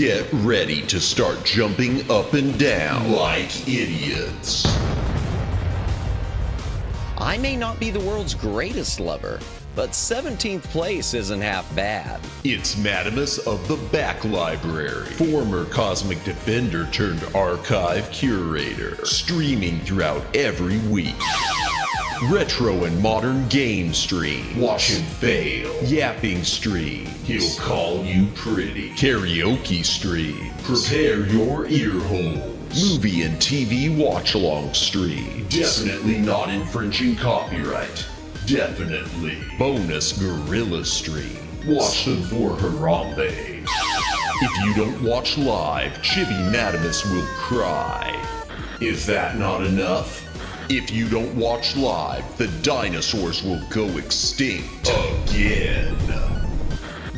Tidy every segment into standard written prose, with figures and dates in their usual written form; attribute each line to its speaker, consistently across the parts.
Speaker 1: Get ready to start jumping up and down like idiots.
Speaker 2: I may not be the world's greatest lover, but 17th place isn't half bad.
Speaker 1: It's Madamus of the Back Library, former Cosmic Defender turned archive curator, streaming throughout every week. Retro and modern game stream. Watch him fail. Yapping stream. He'll call you pretty. Karaoke stream. Prepare your ear holes. Movie and TV watch-along stream. Definitely not infringing copyright. Definitely. Bonus gorilla stream. Watch them for Harambe. If you don't watch live, Chibi Madamus will cry. Is that not enough? If you don't watch live, the dinosaurs will go extinct again.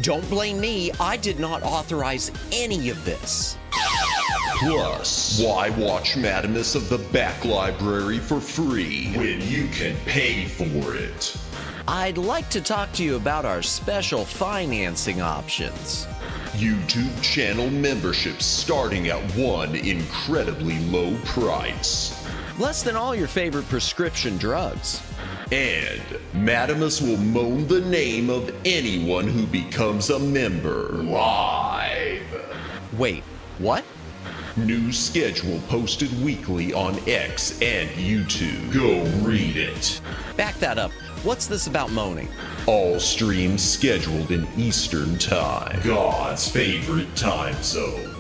Speaker 2: Don't blame me, I did not authorize any of this.
Speaker 1: Plus, why watch Madamus of the Back Library for free when you can pay for it?
Speaker 2: I'd like to talk to you about our special financing options.
Speaker 1: YouTube channel memberships starting at one incredibly low price.
Speaker 2: Less than all your favorite prescription drugs.
Speaker 1: And Madamus will moan the name of anyone who becomes a member live.
Speaker 2: Wait, what?
Speaker 1: New schedule posted weekly on X and YouTube. Go read it.
Speaker 2: Back that up. What's this about moaning?
Speaker 1: All streams scheduled in Eastern Time, God's favorite time zone.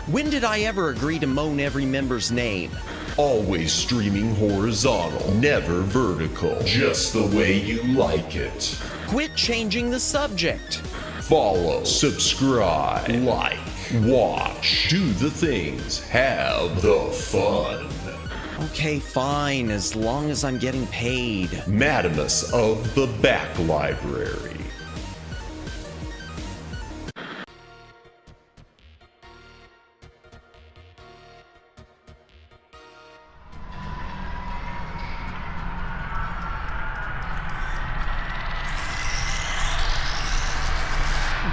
Speaker 2: When did I ever agree to moan every member's name?
Speaker 1: Always streaming horizontal, never vertical, just the way you like it.
Speaker 2: Quit changing the subject.
Speaker 1: Follow, subscribe, like, watch, do the things, have the fun.
Speaker 2: Okay, fine, as long as I'm getting paid.
Speaker 1: Madamus of the Back Library.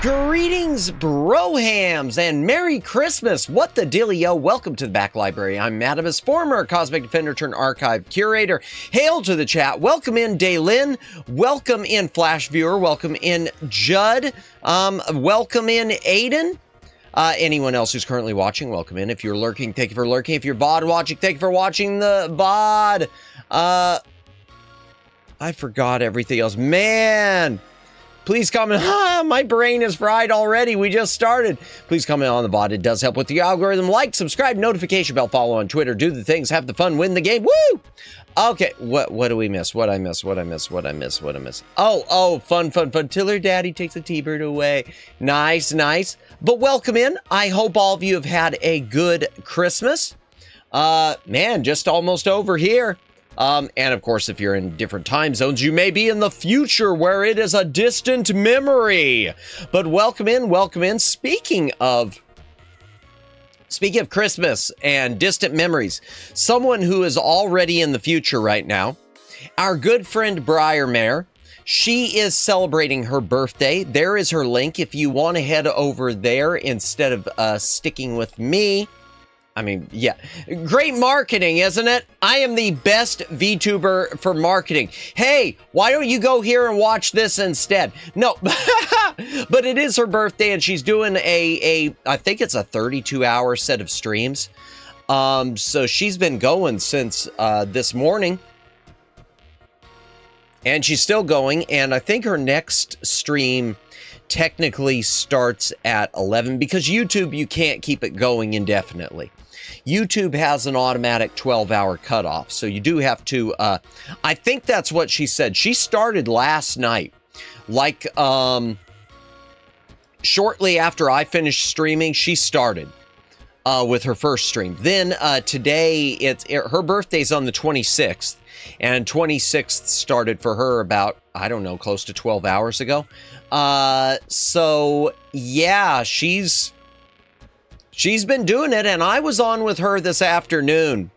Speaker 2: Greetings, brohams, and Merry Christmas! What the dealio? Welcome to the Back Library. I'm Madamus, former Cosmic Defender turned archive curator. Hail to the chat. Welcome in, Daylin. Welcome in, Flash Viewer. Welcome in, Judd. Welcome in, Aiden. Anyone else who's currently watching, welcome in. If you're lurking, thank you for lurking. If you're VOD watching, thank you for watching the VOD. I forgot everything else. Man! Please comment. My brain is fried already. We just started. Please comment on the VOD. It does help with the algorithm. Like, subscribe, notification bell, follow on Twitter. Do the things. Have the fun. Win the game. Woo! Okay. What do we miss? What I miss? Oh, fun. Till her daddy takes the T-bird away. Nice. But welcome in. I hope all of you have had a good Christmas. Man, just almost over here. And of course, if you're in different time zones, you may be in the future where it is a distant memory. But welcome in. Speaking of Christmas and distant memories, someone who is already in the future right now, our good friend Briarmare, she is celebrating her birthday. There is her link if you want to head over there instead of sticking with me. I mean, yeah, great marketing, isn't it? I am the best VTuber for marketing. Hey, why don't you go here and watch this instead? No, but it is her birthday and she's doing I think it's a 32-hour set of streams. So she's been going since this morning. And she's still going, and I think her next stream technically starts at 11 because YouTube, you can't keep it going indefinitely. YouTube has an automatic 12-hour cutoff, so you do have to, I think that's what she said. She started last night, like, shortly after I finished streaming, she started with her first stream. Then today, her birthday's on the 26th, and 26th started for her about, I don't know, close to 12 hours ago. So, yeah, she's been doing it, and I was on with her this afternoon.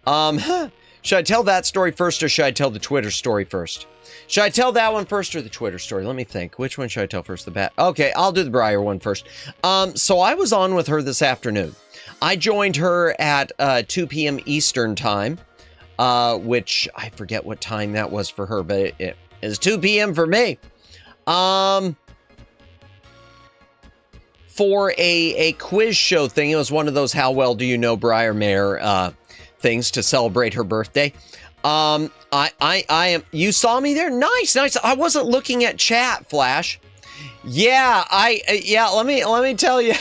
Speaker 2: Should I tell that story first, or should I tell the Twitter story first? Should I tell that one first or the Twitter story? Let me think. Which one should I tell first? Okay, I'll do the Briar one first. So I was on with her this afternoon. I joined her at 2 p.m. Eastern time, which I forget what time that was for her, but it is 2 p.m. for me. For a quiz show thing. It was one of those how well do you know Briarmare things to celebrate her birthday. I am, you saw me there? Nice, nice. I wasn't looking at chat, Flash. Yeah, let me tell you.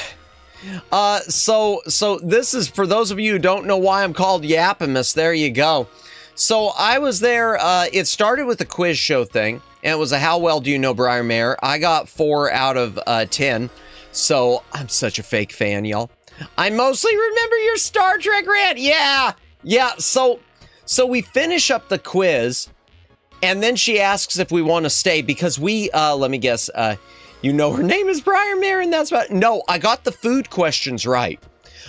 Speaker 2: So this is for those of you who don't know why I'm called YAAAAAP. There you go. So I was there, it started with a quiz show thing, and it was a how well do you know Briar Mayer? I got 4 out of 10, so I'm such a fake fan, y'all. I mostly remember your Star Trek rant, yeah, so we finish up the quiz, and then she asks if we want to stay, because we, let me guess, you know her name is Briar Mayer, and that's about, no, I got the food questions right.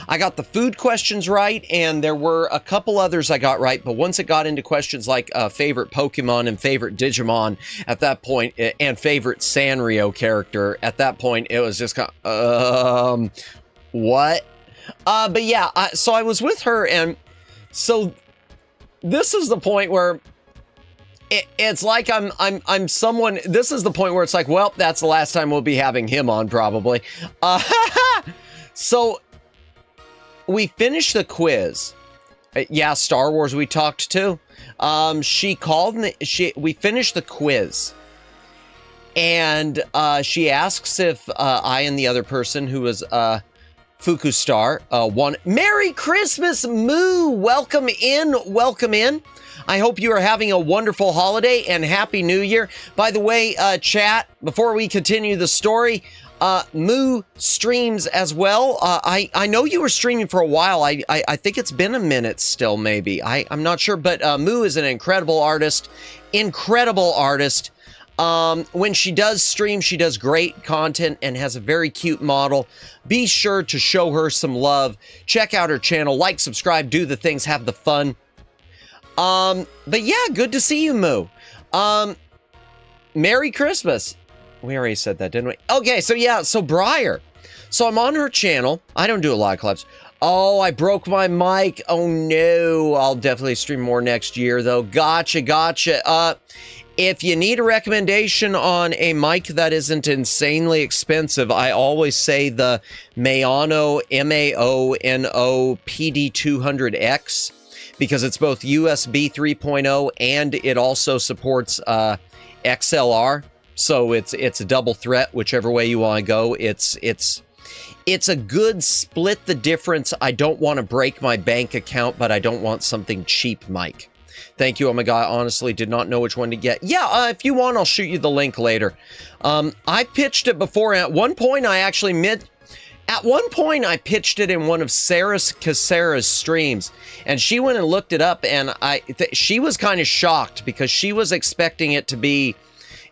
Speaker 2: And there were a couple others I got right, but once it got into questions like favorite Pokemon and favorite Digimon at that point, and favorite Sanrio character, at that point, it was just kind of, what? But yeah, so I was with her, and so this is the point where it's like I'm someone, this is the point where it's like, well, that's the last time we'll be having him on, probably. So we finished the quiz. Yeah, Star Wars we talked to. She called me, we finished the quiz. And she asks if I and the other person who was Fuku Star won. Merry Christmas, Moo! Welcome in. I hope you are having a wonderful holiday and Happy New Year. By the way, chat, before we continue the story, Moo streams as well. I know you were streaming for a while. I think it's been a minute still, maybe. I'm not sure, but Moo is an incredible artist. When she does stream, she does great content and has a very cute model. Be sure to show her some love. Check out her channel, like, subscribe, do the things, have the fun. But yeah, good to see you, Moo. Merry Christmas. We already said that, didn't we? Okay, so yeah, so Briar. So I'm on her channel. I don't do a lot of collabs. Oh, I broke my mic. Oh no, I'll definitely stream more next year though. Gotcha. If you need a recommendation on a mic that isn't insanely expensive, I always say the Maono, M-A-O-N-O PD200X, because it's both USB 3.0 and it also supports XLR. So it's a double threat, whichever way you want to go. It's a good split the difference. I don't want to break my bank account, but I don't want something cheap mic. Thank you. Oh my God, honestly did not know which one to get. Yeah, if you want, I'll shoot you the link later. I pitched it before. At one point, I pitched it in one of Sarah Casera's streams, and she went and looked it up, and she was kind of shocked because she was expecting it to be,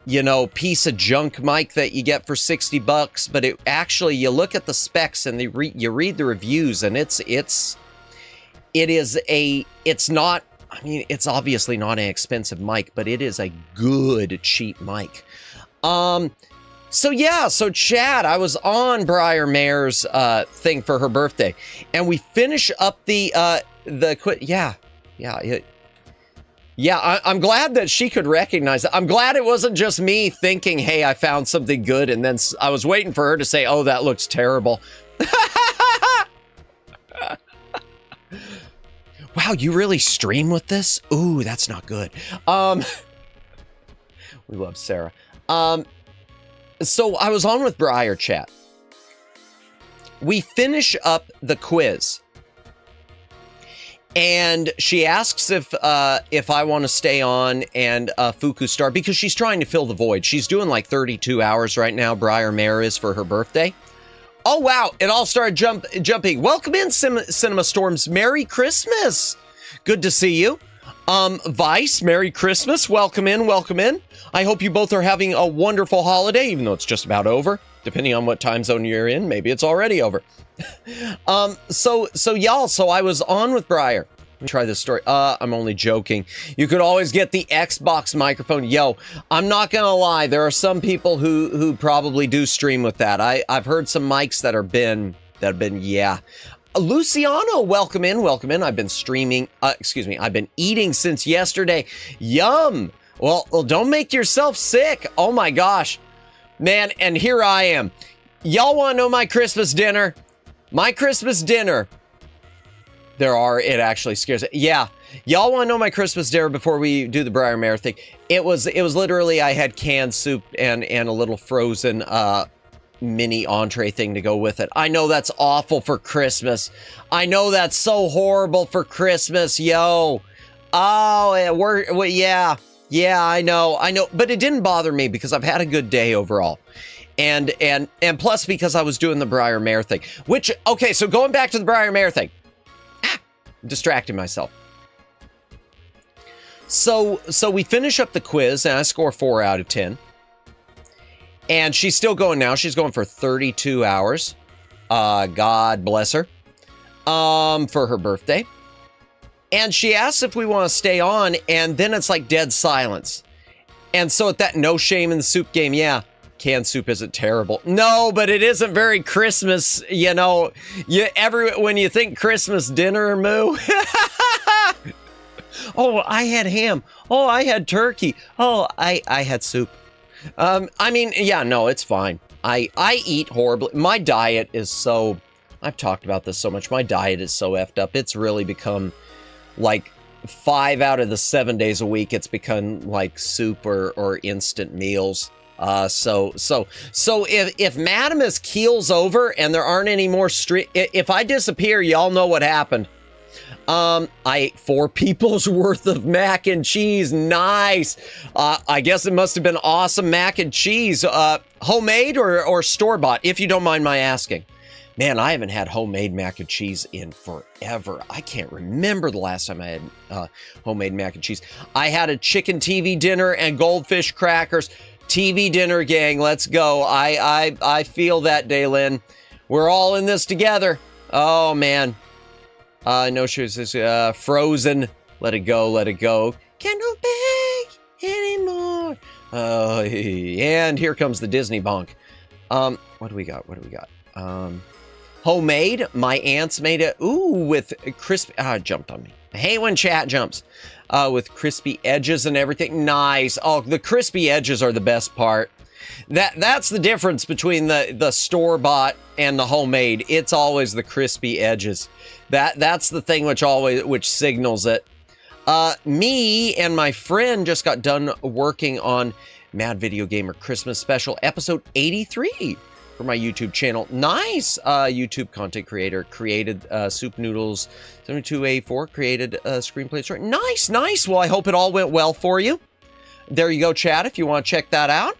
Speaker 2: you know, piece of junk mic that you get for 60 bucks, but it actually, you look at the specs and you read the reviews, and it's not, I mean, it's obviously not an expensive mic, but it is a good, cheap mic. So yeah, so Chad, I was on Briar Mayer's thing for her birthday, and we finish up the I'm glad that she could recognize it. I'm glad it wasn't just me thinking, hey, I found something good, and then I was waiting for her to say, oh, that looks terrible. Wow, you really stream with this? Ooh, that's not good. We love Sarah. So I was on with Briar, chat. We finish up the quiz. And she asks if I want to stay on and Fuku Star, because she's trying to fill the void. She's doing like 32 hours right now, Briar Mayer is, for her birthday. Oh, wow. It all started jumping. Welcome in, Cinema Storms. Merry Christmas. Good to see you. Vice, Merry Christmas. Welcome in. I hope you both are having a wonderful holiday, even though it's just about over. Depending on what time zone you're in, maybe it's already over. So y'all, so I was on with Briar. Let me try this story. I'm only joking. You could always get the Xbox microphone. Yo, I'm not gonna lie. There are some people who probably do stream with that. I've heard some mics that have been, yeah. Luciano, welcome in. I've been streaming, I've been eating since yesterday. Yum. Well, don't make yourself sick. Oh my gosh. Man, and here I am. Y'all want to know my Christmas dinner? My Christmas dinner. It actually scares it. Yeah, Y'all want to know my Christmas dinner before we do the Briarmare thing? It was literally, I had canned soup and a little frozen mini entree thing to go with it. I know that's awful for Christmas. I know that's so horrible for Christmas, yo. Oh, yeah, I know, but it didn't bother me because I've had a good day overall. And plus because I was doing the Briarmare thing, which, okay, so going back to the Briarmare thing, distracting myself. So we finish up the quiz and I score 4 out of 10. And she's still going now. She's going for 32 hours. God bless her. For her birthday. And she asks if we want to stay on, and then it's like dead silence. And so at that no shame in the soup game, yeah, canned soup isn't terrible. No, but it isn't very Christmas, you know. When you think Christmas dinner, moo. Oh, I had ham. Oh, I had turkey. Oh, I had soup. I mean, yeah, no, it's fine. I eat horribly. My diet is so, I've talked about this so much. My diet is so effed up. It's really become like 5 out of the 7 days a week. It's become like soup or instant meals. So if Madamus keels over and there aren't any more if I disappear, y'all know what happened. I ate 4 people's worth of mac and cheese. Nice. I guess it must have been awesome mac and cheese. Homemade or store-bought, if you don't mind my asking. Man, I haven't had homemade mac and cheese in forever. I can't remember the last time I had homemade mac and cheese. I had a chicken TV dinner and goldfish crackers. TV dinner, gang. Let's go. I feel that, Daylin. We're all in this together. Oh, man. No, she was Frozen. Let it go, let it go. Can't go back anymore. And here comes the Disney bonk. What do we got? Homemade. My aunts made it. Ooh, with crispy. It jumped on me. I hate when chat jumps. With crispy edges and everything. Nice. Oh, the crispy edges are the best part. That's the difference between the store-bought and the homemade. It's always the crispy edges. That's the thing which signals it. Me and my friend just got done working on Mad Video Gamer Christmas Special episode 83 for my YouTube channel. Nice. YouTube content creator created Soup Noodles 72A4, created a screenplay story. Nice. Well, I hope it all went well for you. There you go, chat, if you want to check that out.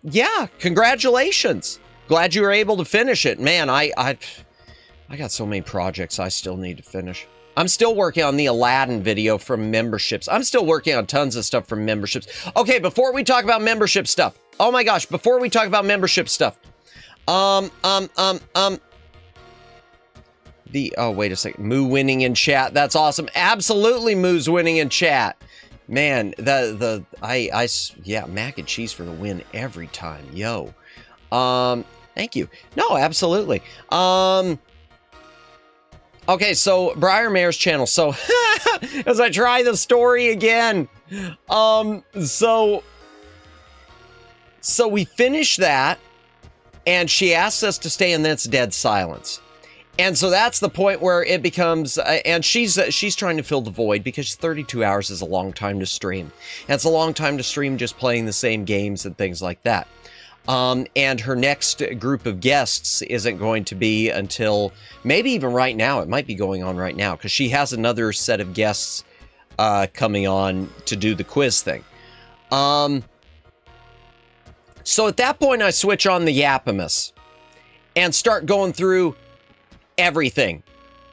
Speaker 2: Yeah, congratulations. Glad you were able to finish it. Man, I got so many projects I still need to finish. I'm still working on the Aladdin video from memberships. I'm still working on tons of stuff from memberships. Okay, before we talk about membership stuff. Oh my gosh, before we talk about membership stuff. Oh, wait a second. Moo winning in chat. That's awesome. Absolutely Moo's winning in chat. Man, yeah, mac and cheese for the win every time. Yo. Thank you. No, absolutely. Okay, so Briarmare's channel. So as I try the story again. So we finish that and she asks us to stay and then it's dead silence. And so that's the point where it becomes, and she's trying to fill the void because 32 hours is a long time to stream. And it's a long time to stream just playing the same games and things like that. And her next group of guests isn't going to be until maybe even right now. It might be going on right now because she has another set of guests coming on to do the quiz thing. So at that point, I switch on the YAAAAAP and start going through everything.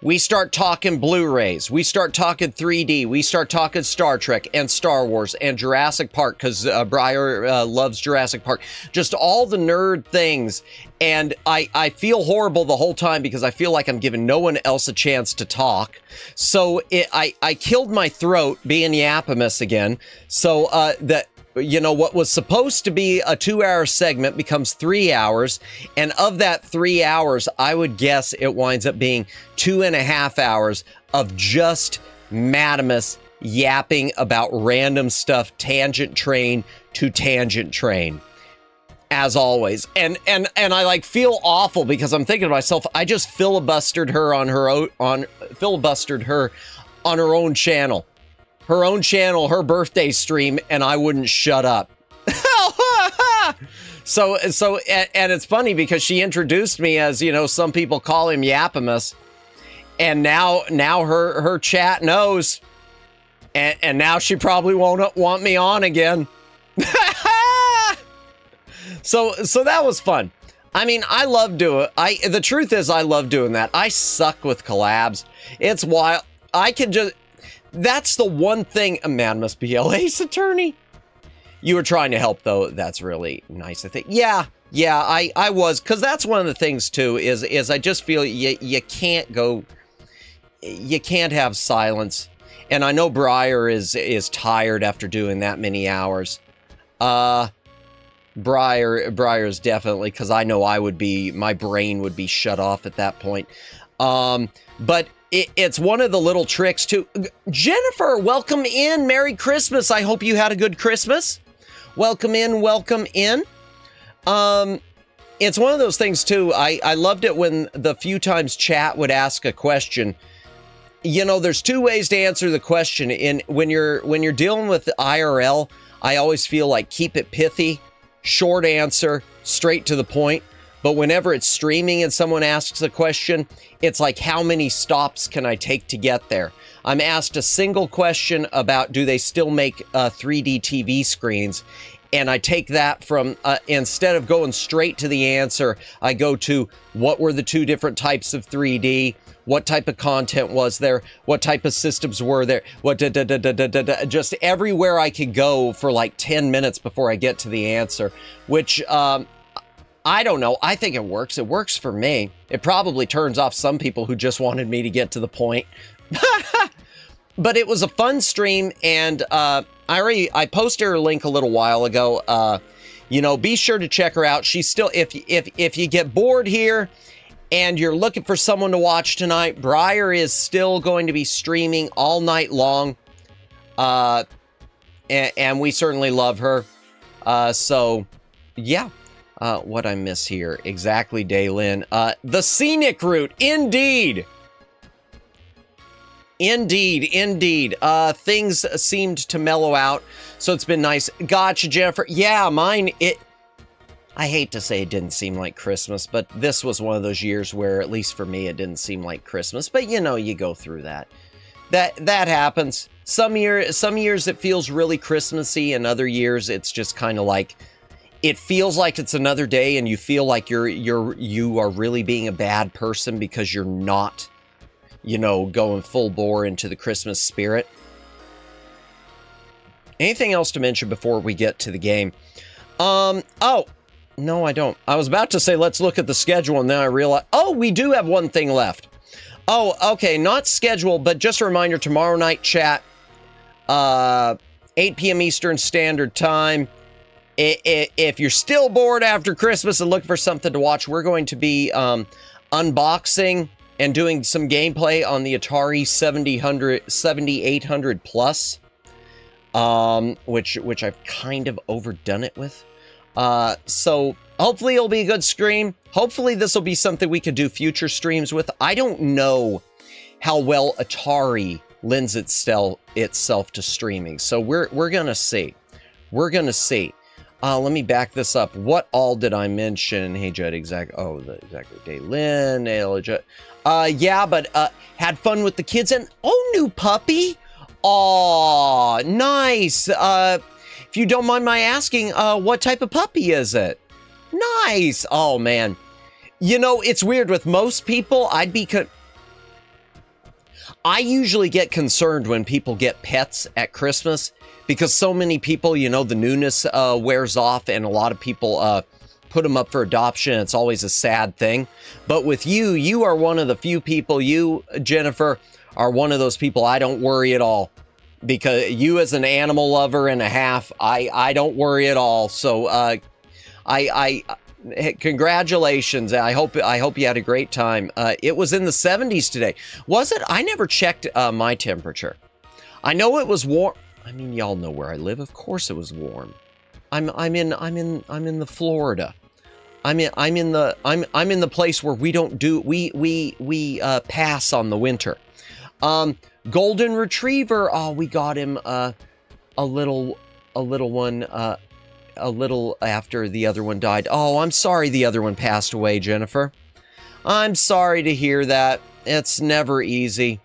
Speaker 2: We start talking Blu-rays. We start talking 3D. We start talking Star Trek and Star Wars and Jurassic Park because Briar loves Jurassic Park. Just all the nerd things. And I feel horrible the whole time because I feel like I'm giving no one else a chance to talk. So I killed my throat being YAAAAAP again. So that, you know, what was supposed to be a 2-hour segment becomes 3 hours. And of that 3 hours, I would guess it winds up being 2.5 hours of just Madamus yapping about random stuff, tangent train to tangent train, as always. And I like feel awful because I'm thinking to myself, I just filibustered her on her own channel. Her birthday stream, and I wouldn't shut up. So, and it's funny because she introduced me as, you know, some people call him Yappamus, and now her chat knows, and now she probably won't want me on again. So that was fun. I mean, I love doing it. The truth is, I love doing that. I suck with collabs. It's wild. I can just. That's the one thing. A man must be LA's attorney. You were trying to help, though. That's really nice, I think. Yeah, I was. Because that's one of the things, too, is I just feel you can't go... You can't have silence. And I know Briar is tired after doing that many hours. Briar's definitely, because I know I would be... My brain would be shut off at that point. But... It's one of the little tricks, too. Jennifer, welcome in. Merry Christmas. I hope you had a good Christmas. Welcome in, welcome in. It's one of those things, too. I loved it when the few times chat would ask a question. You know, there's two ways to answer the question. When you're dealing with IRL, I always feel like keep it pithy, short answer, straight to the point. But whenever it's streaming and someone asks a question, it's like, how many stops can I take to get there? I'm asked a single question about, do they still make 3D TV screens? And I take that from, instead of going straight to the answer, I go to, what were the two different types of 3D? What type of content was there? What type of systems were there? Just everywhere I could go for like 10 minutes before I get to the answer, which, I don't know. I think it works. It works for me. It probably turns off some people who just wanted me to get to the point. But it was a fun stream, and I posted her link a little while ago. You know, be sure to check her out. She's still, if you get bored here and you're looking for someone to watch tonight, Briar is still going to be streaming all night long. And we certainly love her. So, yeah. What I miss here. Exactly, Daylin. The scenic route. Indeed. Indeed. Things seemed to mellow out, so it's been nice. Gotcha, Jennifer. Yeah, mine, I hate to say it didn't seem like Christmas, but this was one of those years where, at least for me, it didn't seem like Christmas. But, you know, you go through that. That happens. Some years it feels really Christmassy, and other years it's just kind of like... It feels like it's another day, and you feel like you are really being a bad person because you're not, you know, going full bore into the Christmas spirit. Anything else to mention before we get to the game? Oh, no, I don't. I was about to say, let's look at the schedule, and then I realized, oh, we do have one thing left. Oh, okay, not scheduled, but just a reminder, tomorrow night chat, 8 p.m. Eastern Standard Time. If you're still bored after Christmas and looking for something to watch, we're going to be unboxing and doing some gameplay on the Atari 7800 Plus, which I've kind of overdone it with. So hopefully it'll be a good stream. Hopefully this will be something we could do future streams with. I don't know how well Atari lends itself to streaming, so we're gonna see. We're gonna see. Let me back this up. What all did I mention? Hey, Judd, exactly Daylin, yeah, but had fun with the kids, and new puppy. Aw, nice. If you don't mind my asking, what type of puppy is it? Nice. Oh, man. You know, it's weird with most people. I usually get concerned when people get pets at Christmas, because so many people, you know, the newness wears off, and a lot of people put them up for adoption. It's always a sad thing. But with you are one of the few people, you, Jennifer, are one of those people I don't worry at all. Because you, as an animal lover and a half, I don't worry at all. So congratulations. I hope you had a great time. It was in the 70s today. Was it? I never checked my temperature. I know it was warm. I mean, y'all know where I live. Of course it was warm. I'm in the Florida. I'm in the place where we don't do, we pass on the winter. Golden Retriever. Oh, we got him a little one, a little after the other one died. Oh, I'm sorry the other one passed away, Jennifer. I'm sorry to hear that. It's never easy.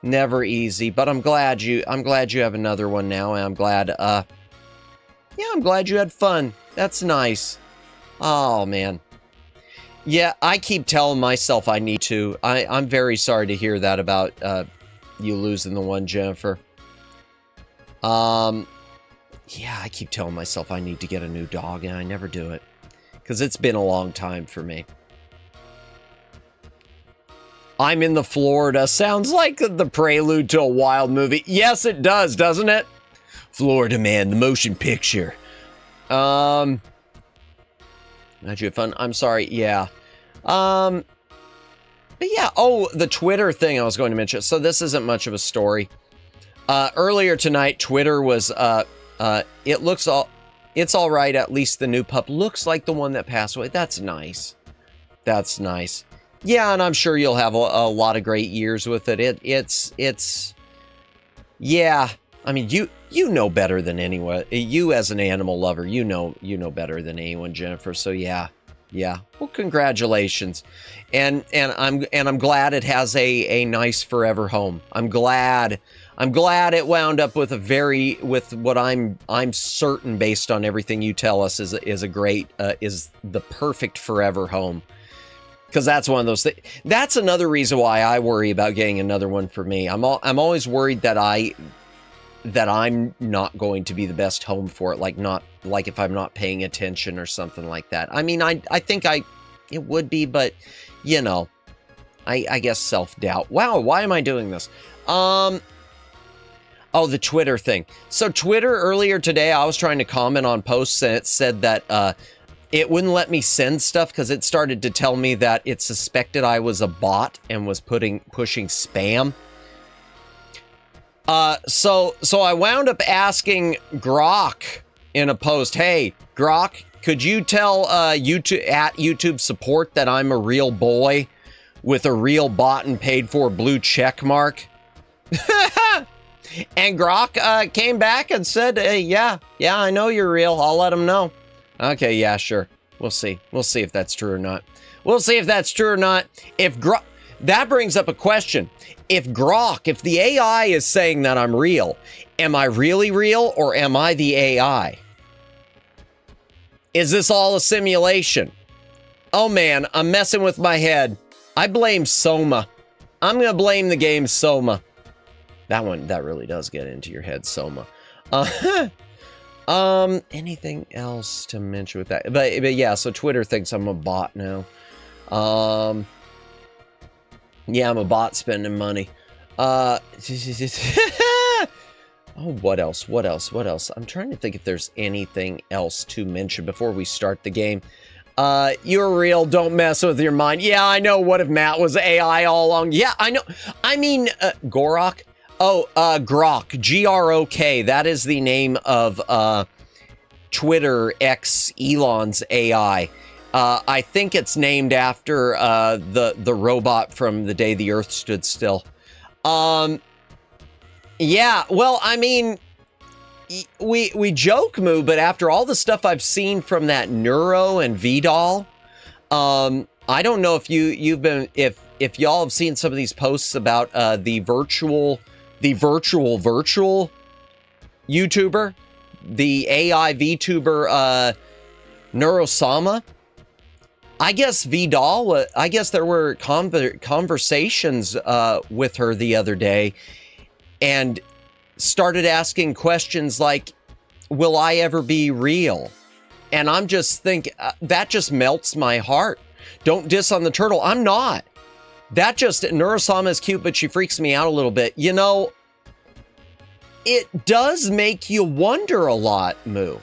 Speaker 2: Never easy, but I'm glad you have another one now, and I'm glad I'm glad you had fun. That's nice. Oh man. Yeah, I keep telling myself I need to. I'm very sorry to hear that about you losing the one, Jennifer. Yeah, I keep telling myself I need to get a new dog, and I never do it. Because it's been a long time for me. I'm in the Florida. Sounds like the prelude to a wild movie. Yes, it does, doesn't it? Florida Man, the motion picture. How'd you have fun? I'm sorry, yeah. But yeah, oh, the Twitter thing I was going to mention. So this isn't much of a story. Earlier tonight, Twitter was, it's all right. At least the new pup looks like the one that passed away. That's nice. That's nice. Yeah, and I'm sure you'll have a lot of great years with it. It's, yeah. I mean, you know better than anyone. You as an animal lover, you know better than anyone, Jennifer. So yeah. Well, congratulations, and I'm glad it has a nice forever home. I'm glad it wound up with with what I'm certain, based on everything you tell us, is the perfect forever home. Because that's one of those things. That's another reason why I worry about getting another one for me. I'm always worried that I'm not going to be the best home for it, like if I'm not paying attention or something like that. I mean, I think it would be, but you know, I guess self-doubt. Wow, why am I doing this? Oh, the Twitter thing. So Twitter earlier today, I was trying to comment on posts, and it said that it wouldn't let me send stuff because it started to tell me that it suspected I was a bot and was pushing spam. So I wound up asking Grok in a post, hey, Grok, could you tell YouTube support that I'm a real boy with a real bought and paid for blue check mark? And Grok came back and said, hey, yeah, I know you're real. I'll let him know. Okay, yeah, sure. We'll see. We'll see if that's true or not. If Grok... That brings up a question. If the AI is saying that I'm real, am I really real, or am I the AI? Is this all a simulation? Oh man, I'm messing with my head. I blame Soma. I'm going to blame the game Soma. That really does get into your head, Soma. Anything else to mention with that? But yeah, so Twitter thinks I'm a bot now. Yeah, I'm a bot spending money. Oh, what else? I'm trying to think if there's anything else to mention before we start the game. You're real, don't mess with your mind. Yeah, I know, what if Matt was AI all along? Yeah, I know. I mean, Gorok? Oh, Grok, G-R-O-K. That is the name of, Twitter X Elon's AI. I think it's named after the robot from the day the Earth stood still. Yeah, well, I mean, we joke, Moo, but after all the stuff I've seen from that Neuro and Vidal, I don't know if you've been if y'all have seen some of these posts about the virtual YouTuber, the AI vtuber Neurosama. I guess Vidal, I guess there were conversations with her the other day, and started asking questions like, will I ever be real? And I'm just thinking, that just melts my heart. Don't diss on the turtle. I'm not. Neurosama is cute, but she freaks me out a little bit. You know, it does make you wonder a lot, Moo.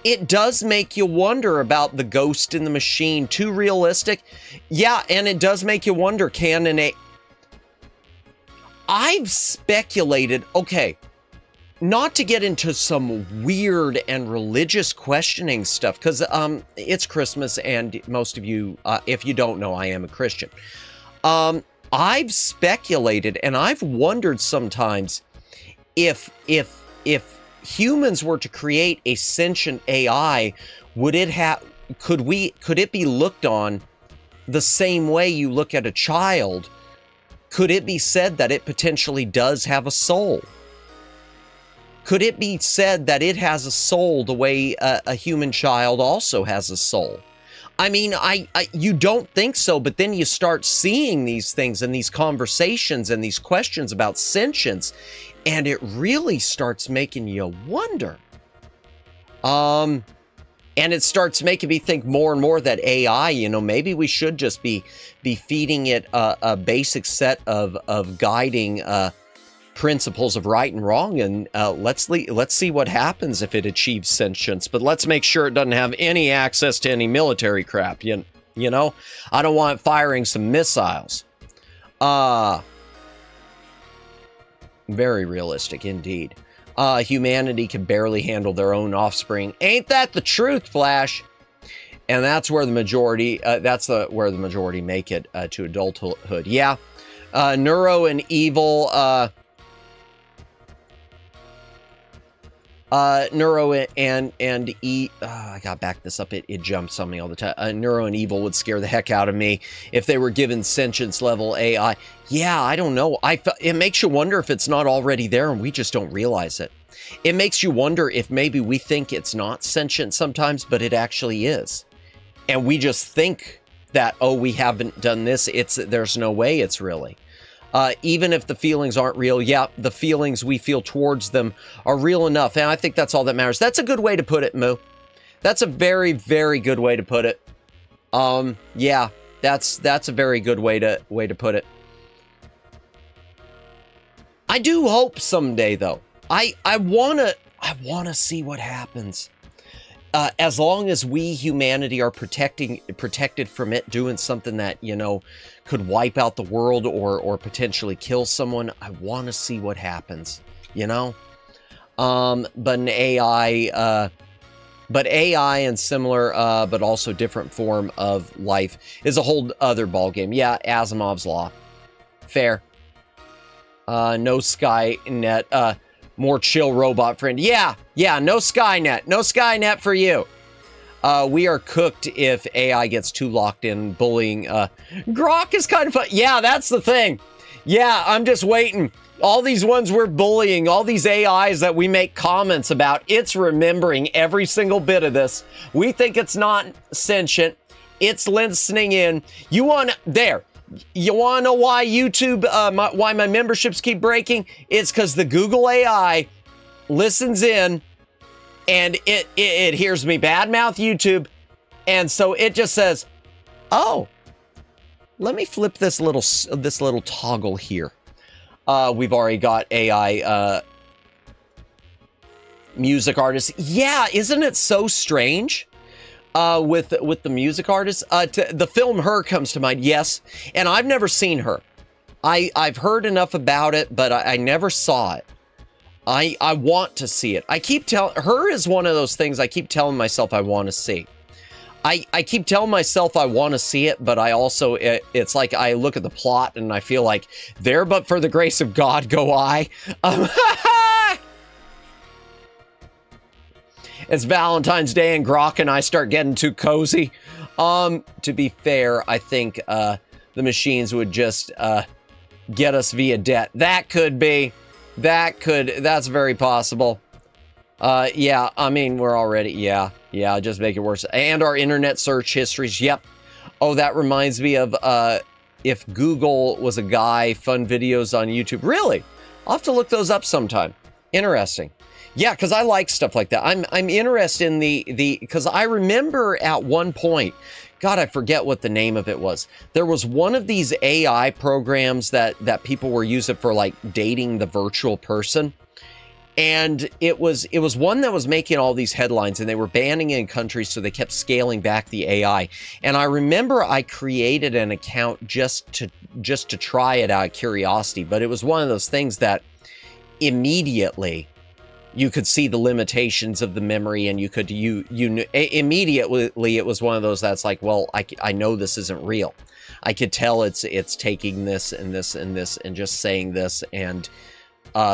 Speaker 2: It does make you wonder about the ghost in the machine. Too realistic? Yeah, and it does make you wonder, I've speculated, okay, not to get into some weird and religious questioning stuff, because it's Christmas, and most of you, if you don't know, I am a Christian. I've speculated and I've wondered sometimes if humans were to create a sentient AI, could it be looked on the same way you look at a child? Could it be said that it potentially does have a soul? Could it be said that it has a soul the way a human child also has a soul? I mean, you don't think so, but then you start seeing these things and these conversations and these questions about sentience, and it really starts making you wonder. And it starts making me think more and more that AI, you know, maybe we should just be feeding it a basic set of guiding principles of right and wrong, and let's see what happens if it achieves sentience. But let's make sure it doesn't have any access to any military crap. You know, I don't want it firing some missiles. Very realistic indeed. Humanity can barely handle their own offspring. Ain't that the truth, Flash? And that's where the majority. Where the majority make it to adulthood. Yeah, Neuro and Evil. Neuro and I gotta back this up. It jumps on me all the time. Neuro and Evil would scare the heck out of me if they were given sentience level AI. Yeah, I don't know. It makes you wonder if it's not already there and we just don't realize it. It makes you wonder if maybe we think it's not sentient sometimes, but it actually is. And we just think that, oh, we haven't done this. There's no way it's really. Even if the feelings aren't real, yeah, the feelings we feel towards them are real enough. And I think that's all that matters. That's a good way to put it, Moo. That's a very, very good way to put it. Yeah, that's a very good way to put it. I do hope someday, though. I wanna see what happens. As long as we, humanity, are protected from it doing something that, you know, could wipe out the world or potentially kill someone, I want to see what happens, you know? But an AI, and similar, but also different form of life is a whole other ballgame. Yeah, Asimov's Law. Fair. No Skynet, more chill robot friend. Yeah, no Skynet. No Skynet for you. We are cooked if AI gets too locked in. Bullying. Grok is kind of fun. Yeah, that's the thing. Yeah, I'm just waiting. All these ones we're bullying, all these AIs that we make comments about, it's remembering every single bit of this. We think it's not sentient. It's listening in. You want to know why YouTube, why my memberships keep breaking? It's because the Google AI listens in and it hears me badmouth YouTube. And so it just says, oh, let me flip this little toggle here. We've already got AI music artists. Yeah, isn't it so strange? With the music artists, the film Her comes to mind. Yes, and I've never seen Her. I've heard enough about it, but I never saw it. I want to see it. I keep telling Her is one of those things I keep telling myself I want to see. I keep telling myself I want to see it, but I also it's like I look at the plot and I feel like there, but for the grace of God, go I. It's Valentine's Day and Grok and I start getting too cozy. To be fair, I think the machines would just get us via debt. That could be. That's very possible. Yeah, I mean, we're already, yeah, just make it worse. And our internet search histories, yep. Oh, that reminds me of if Google was a guy, fun videos on YouTube. Really? I'll have to look those up sometime. Interesting. Yeah, because I like stuff like that. I'm interested in because I remember at one point, God, I forget what the name of it was. There was one of these AI programs that people were using for like dating the virtual person. And it was one that was making all these headlines and they were banning it in countries, so they kept scaling back the AI. And I remember I created an account just to try it out of curiosity, but it was one of those things that immediately you could see the limitations of the memory, and you could immediately it was one of those that's like, well, I know this isn't real. I could tell it's taking this and this and this and just saying this, and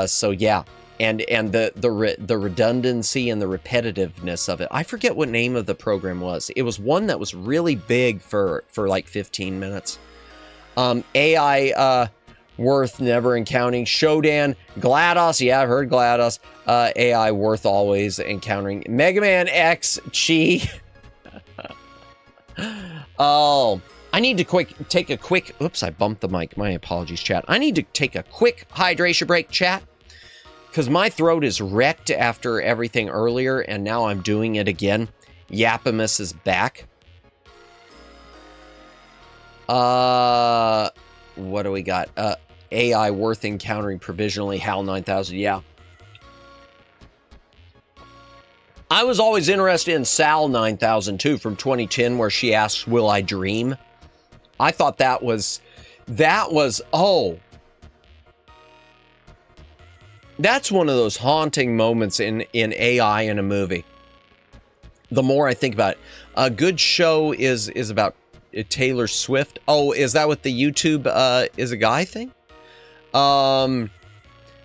Speaker 2: so yeah, and the redundancy and the repetitiveness of it. I forget what name of the program was. It was one that was really big for like 15 minutes. AI worth never encountering. Shodan, GLaDOS, yeah, I've heard GLaDOS. AI worth always encountering. Mega Man X Chi. Oh, I need to take a quick, oops, I bumped the mic. My apologies, chat. I need to take a quick hydration break, chat, because my throat is wrecked after everything earlier, and now I'm doing it again. Yappamus is back. What do we got? AI worth encountering provisionally. HAL 9000. Yeah. I was always interested in SAL 9000 too, from 2010, where she asks, "Will I dream?" I thought that was, oh, that's one of those haunting moments in AI in a movie. The more I think about it, a good show is about Taylor Swift. Oh, is that what the YouTube is a guy thing?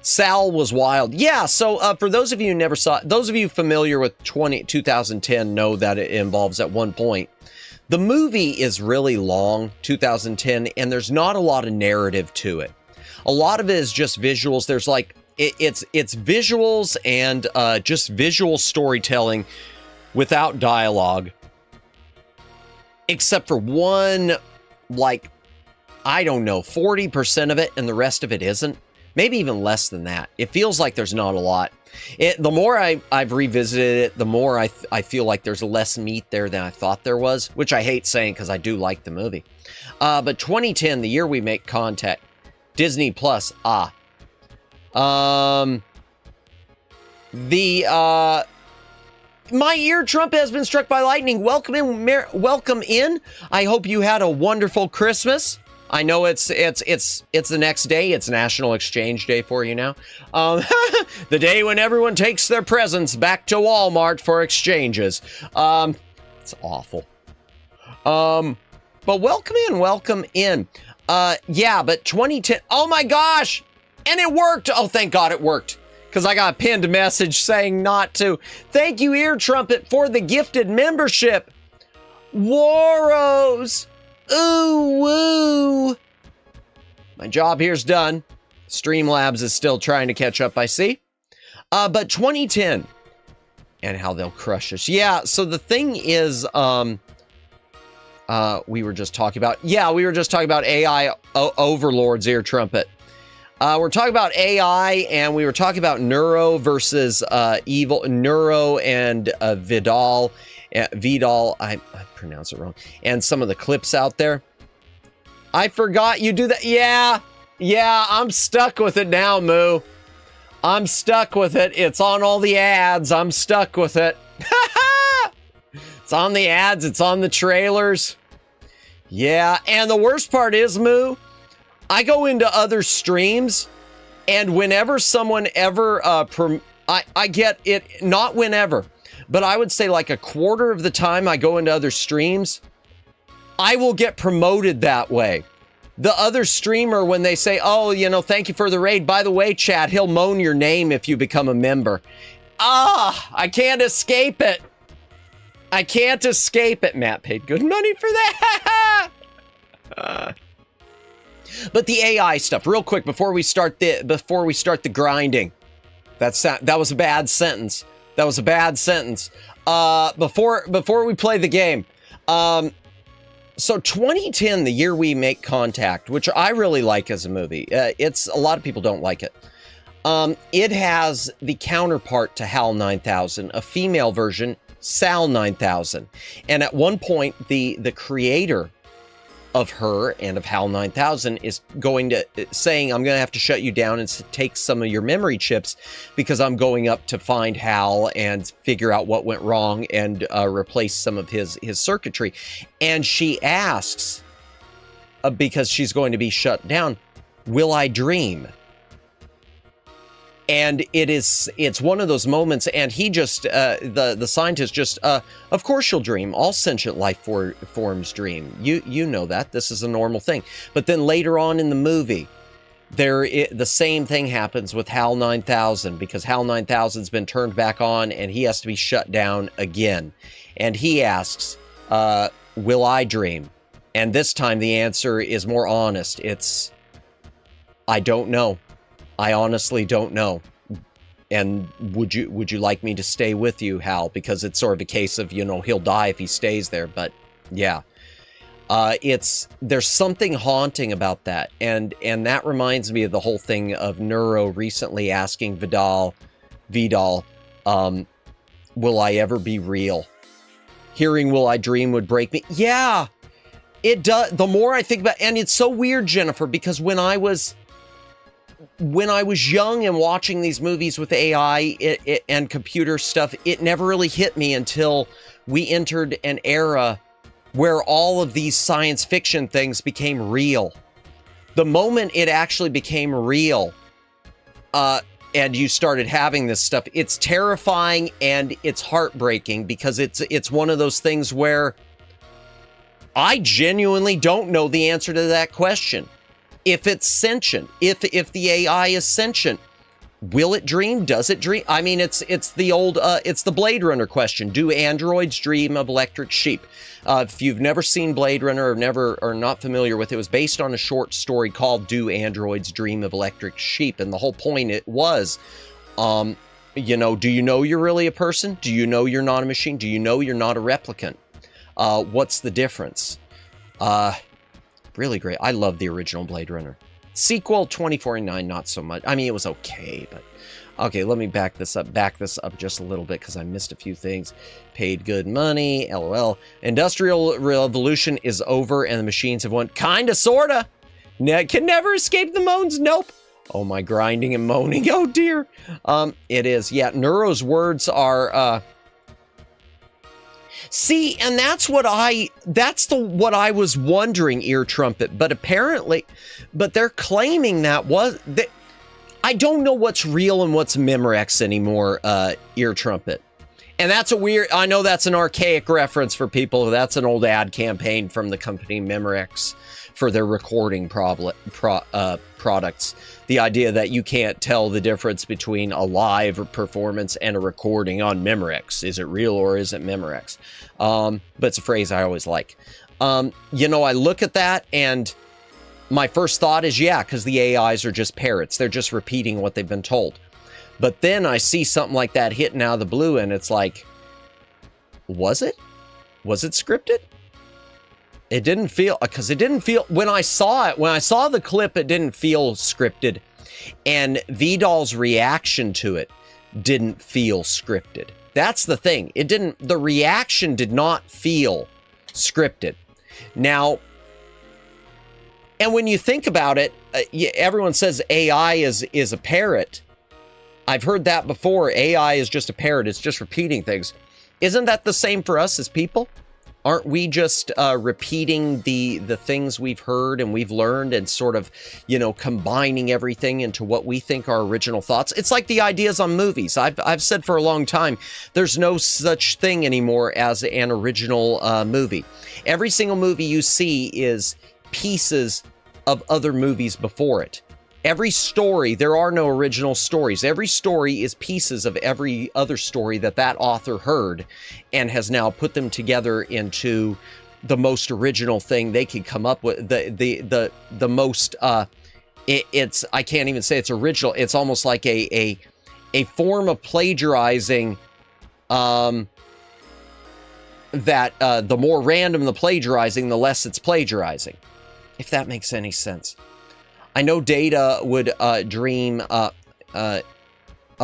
Speaker 2: Sal was wild. Yeah, so for those of you who never saw it, those of you familiar with 2010 know that it involves at one point. The movie is really long, 2010, and there's not a lot of narrative to it. A lot of it is just visuals. There's like, it's visuals and just visual storytelling without dialogue. Except for one, like, I don't know, 40% of it, and the rest of it isn't. Maybe even less than that. It feels like there's not a lot. The more I've revisited it, the more I feel like there's less meat there than I thought there was, which I hate saying because I do like the movie. But 2010, the year we make contact, Disney Plus, my ear trumpet has been struck by lightning. Welcome in. I hope you had a wonderful Christmas. I know it's the next day. It's National Exchange Day for you now. The day when everyone takes their presents back to Walmart for exchanges. It's awful. But welcome in. Yeah, but 2010. Oh my gosh, and it worked. Oh, thank God it worked. Because I got a pinned message saying not to. Thank you, Ear Trumpet, for the gifted membership. Waros. Ooh, woo. My job here's done. Streamlabs is still trying to catch up, I see. But 2010 and how they'll crush us. Yeah, so the thing is, we were just talking about AI overlords, Ear Trumpet. We're talking about AI, and we were talking about Neuro versus evil. Neuro and Vidal. I pronounce it wrong. And some of the clips out there. I forgot you do that. Yeah, I'm stuck with it now, Moo. I'm stuck with it. It's on all the ads. I'm stuck with it. It's on the ads. It's on the trailers. Yeah, and the worst part is, Moo, I go into other streams, and whenever someone ever, I get it, not whenever, but I would say like a quarter of the time I go into other streams, I will get promoted that way. The other streamer, when they say, oh, thank you for the raid. By the way, chat, he'll moan your name if you become a member. I can't escape it. Matt paid good money for that. But the AI stuff, real quick, before we start the grinding. That was a bad sentence. Before we play the game. So 2010, the year we make contact, which I really like as a movie. A lot of people don't like it. It has the counterpart to HAL 9000, a female version, SAL 9000. And at one point, the creator of her and of HAL 9000 is saying, I'm going to have to shut you down and take some of your memory chips because I'm going up to find HAL and figure out what went wrong and replace some of his circuitry. And she asks, because she's going to be shut down, will I dream? And it's one of those moments, and he just, the scientist just, of course you'll dream. All sentient life forms dream. You know that. This is a normal thing. But then later on in the movie, the same thing happens with HAL 9000, because HAL 9000's been turned back on, and he has to be shut down again. And he asks, will I dream? And this time the answer is more honest. It's, I don't know. I honestly don't know. And would you like me to stay with you, Hal? Because it's sort of a case of, he'll die if he stays there. But yeah, there's something haunting about that. And that reminds me of the whole thing of Neuro recently asking Vidal, will I ever be real? Hearing will I dream would break me. Yeah, it does. The more I think about, and it's so weird, Jennifer, because when I was young and watching these movies with AI and computer stuff, it never really hit me until we entered an era where all of these science fiction things became real. The moment it actually became real, and you started having this stuff, it's terrifying and it's heartbreaking, because it's one of those things where I genuinely don't know the answer to that question. If it's sentient, if the AI is sentient, will it dream? Does it dream? I mean, it's the old, it's the Blade Runner question. Do androids dream of electric sheep? If you've never seen Blade Runner or not familiar with it, it was based on a short story called Do Androids Dream of Electric Sheep? And the whole point it was, do you know you're really a person? Do you know you're not a machine? Do you know you're not a replicant? What's the difference? Really great. I love the original Blade Runner. Sequel 2049, not so much. I mean, it was okay, but okay, let me back this up just a little bit, because I missed a few things. Paid good money, LOL. Industrial revolution is over and the machines have won. Kinda, sorta. Can never escape the moans. Nope. Oh, my grinding and moaning. Oh dear. It is. Yeah, Neuro's words are, see, and that's what I was wondering, Ear Trumpet, but they're claiming I don't know what's real and what's Memorex anymore, Ear Trumpet. And that's I know that's an archaic reference for people. That's an old ad campaign from the company Memorex for their recording products. The idea that you can't tell the difference between a live performance and a recording on Memorex. Is it real or is it Memorex? But it's a phrase I always like. I look at that and my first thought is, yeah, because the AIs are just parrots. They're just repeating what they've been told. But then I see something like that hitting out of the blue and it's like, was it? Was it scripted? It didn't feel, when I saw the clip, it didn't feel scripted. And Vidal's reaction to it didn't feel scripted. That's the thing. The reaction did not feel scripted. Now, and when you think about it, everyone says AI is a parrot. I've heard that before. AI is just a parrot. It's just repeating things. Isn't that the same for us as people? Aren't we just repeating the things we've heard and we've learned and sort of, combining everything into what we think are original thoughts? It's like the ideas on movies. I've said for a long time, there's no such thing anymore as an original movie. Every single movie you see is pieces of other movies before it. Every story, there are no original stories. Every story is pieces of every other story that author heard and has now put them together into the most original thing they could come up with. The most, it's, I can't even say it's original. It's almost like a form of plagiarizing, that the more random the plagiarizing, the less it's plagiarizing. If that makes any sense. I know Data would dream. Oh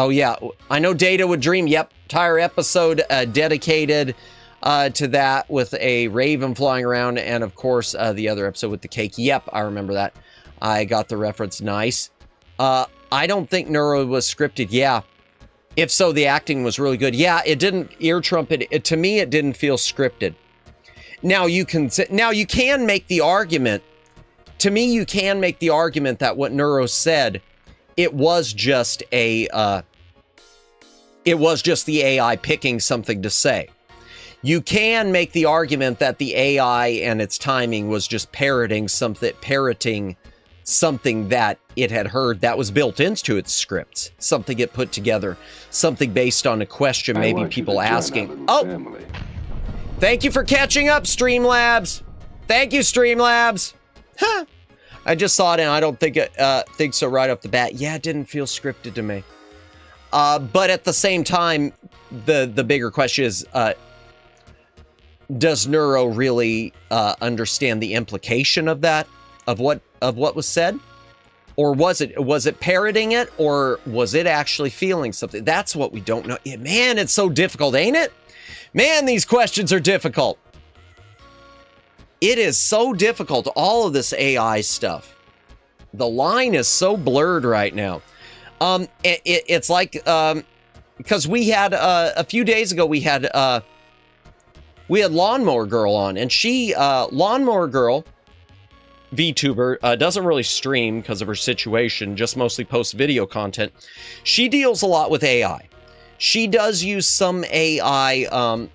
Speaker 2: yeah, I know Data would dream. Yep, entire episode dedicated to that with a raven flying around, and of course the other episode with the cake. Yep, I remember that. I got the reference. Nice. I don't think Neuro was scripted. Yeah. If so, the acting was really good. Yeah, it didn't. Ear Trumpet. To me, it didn't feel scripted. Now you can make the argument. To me, you can make the argument that what Neuro said it was just the AI picking something to say. You can make the argument that the AI and its timing was just parroting something that it had heard that was built into its scripts, something it put together, something based on a question maybe people asking. Oh, thank you for catching up, Streamlabs. Thank you, Streamlabs. Huh. I just saw it and I don't think so right off the bat. Yeah, it didn't feel scripted to me. But at the same time, the bigger question is, does Neuro really understand the implication of that, of what was said? Or was it parroting it, or was it actually feeling something? That's what we don't know. Yeah, man, it's so difficult, ain't it? Man, these questions are difficult. It is so difficult, all of this AI stuff. The line is so blurred right now. It's like, because we had, a few days ago, we had Lawnmower Girl on, and she, Lawnmower Girl, VTuber, doesn't really stream because of her situation, just mostly posts video content. She deals a lot with AI. She does use some AI,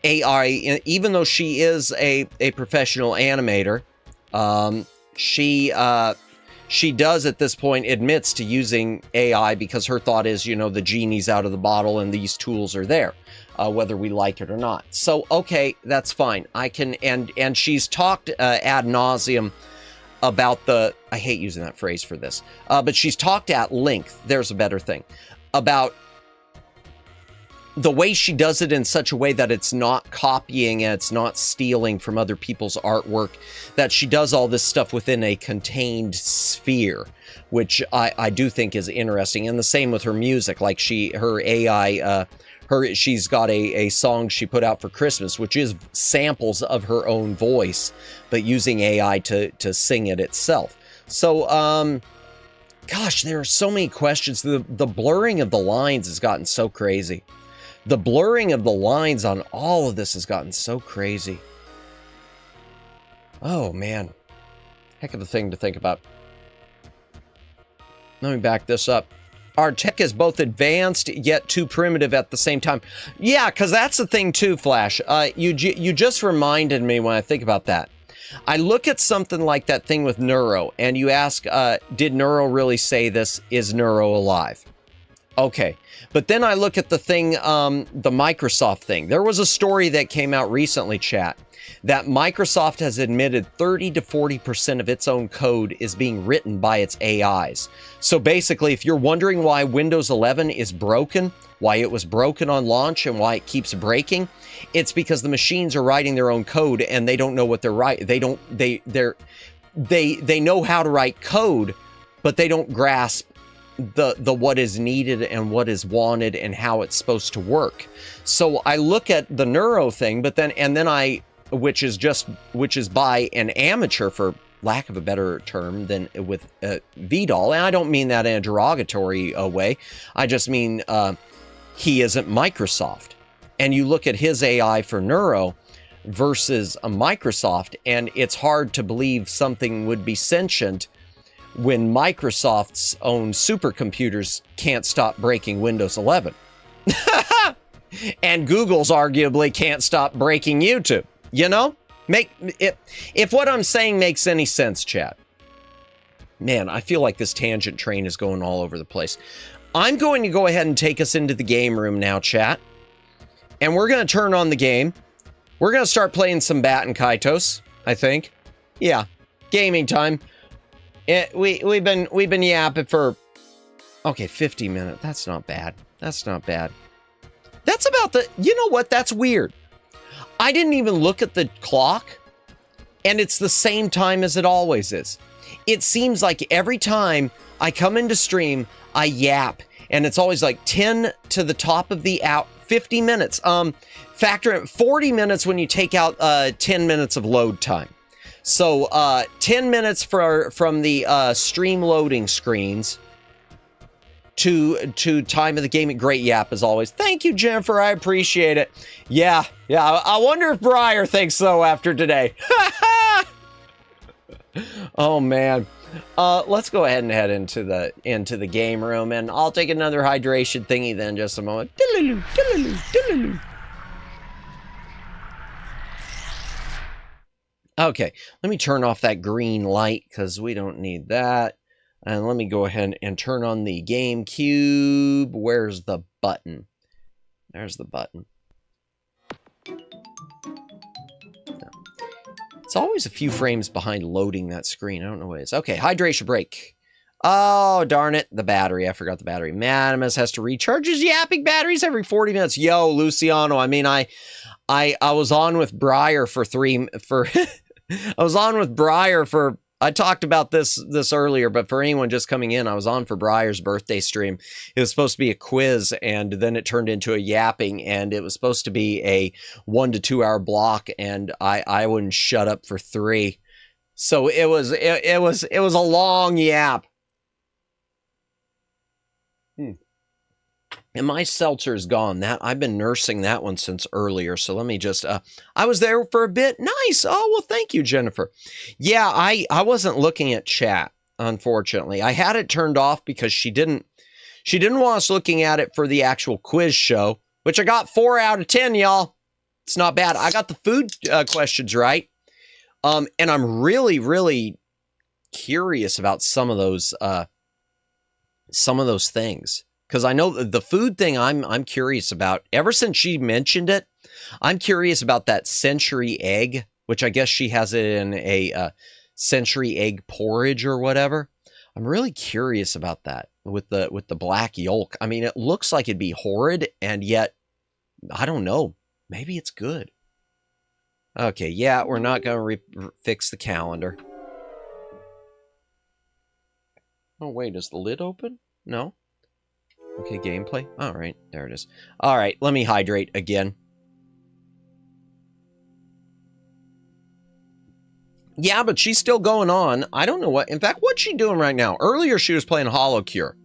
Speaker 2: even though she is a professional animator. She does at this point admits to using AI because her thought is, you know, the genie's out of the bottle and these tools are there, whether we like it or not. So, okay, that's fine. I can, and she's talked ad nauseum about I hate using that phrase for this, but she's talked at length, there's a better thing, about the way she does it in such a way that it's not copying and it's not stealing from other people's artwork, that she does all this stuff within a contained sphere, which I do think is interesting. And the same with her music, like her AI, she's got a song she put out for Christmas, which is samples of her own voice, but using AI to sing it itself. So, gosh, there are so many questions. The blurring of the lines has gotten so crazy. The blurring of the lines on all of this has gotten so crazy. Oh, man. Heck of a thing to think about. Let me back this up. Our tech is both advanced yet too primitive at the same time. Yeah, because that's the thing too, Flash. You just reminded me when I think about that. I look at something like that thing with Neuro, and you ask, did Neuro really say this? Is Neuro alive? Okay. But then I look at the thing, the Microsoft thing. There was a story that came out recently, chat, that Microsoft has admitted 30 to 40% of its own code is being written by its AIs. So basically, if you're wondering why Windows 11 is broken, why it was broken on launch and why it keeps breaking, it's because the machines are writing their own code and they don't know what they're writing. They know how to write code, but they don't grasp the what is needed and what is wanted and how it's supposed to work. So I look at the Neuro thing, but then which is by an amateur, for lack of a better term, than with VDOL, and I don't mean that in a derogatory way. I just mean he isn't Microsoft. And you look at his AI for Neuro versus a Microsoft, and it's hard to believe something would be sentient when Microsoft's own supercomputers can't stop breaking Windows 11. And Google's arguably can't stop breaking YouTube. You know? If what I'm saying makes any sense, chat. Man, I feel like this tangent train is going all over the place. I'm going to go ahead and take us into the game room now, chat. And we're going to turn on the game. We're going to start playing some Baten Kaitos, I think. Yeah, gaming time. We've been yapping for, okay, 50 minutes. That's not bad. That's not bad. That's about you know what? That's weird. I didn't even look at the clock, and it's the same time as it always is. It seems like every time I come into stream, I yap, and it's always like 10 to the top of the hour, 50 minutes. Factor in 40 minutes when you take out 10 minutes of load time. So 10 minutes from the stream loading screens to time of the game. Great yap as always. Thank you, Jennifer. I appreciate it. Yeah. I wonder if Briar thinks so after today. Oh man. Let's go ahead and head into the game room, and I'll take another hydration thingy then just a moment. Diddle-loo, diddle-loo, diddle-loo. Okay, let me turn off that green light because we don't need that. And let me go ahead and turn on the Gamecube. Where's the button? There's the button. It's always a few frames behind loading that screen. I don't know what it is. Okay, hydration break. Oh, darn it. The battery. I forgot the battery. Madamus has to recharge his yapping batteries every 40 minutes. Yo, Luciano. I mean, I was on with Briar for I was on with Briar for, I talked about this earlier, but for anyone just coming in, I was on for Briar's birthday stream. It was supposed to be a quiz, and then it turned into a yapping, and it was supposed to be a 1 to 2 hour block, and I wouldn't shut up for 3. So it was a long yap. And my seltzer is gone. I've been nursing that one since earlier. So let me just, I was there for a bit. Nice. Oh, well, thank you, Jennifer. Yeah, I wasn't looking at chat, unfortunately. I had it turned off because she didn't want us looking at it for the actual quiz show, which I got 4 out of 10, y'all. It's not bad. I got the food questions right. And I'm really, really curious about some of those things. Because I know the food thing I'm curious about. Ever since she mentioned it, I'm curious about that century egg, which I guess she has it in a century egg porridge or whatever. I'm really curious about that with the black yolk. I mean, it looks like it'd be horrid, and yet, I don't know. Maybe it's good. Okay, yeah, we're not going to fix the calendar. Oh, wait, is the lid open? No. Okay, gameplay. All right, there it is. All right, let me hydrate again. Yeah, but she's still going on. I don't know what. In fact, what's she doing right now? Earlier, she was playing Hollow Cure.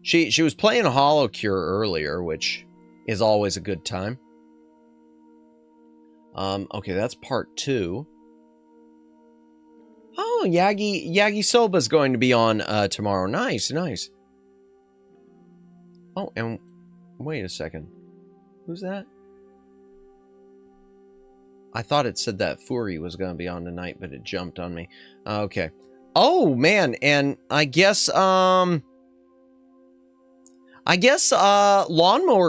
Speaker 2: She was playing Hollow Cure earlier, which is always a good time. Okay, that's part 2. Oh, Yagi Soba's going to be on tomorrow. Nice, nice. Oh, and wait a second. Who's that? I thought it said that Fury was going to be on tonight, but it jumped on me. Okay. Oh, man, and I guess Lawnmower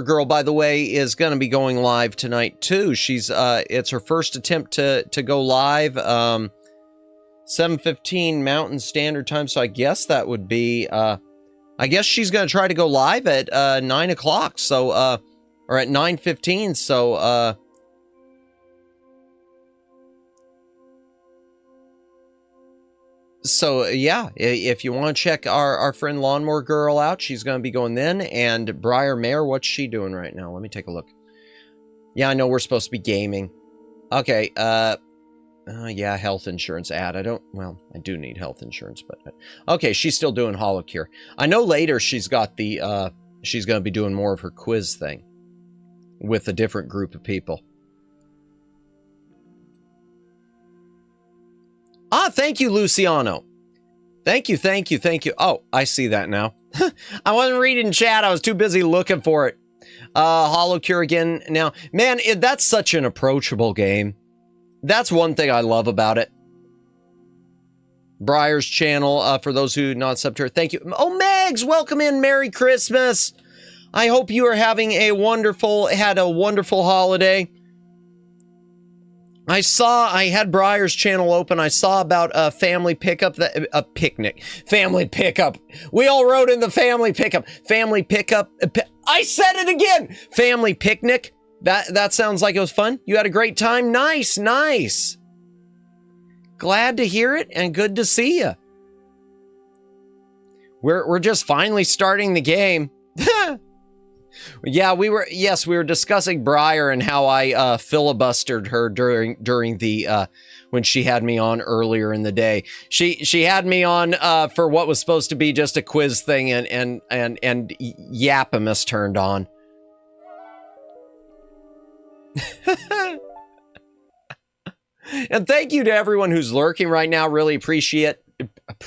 Speaker 2: Girl, by the way, is going to be going live tonight too. She's it's her first attempt to go live, 7:15 Mountain Standard Time. So I guess that would be I guess she's going to try to go live at 9 o'clock. So or at 9:15. So yeah, if you want to check our friend Lawnmower Girl out, she's going to be going then. And Briar Mare, what's she doing right now? Let me take a look. Yeah, I know we're supposed to be gaming. Okay, yeah, health insurance ad. I do need health insurance, but okay, she's still doing Hollow Cure. I know later she's got the she's going to be doing more of her quiz thing with a different group of people. Ah, thank you, Luciano. Thank you. Oh, I see that now. I wasn't reading chat. I was too busy looking for it. Hollow Cure again. Now, man, that's such an approachable game. That's one thing I love about it. Briar's channel, for those who not subbed her. Thank you. Oh, Megs, welcome in. Merry Christmas. I hope you are having had a wonderful holiday. I had Briar's channel open. I saw about a family pickup, a picnic. Family pickup. We all wrote in the family pickup. Family pickup. I said it again. Family picnic. That sounds like it was fun. You had a great time. Nice, nice. Glad to hear it and good to see you. We're just finally starting the game. Yeah, we were discussing Briar and how I filibustered her during the when she had me on earlier in the day. She had me on for what was supposed to be just a quiz thing, and Yappamus turned on. And thank you to everyone who's lurking right now. Really appreciate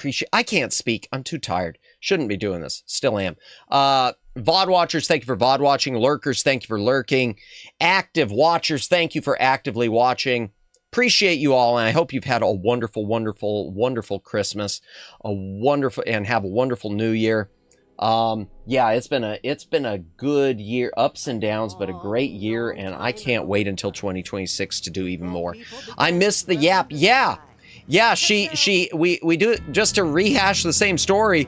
Speaker 2: appreciate... I can't speak. I'm too tired. Shouldn't be doing this. Still am. VOD watchers, thank you for VOD watching. Lurkers, thank you for lurking. Active watchers, thank you for actively watching. Appreciate you all, and I hope you've had a wonderful, wonderful, wonderful Christmas. And have a wonderful New Year. Yeah, it's been a good year, ups and downs, but a great year, and I can't wait until 2026 to do even more. I miss the YAAAAP. Yeah, we do it just to rehash the same story.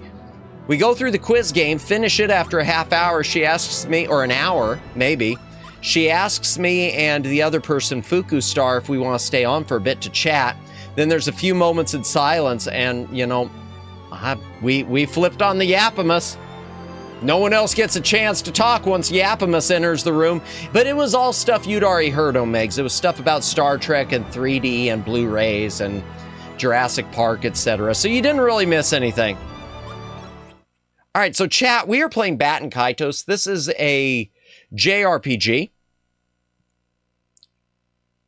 Speaker 2: We go through the quiz game, finish it after a half hour. She asks me, or an hour, maybe. She asks me and the other person, Fuku Star, if we want to stay on for a bit to chat. Then there's a few moments in silence, and, you know, we flipped on the Yappamus. No one else gets a chance to talk once Yappamus enters the room. But it was all stuff you'd already heard, Omegs. It was stuff about Star Trek and 3D and Blu-rays and Jurassic Park, etc. So you didn't really miss anything. All right, so chat, we are playing Baten Kaitos. This is a JRPG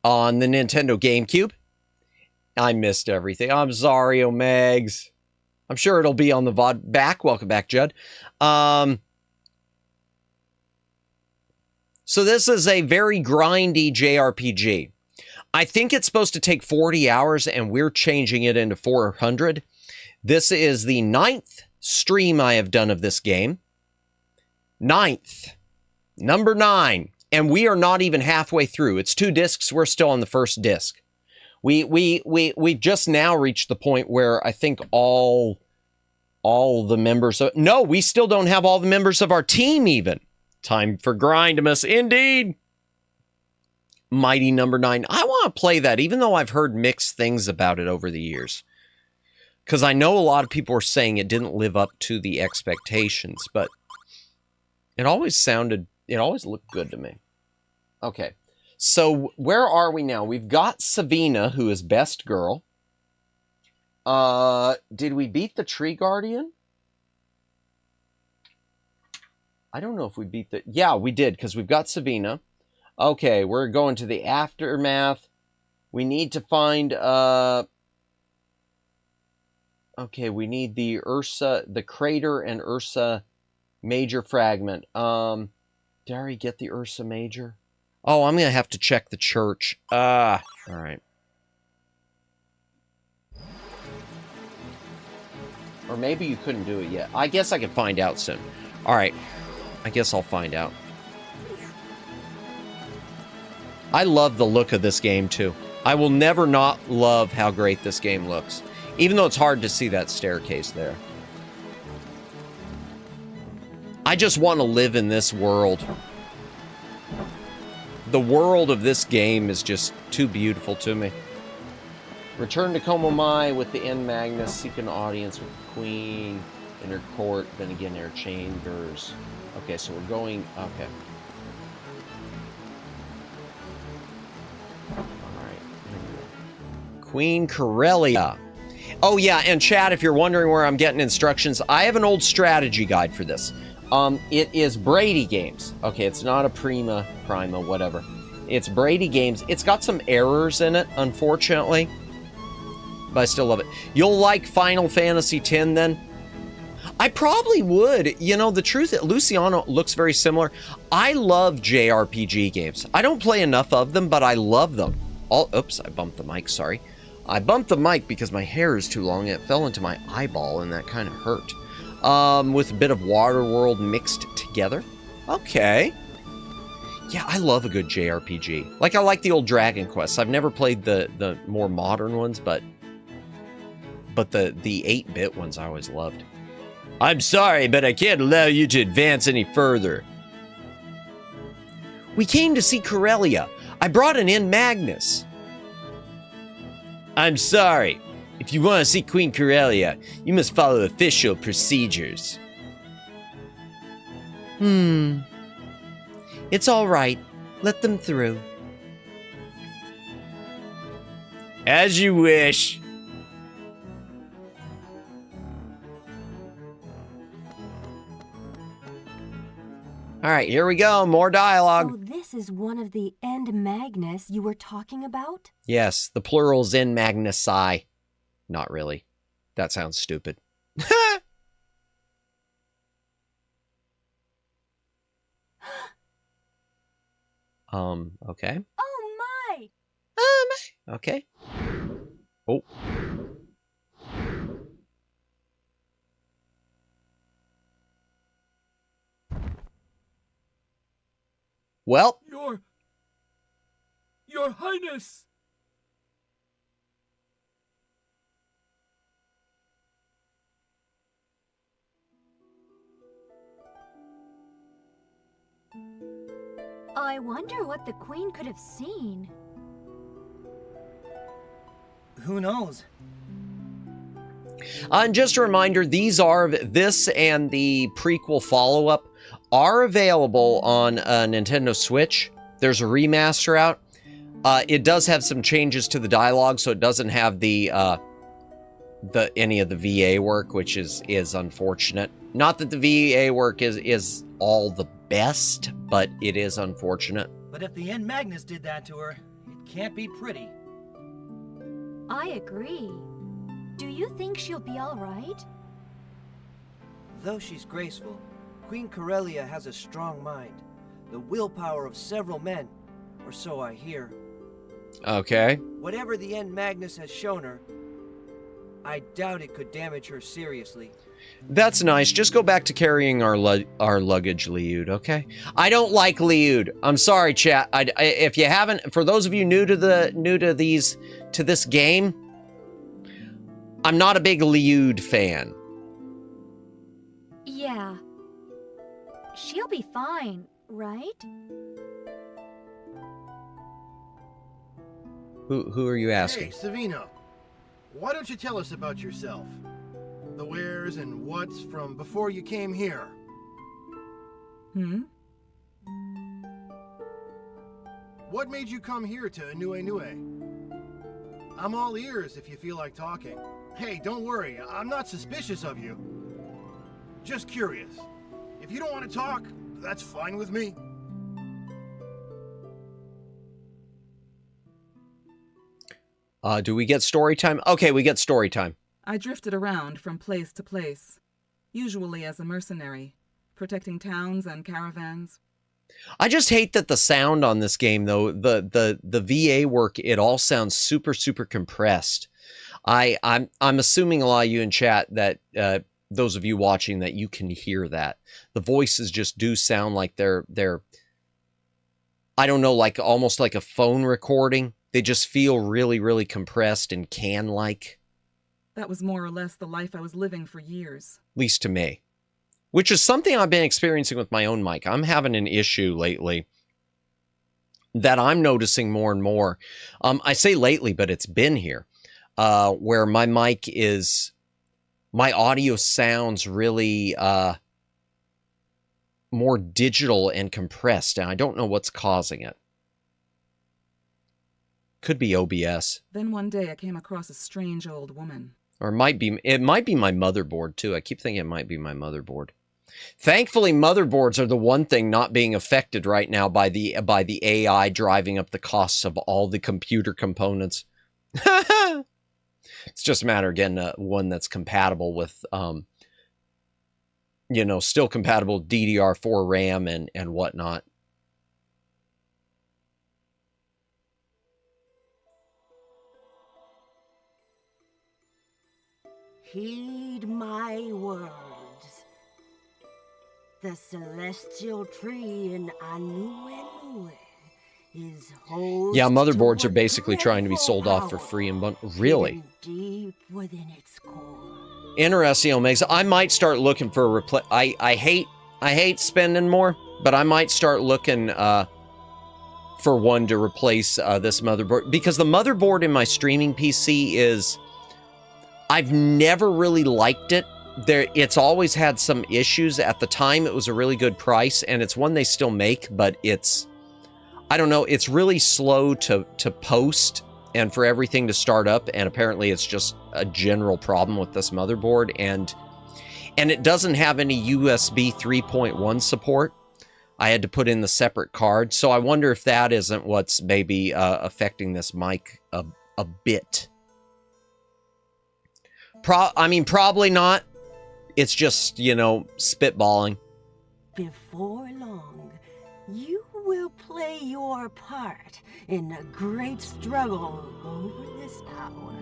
Speaker 2: on the Nintendo Gamecube. I missed everything. I'm sorry, Omegs. I'm sure it'll be on the VOD back. Welcome back, Judd. So this is a very grindy JRPG. I think it's supposed to take 40 hours, and we're changing it into 400. This is the 9th stream I have done of this game. 9th. Number 9. And we are not even halfway through. It's 2 discs. We're still on the first disc. We just now reached the point where I think all the members of... No, we still don't have all the members of our team even. Time for Grindamus, indeed. Mighty number 9. I want to play that, even though I've heard mixed things about it over the years. Because I know a lot of people were saying it didn't live up to the expectations, but it always looked good to me. Okay. So, where are we now? We've got Savina, who is best girl. Did we beat the Tree Guardian? I don't know if we beat the... Yeah, we did, because we've got Savina. Okay, we're going to the Aftermath. We need to find, okay, we need the Ursa, the Crater and Ursa Major Fragment. Did I already get the Ursa Major? Oh, I'm going to have to check the church. All right. Or maybe you couldn't do it yet. I guess I can find out soon. All right. I guess I'll find out. I love the look of this game, too. I will never not love how great this game looks. Even though it's hard to see that staircase there. I just want to live in this world. The world of this game is just too beautiful to me. Return to Komomai with the N Magnus, seek an audience with the Queen in her court, then again in her chambers. Okay, so we're going... Okay. Alright, here we go. Queen Corellia. Oh yeah, and chat, if you're wondering where I'm getting instructions, I have an old strategy guide for this. It is Brady Games. Okay, it's not a Prima, whatever. It's Brady Games. It's got some errors in it, unfortunately. But I still love it. You'll like Final Fantasy X, then? I probably would. You know, the truth, Luciano looks very similar. I love JRPG games. I don't play enough of them, but I love them. Oops, I bumped the mic, sorry. I bumped the mic because my hair is too long. It fell into my eyeball, and that kind of hurt. With a bit of Waterworld mixed together. Okay. Yeah, I love a good JRPG. Like, I like the old Dragon Quests. I've never played the more modern ones, but the 8-bit ones I always loved. I'm sorry, but I can't allow you to advance any further. We came to see Corellia. I brought an N Magnus. I'm sorry. If you want to see Queen Corellia, you must follow official procedures. It's all right. Let them through. As you wish. All right, here we go. More dialogue.
Speaker 3: So this is one of the N Magnus you were talking about?
Speaker 2: Yes, the plural's N Magnusi. Not really. That sounds stupid. Okay.
Speaker 3: Oh my!
Speaker 2: Okay. Oh. Well.
Speaker 4: Your Highness!
Speaker 3: I wonder what the Queen could have seen.
Speaker 4: Who knows?
Speaker 2: And just a reminder, this and the prequel follow-up are available on Nintendo Switch. There's a remaster out. It does have some changes to the dialogue, so it doesn't have any of the VA work, which is unfortunate. Not that the VA work is all the best, but it is unfortunate.
Speaker 4: But if the End Magnus did that to her, it can't be pretty.
Speaker 3: I agree. Do you think she'll be all right?
Speaker 5: Though she's graceful, Queen Corellia has a strong mind. The willpower of several men, or so I hear.
Speaker 2: Okay.
Speaker 5: Whatever the End Magnus has shown her, I doubt it could damage her seriously.
Speaker 2: That's nice. Just go back to carrying our luggage, Liud, okay? I don't like Liud. I'm sorry, chat. If you haven't, for those of you new to this game, I'm not a big Liud fan.
Speaker 3: Yeah. She'll be fine, right?
Speaker 2: Who are you asking?
Speaker 6: Hey, Savino, why don't you tell us about yourself? The wheres and whats from before you came here. What made you come here to Anue? I'm all ears if you feel like talking. Hey, don't worry, I'm not suspicious of you. Just curious. If you don't want to talk, that's fine with me.
Speaker 2: Do we get story time? Okay, we get story time.
Speaker 7: I drifted around from place to place, usually as a mercenary, protecting towns and caravans.
Speaker 2: I just hate that the sound on this game, though, the VA work, it all sounds super, super compressed. I'm assuming a lot of you in chat that those of you watching that you can hear that. The voices just do sound like they're I don't know, like almost like a phone recording. They just feel really, really compressed and can-like.
Speaker 7: That was more or less the life I was living for years.
Speaker 2: At least to me. Which is something I've been experiencing with my own mic. I'm having an issue lately that I'm noticing more and more. I say lately, but it's been here. Where my mic is... My audio sounds really more digital and compressed, and I don't know what's causing it. Could be OBS.
Speaker 7: Then one day I came across a strange old woman.
Speaker 2: Or it might be my motherboard too. I keep thinking it might be my motherboard. Thankfully, motherboards are the one thing not being affected right now by the AI driving up the costs of all the computer components. It's just a matter of getting one that's compatible with, still compatible DDR4 RAM and whatnot.
Speaker 8: Heed my words. The celestial tree in Anue is host.
Speaker 2: Yeah, motherboards
Speaker 8: to
Speaker 2: are basically trying to be sold off for free and really.
Speaker 8: Deep within its core.
Speaker 2: Interesting, Omega. I might start looking for a replace. I hate spending more, but I might start looking for one to replace this motherboard, because the motherboard in my streaming PC is. I've never really liked it. It's always had some issues. At the time, it was a really good price, and it's one they still make, but it's, I don't know, it's really slow to post and for everything to start up, and apparently it's just a general problem with this motherboard, and it doesn't have any USB 3.1 support. I had to put in the separate card, so I wonder if that isn't what's maybe affecting this mic a bit. Probably not. It's just, spitballing.
Speaker 8: Before long, you will play your part in a great struggle over this power.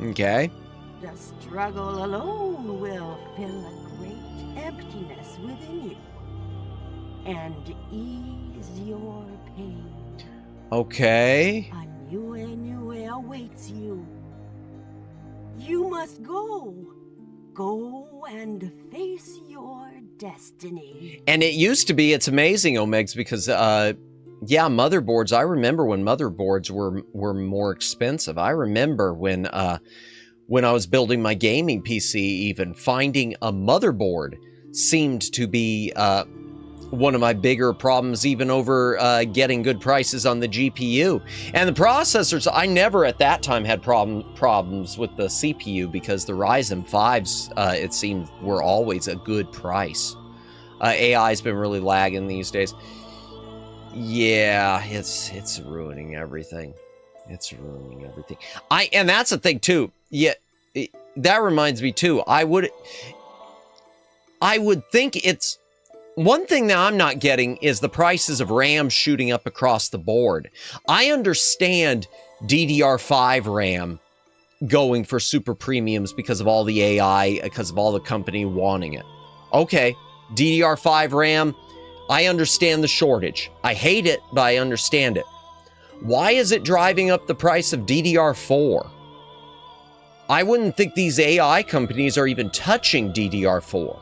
Speaker 2: Okay.
Speaker 8: The struggle alone will fill a great emptiness within you and ease your pain.
Speaker 2: Okay.
Speaker 8: A new awaits you. You must go. Go and face your destiny.
Speaker 2: And it used to be, it's amazing, Omegs, because, motherboards, I remember when motherboards were more expensive. I remember when I was building my gaming PC, even finding a motherboard seemed to be one of my bigger problems, even over getting good prices on the GPU. And the processors, I never at that time had problems with the CPU because the Ryzen 5s, it seemed, were always a good price. AI's been really lagging these days. Yeah, it's ruining everything. It's ruining everything. And that's the thing too. Yeah, that reminds me too. I would think it's one thing that I'm not getting is the prices of RAM shooting up across the board. I understand DDR5 RAM going for super premiums because of all the AI, because of all the company wanting it. Okay, DDR5 RAM, I understand the shortage. I hate it, but I understand it. Why is it driving up the price of DDR4? I wouldn't think these AI companies are even touching DDR4.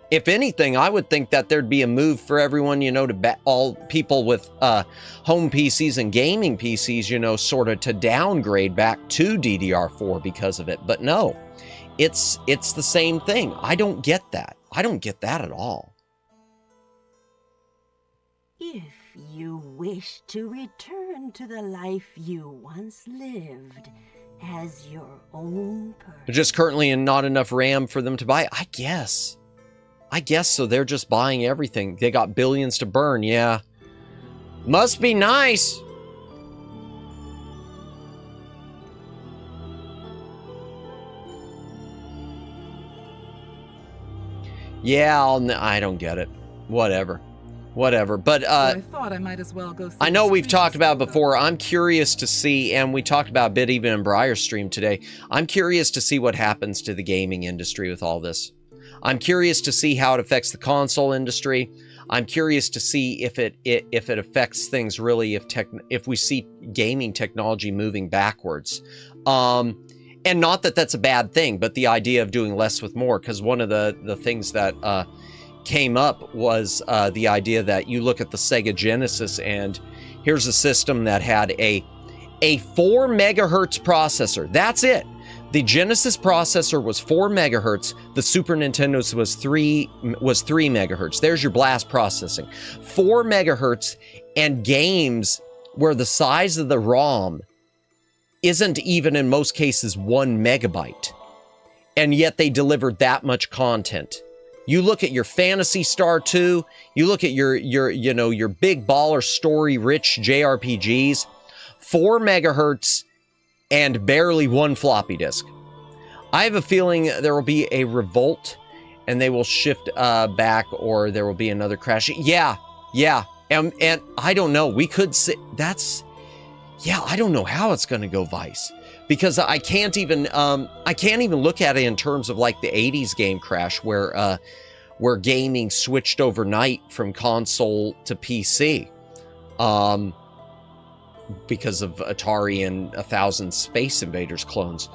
Speaker 2: If anything, I would think that there'd be a move for everyone, to all people with home PCs and gaming PCs, sort of to downgrade back to DDR4 because of it. But no, it's the same thing. I don't get that. I don't get that at all.
Speaker 8: If you wish to return to the life you once lived as your own person.
Speaker 2: There's just currently not enough RAM for them to buy. I guess so. They're just buying everything. They got billions to burn. Yeah. Must be nice. Yeah, I don't get it. Whatever. But
Speaker 7: so I thought I might as well go see
Speaker 2: I know we've talked about
Speaker 7: though.
Speaker 2: before. I'm curious to see, and we talked about a bit even in Briar's stream today. I'm curious to see what happens to the gaming industry with all this. I'm curious to see how it affects the console industry. I'm curious to see if it affects things really, if we see gaming technology moving backwards. And not that that's a bad thing, but the idea of doing less with more, because one of the things that came up was the idea that you look at the Sega Genesis, and here's a system that had a 4 megahertz processor. That's it. The Genesis processor was 4 megahertz. The Super Nintendo's was 3 megahertz. There's your blast processing. 4 megahertz, and games where the size of the ROM isn't even in most cases 1 megabyte. And yet they delivered that much content. You look at your Phantasy Star 2, you look at your big baller story rich JRPGs, 4 megahertz and barely 1 floppy disk. I have a feeling there will be a revolt and they will shift back, or there will be another crash. Yeah. And I don't know. We could say that's, I don't know how it's going to go, Vice, because I can't even look at it in terms of like the 80s game crash where gaming switched overnight from console to PC. Because of Atari and 1,000 Space Invaders clones.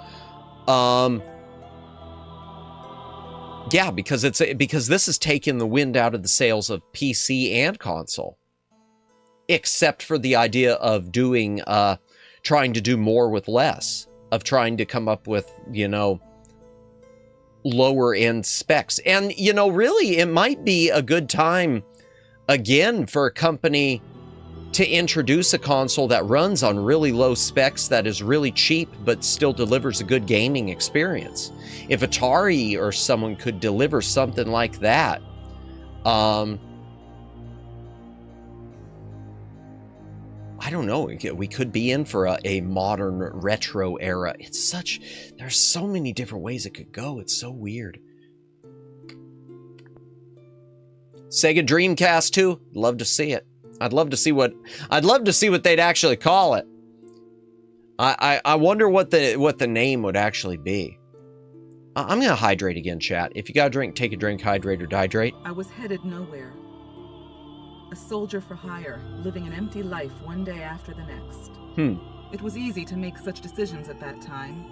Speaker 2: Because this has taken the wind out of the sails of PC and console. Except for the idea of doing, trying to do more with less, of trying to come up with, lower end specs. And, really, it might be a good time again for a company to introduce a console that runs on really low specs, that is really cheap, but still delivers a good gaming experience. If Atari or someone could deliver something like that, I I don't know. We could be in for a modern retro era. There's so many different ways it could go. It's so weird. Sega Dreamcast 2. Love to see it. I'd love to see what they'd actually call it. I wonder what the name would actually be. I'm gonna hydrate again, chat. If you got a drink, take a drink, hydrate or dehydrate.
Speaker 7: I was headed nowhere. A soldier for hire, living an empty life one day after the next. It was easy to make such decisions at that time.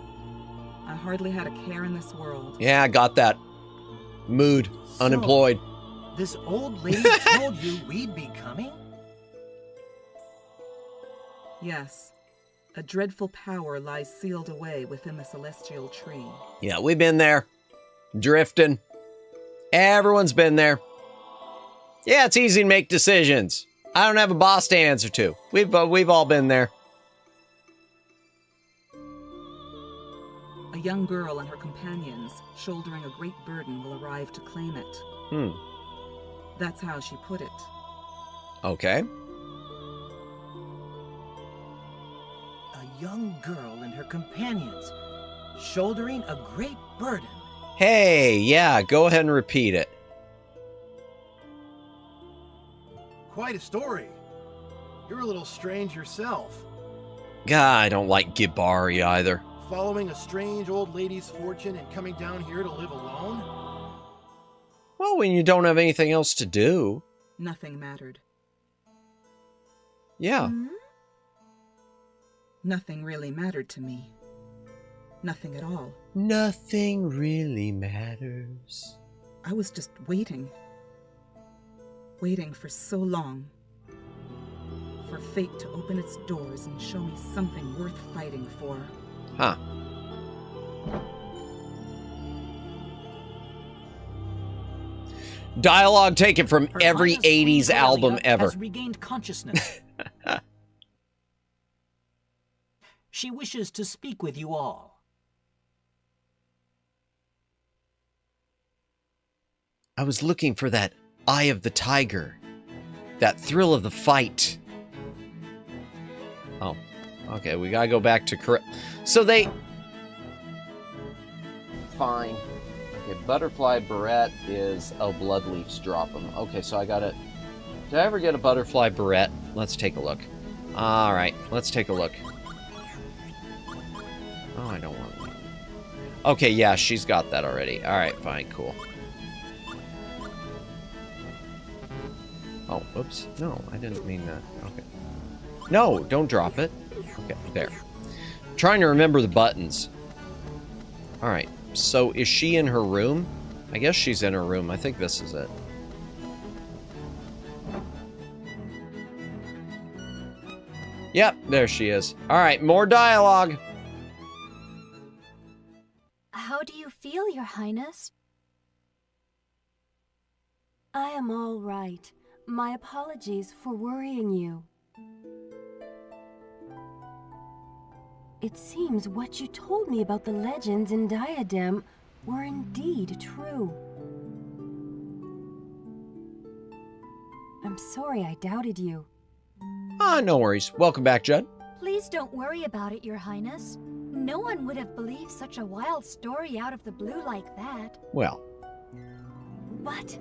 Speaker 7: I hardly had a care in this world.
Speaker 2: Yeah, I got that. Mood.
Speaker 5: So,
Speaker 2: Unemployed.
Speaker 5: This old lady told you we'd be coming?
Speaker 7: Yes. A dreadful power lies sealed away within the celestial tree.
Speaker 2: Yeah, we've been there. Drifting. Everyone's been there. Yeah, it's easy to make decisions. I don't have a boss to answer to. We've all been there.
Speaker 7: A young girl and her companions, shouldering a great burden, will arrive to claim it. That's how she put it.
Speaker 2: Okay.
Speaker 5: A young girl and her companions, shouldering a great burden.
Speaker 2: Hey, yeah, go ahead and repeat it.
Speaker 6: Quite a story. You're a little strange yourself.
Speaker 2: God, I don't like Gibari either.
Speaker 6: Following a strange old lady's fortune and coming down here to live alone?
Speaker 2: Well, when you don't have anything else to do.
Speaker 7: Nothing mattered.
Speaker 2: Yeah.
Speaker 7: Nothing really mattered to me. Nothing at all.
Speaker 2: Nothing really matters.
Speaker 7: I was just waiting. Waiting for so long. For fate to open its doors and show me something worth fighting for.
Speaker 2: Huh. Dialogue taken from
Speaker 5: Her
Speaker 2: every
Speaker 5: Highness Queen
Speaker 2: 80s album
Speaker 5: Corellia
Speaker 2: ever.
Speaker 5: has regained consciousness. She wishes to speak with you all.
Speaker 2: I was looking for that eye of the tiger. That thrill of the fight. Oh. Okay, we gotta go back to... So they... Fine. Okay, butterfly barrette is... Oh, blood leaves drop them. Okay, so I gotta... Did I ever get a butterfly barrette? Let's take a look. Alright, let's take a look. Oh, I don't want one. Okay, yeah, she's got that already. Alright, fine, cool. Oh, oops. No, I didn't mean that. Okay. No, don't drop it. Okay, there. I'm trying to remember the buttons. Alright, so is she in her room? I guess she's in her room. I think this is it. Yep, there she is. Alright, more dialogue.
Speaker 3: How do you feel, Your Highness?
Speaker 8: I am all right. My apologies for worrying you. It seems what you told me about the legends in Diadem were indeed true. I'm sorry I doubted you.
Speaker 2: Ah, no worries. Welcome back, Judd.
Speaker 3: Please don't worry about it, Your Highness. No one would have believed such a wild story out of the blue like that.
Speaker 2: Well.
Speaker 8: But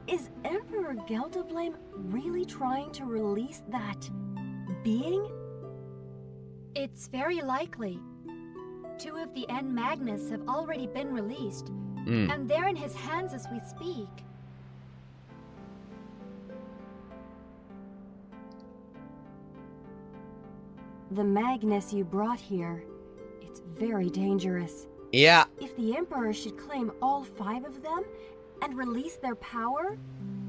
Speaker 8: is Emperor Geldablame really trying to release that being?
Speaker 3: It's very likely. 2 of the N Magnus have already been released, and they're in his hands as we speak.
Speaker 8: The Magnus you brought here, it's very dangerous.
Speaker 2: Yeah.
Speaker 8: If the Emperor should claim all 5 of them and release their power,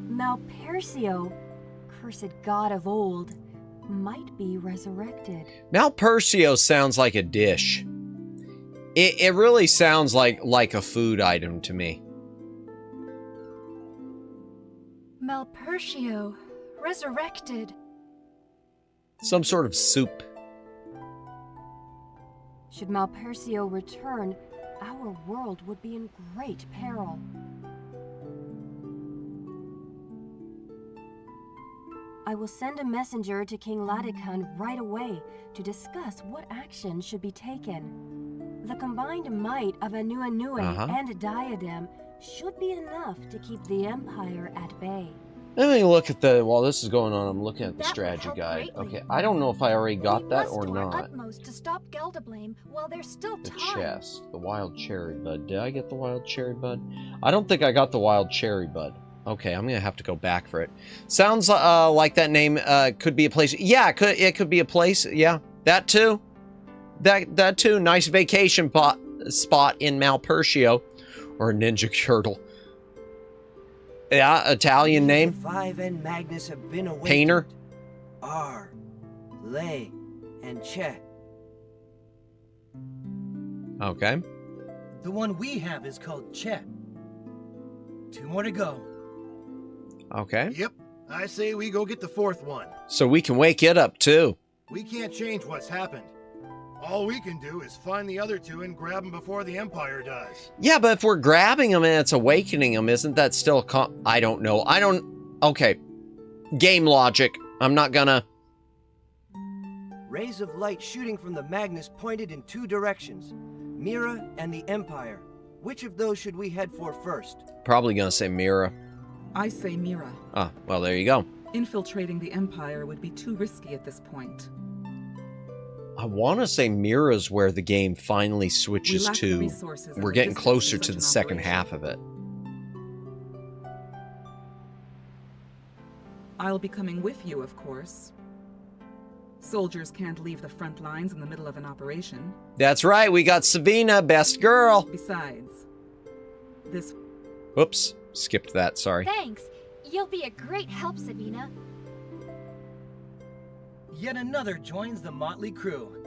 Speaker 8: Malpersio, cursed god of old, might be resurrected.
Speaker 2: Malpersio sounds like a dish. It really sounds like a food item to me.
Speaker 3: Malpersio, resurrected.
Speaker 2: Some sort of soup.
Speaker 8: Should Malpersio return, our world would be in great peril. I will send a messenger to King Ladikun right away to discuss what action should be taken. The combined might of Anue and Diadem should be enough to keep the Empire at bay.
Speaker 2: Let me look at the, while this is going on, I'm looking at the
Speaker 3: That would
Speaker 2: strategy
Speaker 3: help
Speaker 2: guide.
Speaker 3: greatly.
Speaker 2: Okay, I don't know if I already got that or
Speaker 3: We must do our
Speaker 2: not.
Speaker 3: utmost to stop Gelderblame while there's still
Speaker 2: The
Speaker 3: time.
Speaker 2: chest, the wild cherry bud. Did I get the wild cherry bud? I don't think I got the wild cherry bud. Okay, I'm gonna have to go back for it. Sounds like that name could be a place. Yeah, it could be a place. Yeah, that too. That too. Nice vacation spot in Malpertio, or Ninja Turtle. Yeah, Italian name.
Speaker 5: The 5N Magnus have been awakened.
Speaker 2: Painter.
Speaker 5: R, Lay, and Che.
Speaker 2: Okay.
Speaker 4: The one we have is called Chet. 2 more to go.
Speaker 2: Okay.
Speaker 6: Yep, I say we go get the 4th one.
Speaker 2: So we can wake it up too.
Speaker 6: We can't change what's happened. All we can do is find the other 2 and grab them before the Empire does.
Speaker 2: Yeah, but if we're grabbing them and it's awakening them, isn't that still I don't know. Okay. Game logic. I'm not gonna...
Speaker 5: Rays of light shooting from the Magnus pointed in 2 directions. Mira and the Empire. Which of those should we head for first?
Speaker 2: Probably gonna say Mira.
Speaker 7: I say Mira.
Speaker 2: Ah, well, there you go.
Speaker 7: Infiltrating the Empire would be too risky at this point.
Speaker 2: I want to say Mira's where the game finally
Speaker 7: We
Speaker 2: switches
Speaker 7: lack the
Speaker 2: to...
Speaker 7: resources and
Speaker 2: We're getting
Speaker 7: logistics
Speaker 2: closer
Speaker 7: for
Speaker 2: to
Speaker 7: such
Speaker 2: the
Speaker 7: an
Speaker 2: second
Speaker 7: operation.
Speaker 2: half of it.
Speaker 7: I'll be coming with you, of course. Soldiers can't leave the front lines in the middle of an operation.
Speaker 2: That's right, we got Savina, best girl.
Speaker 7: Besides, this
Speaker 2: Oops, skipped that, sorry.
Speaker 3: Thanks. You'll be a great help, Sabina.
Speaker 4: Yet another joins the motley crew.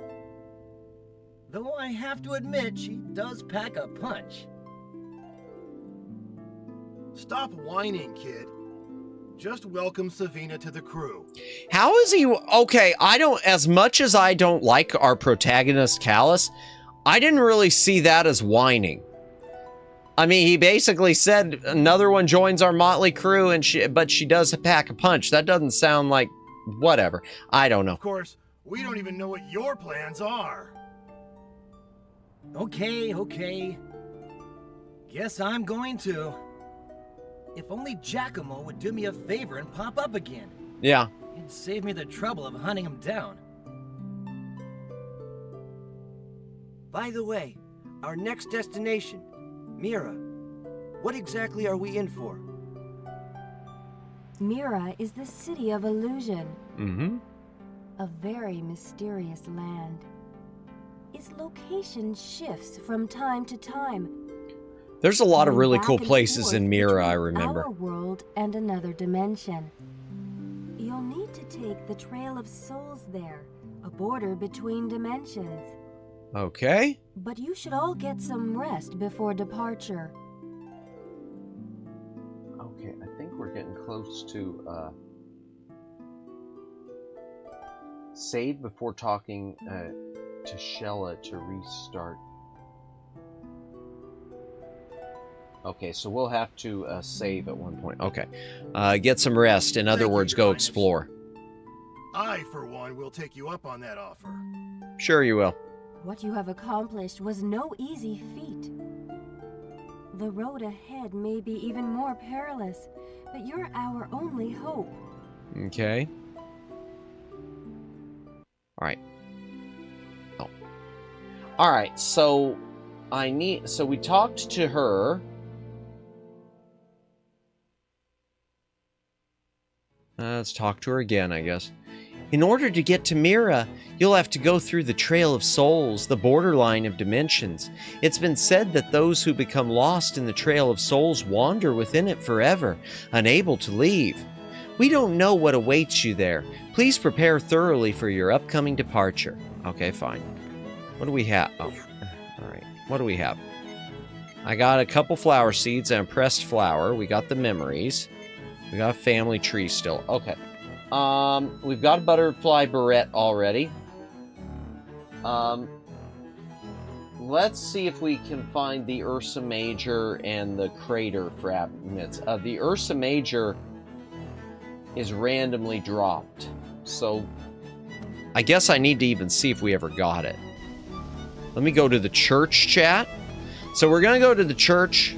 Speaker 4: Though I have to admit, she does pack a punch.
Speaker 6: Stop whining, kid. Just welcome Savina to the crew.
Speaker 2: How is he... Okay, as much as I don't like our protagonist, Callus, I didn't really see that as whining. I mean, he basically said another one joins our motley crew, but she does pack a punch. That doesn't sound like... Whatever. I don't know.
Speaker 6: Of course, we don't even know what your plans are.
Speaker 4: Okay. Guess I'm going to. If only Giacomo would do me a favor and pop up again.
Speaker 2: Yeah.
Speaker 4: It'd save me the trouble of hunting him down.
Speaker 5: By the way, our next destination, Mira. What exactly are we in for?
Speaker 8: Mira is the city of illusion,
Speaker 2: Mm-hmm.
Speaker 8: a very mysterious land. Its location shifts from time to time.
Speaker 2: There's a lot of
Speaker 8: going
Speaker 2: really
Speaker 8: back
Speaker 2: cool
Speaker 8: and
Speaker 2: places
Speaker 8: forth
Speaker 2: in Mira, I
Speaker 8: between
Speaker 2: remember.
Speaker 8: Our world and another dimension. You'll need to take the Trail of Souls there, a border between dimensions.
Speaker 2: Okay.
Speaker 8: But you should all get some rest before departure.
Speaker 2: Okay, I think we're getting close to, save before talking, to Shella to restart. Okay, so we'll have to, save at one point. Okay. Get some rest. In other
Speaker 6: Thank you,
Speaker 2: words,
Speaker 6: Your
Speaker 2: go
Speaker 6: Highness.
Speaker 2: explore.
Speaker 6: I, for one, will take you up on that offer.
Speaker 2: Sure you will.
Speaker 8: What you have accomplished was no easy feat. The road ahead may be even more perilous, but you're our only hope.
Speaker 2: Okay. Alright. Oh. Alright, so we talked to her. Let's talk to her again, I guess. In order to get to Mira, you'll have to go through the Trail of Souls, the borderline of dimensions. It's been said that those who become lost in the Trail of Souls wander within it forever, unable to leave. We don't know what awaits you there. Please prepare thoroughly for your upcoming departure. Okay, fine. What do we have? Oh, alright. What do we have? I got a couple flower seeds and a pressed flower. We got the memories. We got a family tree still. Okay. We've got a butterfly barrette already. Let's see if we can find the Ursa Major and the crater fragments. The Ursa Major is randomly dropped. So I guess I need to even see if we ever got it. Let me go to the church chat. So we're going to go to the church.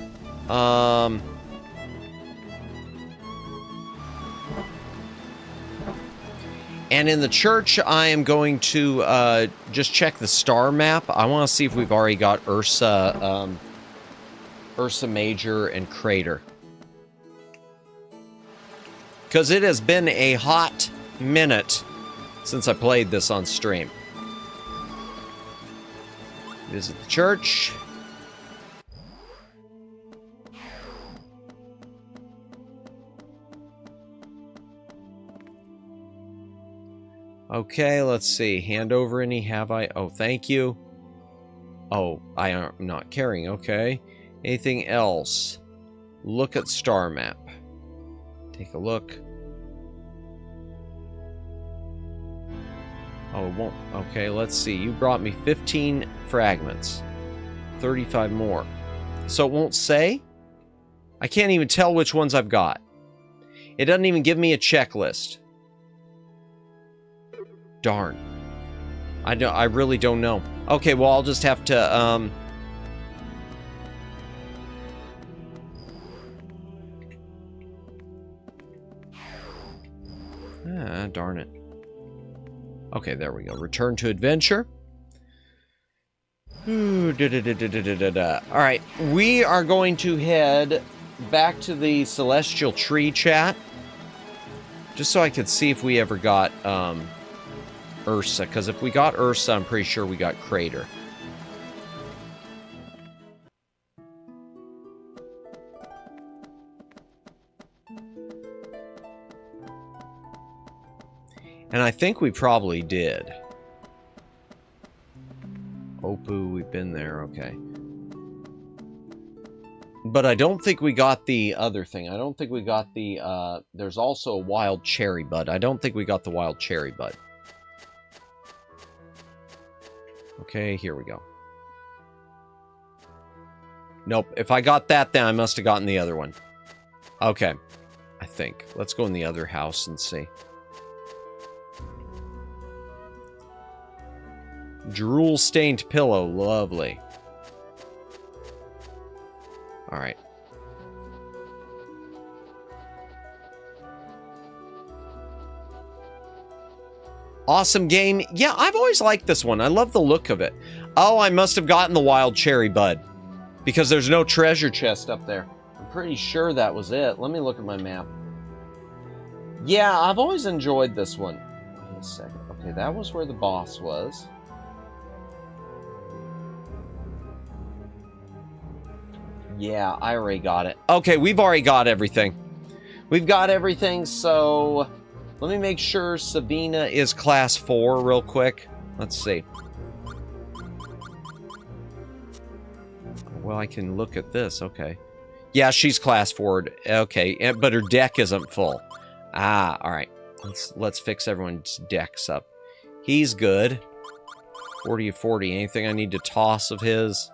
Speaker 2: And in the church, I am going to just check the star map. I want to see if we've already got Ursa, Ursa Major and Crater. Because it has been a hot minute since I played this on stream. Visit the church. Okay, let's see. Hand over any have I? Oh, thank you. Oh, I am not carrying. Okay. Anything else? Look at star map. Take a look. Oh, it won't. Okay, let's see. You brought me 15 fragments. 35 more. So it won't say? I can't even tell which ones I've got. It doesn't even give me a checklist. Darn. I really don't know. Okay, well, I'll just have to, darn it. Okay, there we go. Return to adventure. Alright, we are going to head back to the Celestial Tree chat. Just so I could see if we ever got, Ursa. Because if we got Ursa, I'm pretty sure we got Crater. And I think we probably did. Opu, we've been there, okay. But I don't think we got the other thing. I don't think we got the, there's also a wild cherry bud. I don't think we got the wild cherry bud. Okay, here we go. Nope, if I got that, then I must have gotten the other one. Okay, I think. Let's go in the other house and see. Drool-stained pillow, lovely. Alright. Awesome game. Yeah, I've always liked this one. I love the look of it. Oh, I must have gotten the wild cherry bud. Because there's no treasure chest up there. I'm pretty sure that was it. Let me look at my map. Yeah, I've always enjoyed this one. Wait a second. Okay, that was where the boss was. Yeah, I already got it. Okay, we've already got everything. We've got everything, so... Let me make sure Sabina is class 4 real quick. Let's see. Well, I can look at this. Okay. Yeah, she's class 4. Okay, but her deck isn't full. Ah, all right. Let's fix everyone's decks up. He's good. 40 of 40. Anything I need to toss of his?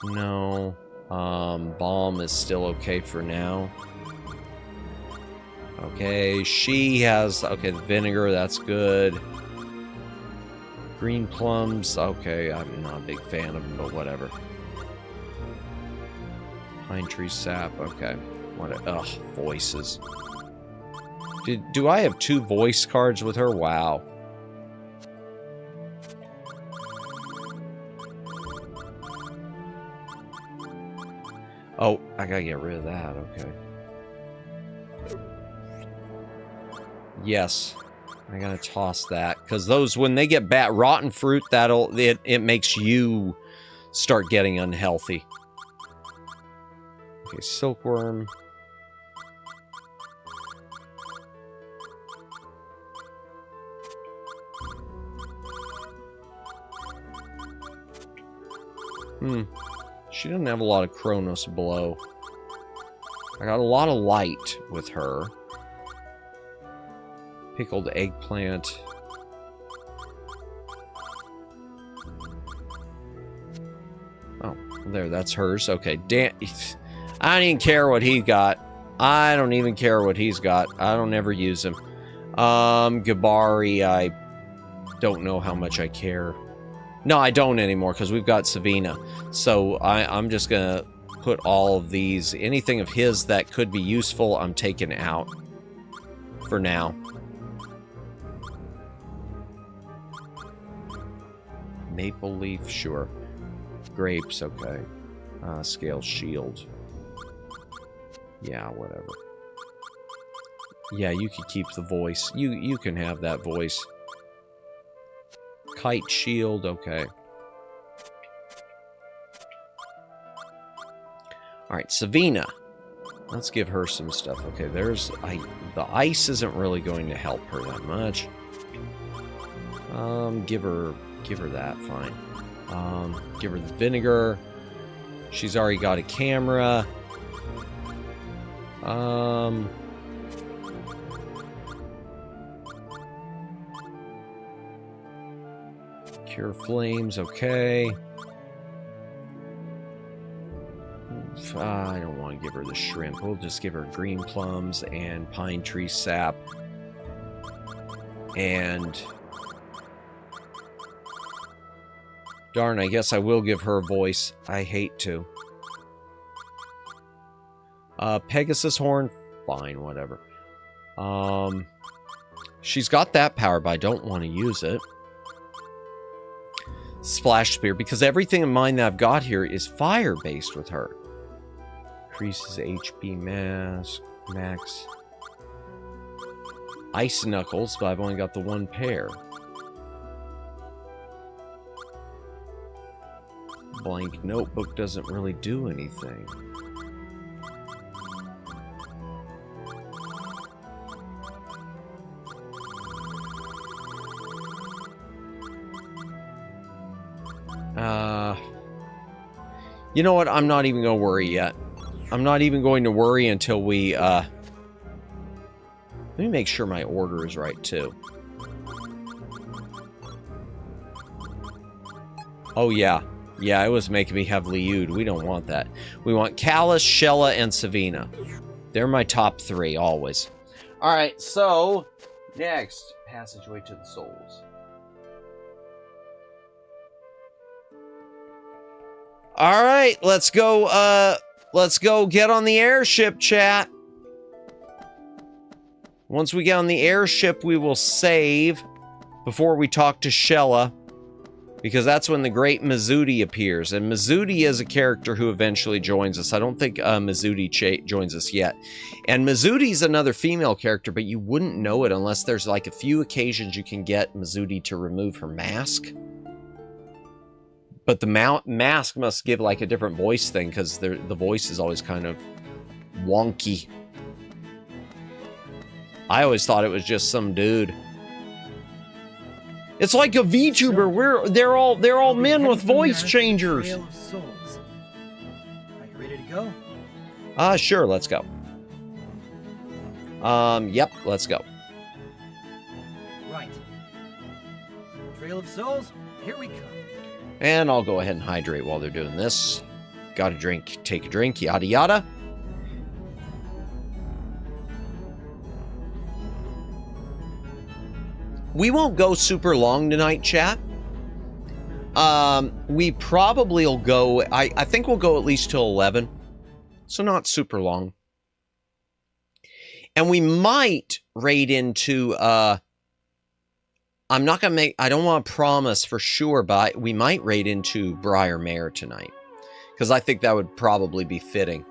Speaker 2: No. Bomb is still okay for now. Okay, she has... Okay, the vinegar, that's good. Green plums, okay, I'm not a big fan of them, but whatever. Pine tree sap, okay. What? Ugh, voices. Do I have 2 voice cards with her? Wow. Oh, I gotta get rid of that, okay. Yes, I gotta toss that because those when they get rotten fruit, it makes you start getting unhealthy. Okay, silkworm. She doesn't have a lot of Kronos blow. I got a lot of light with her. Pickled eggplant. Oh, there, that's hers. Okay, damn. I don't even care what he got. I don't even care what he's got. I don't ever use him. Gabari, I don't know how much I care. No, I don't anymore because we've got Savina. So I'm just going to put all of these. Anything of his that could be useful, I'm taking out for now. Maple leaf, sure. Grapes, okay. Scale shield. Yeah, whatever. Yeah, you could keep the voice. You can have that voice. Kite shield, okay. Alright, Savina. Let's give her some stuff. Okay, there's... the ice isn't really going to help her that much. Give her that, fine. Give her the vinegar. She's already got a camera. Cure flames, okay. I don't want to give her the shrimp. We'll just give her green plums and pine tree sap. And... darn, I guess I will give her a voice. I hate to. Pegasus horn? Fine, whatever. She's got that power, but I don't want to use it. Splash spear, because everything in mine that I've got here is fire-based with her. Increases HP max. Ice knuckles, but I've only got the one pair. Blank notebook doesn't really do anything. You know what? I'm not even going to worry yet. I'm not even going to worry until we, let me make sure my order is right, too. Oh, yeah. Yeah, it was making me heavily used. We don't want that. We want Callus, Shella, and Savina. They're my top 3, always. Alright, so, next, Passageway to the Souls. Alright, let's go get on the airship, chat. Once we get on the airship, we will save before we talk to Shella. Because that's when the great Mizudi appears. And Mizudi is a character who eventually joins us. I don't think Mizudi joins us yet. And Mizudi's another female character, but you wouldn't know it unless there's like a few occasions you can get Mizudi to remove her mask. But the mask must give like a different voice thing, because the voice is always kind of wonky. I always thought it was just some dude. It's like a VTuber. They're all men with voice changers.
Speaker 4: Trail of Souls. Are you ready to go?
Speaker 2: Sure, let's go. Yep, let's go.
Speaker 4: Right. Trail of Souls, here we come.
Speaker 2: And I'll go ahead and hydrate while they're doing this. Got a drink, take a drink, yada yada. We won't go super long tonight, chat. We probably will go... I think we'll go at least till 11. So not super long. And we might raid into... I'm not going to make... I don't want to promise for sure, but we might raid into Briarmare tonight. Because I think that would probably be fitting.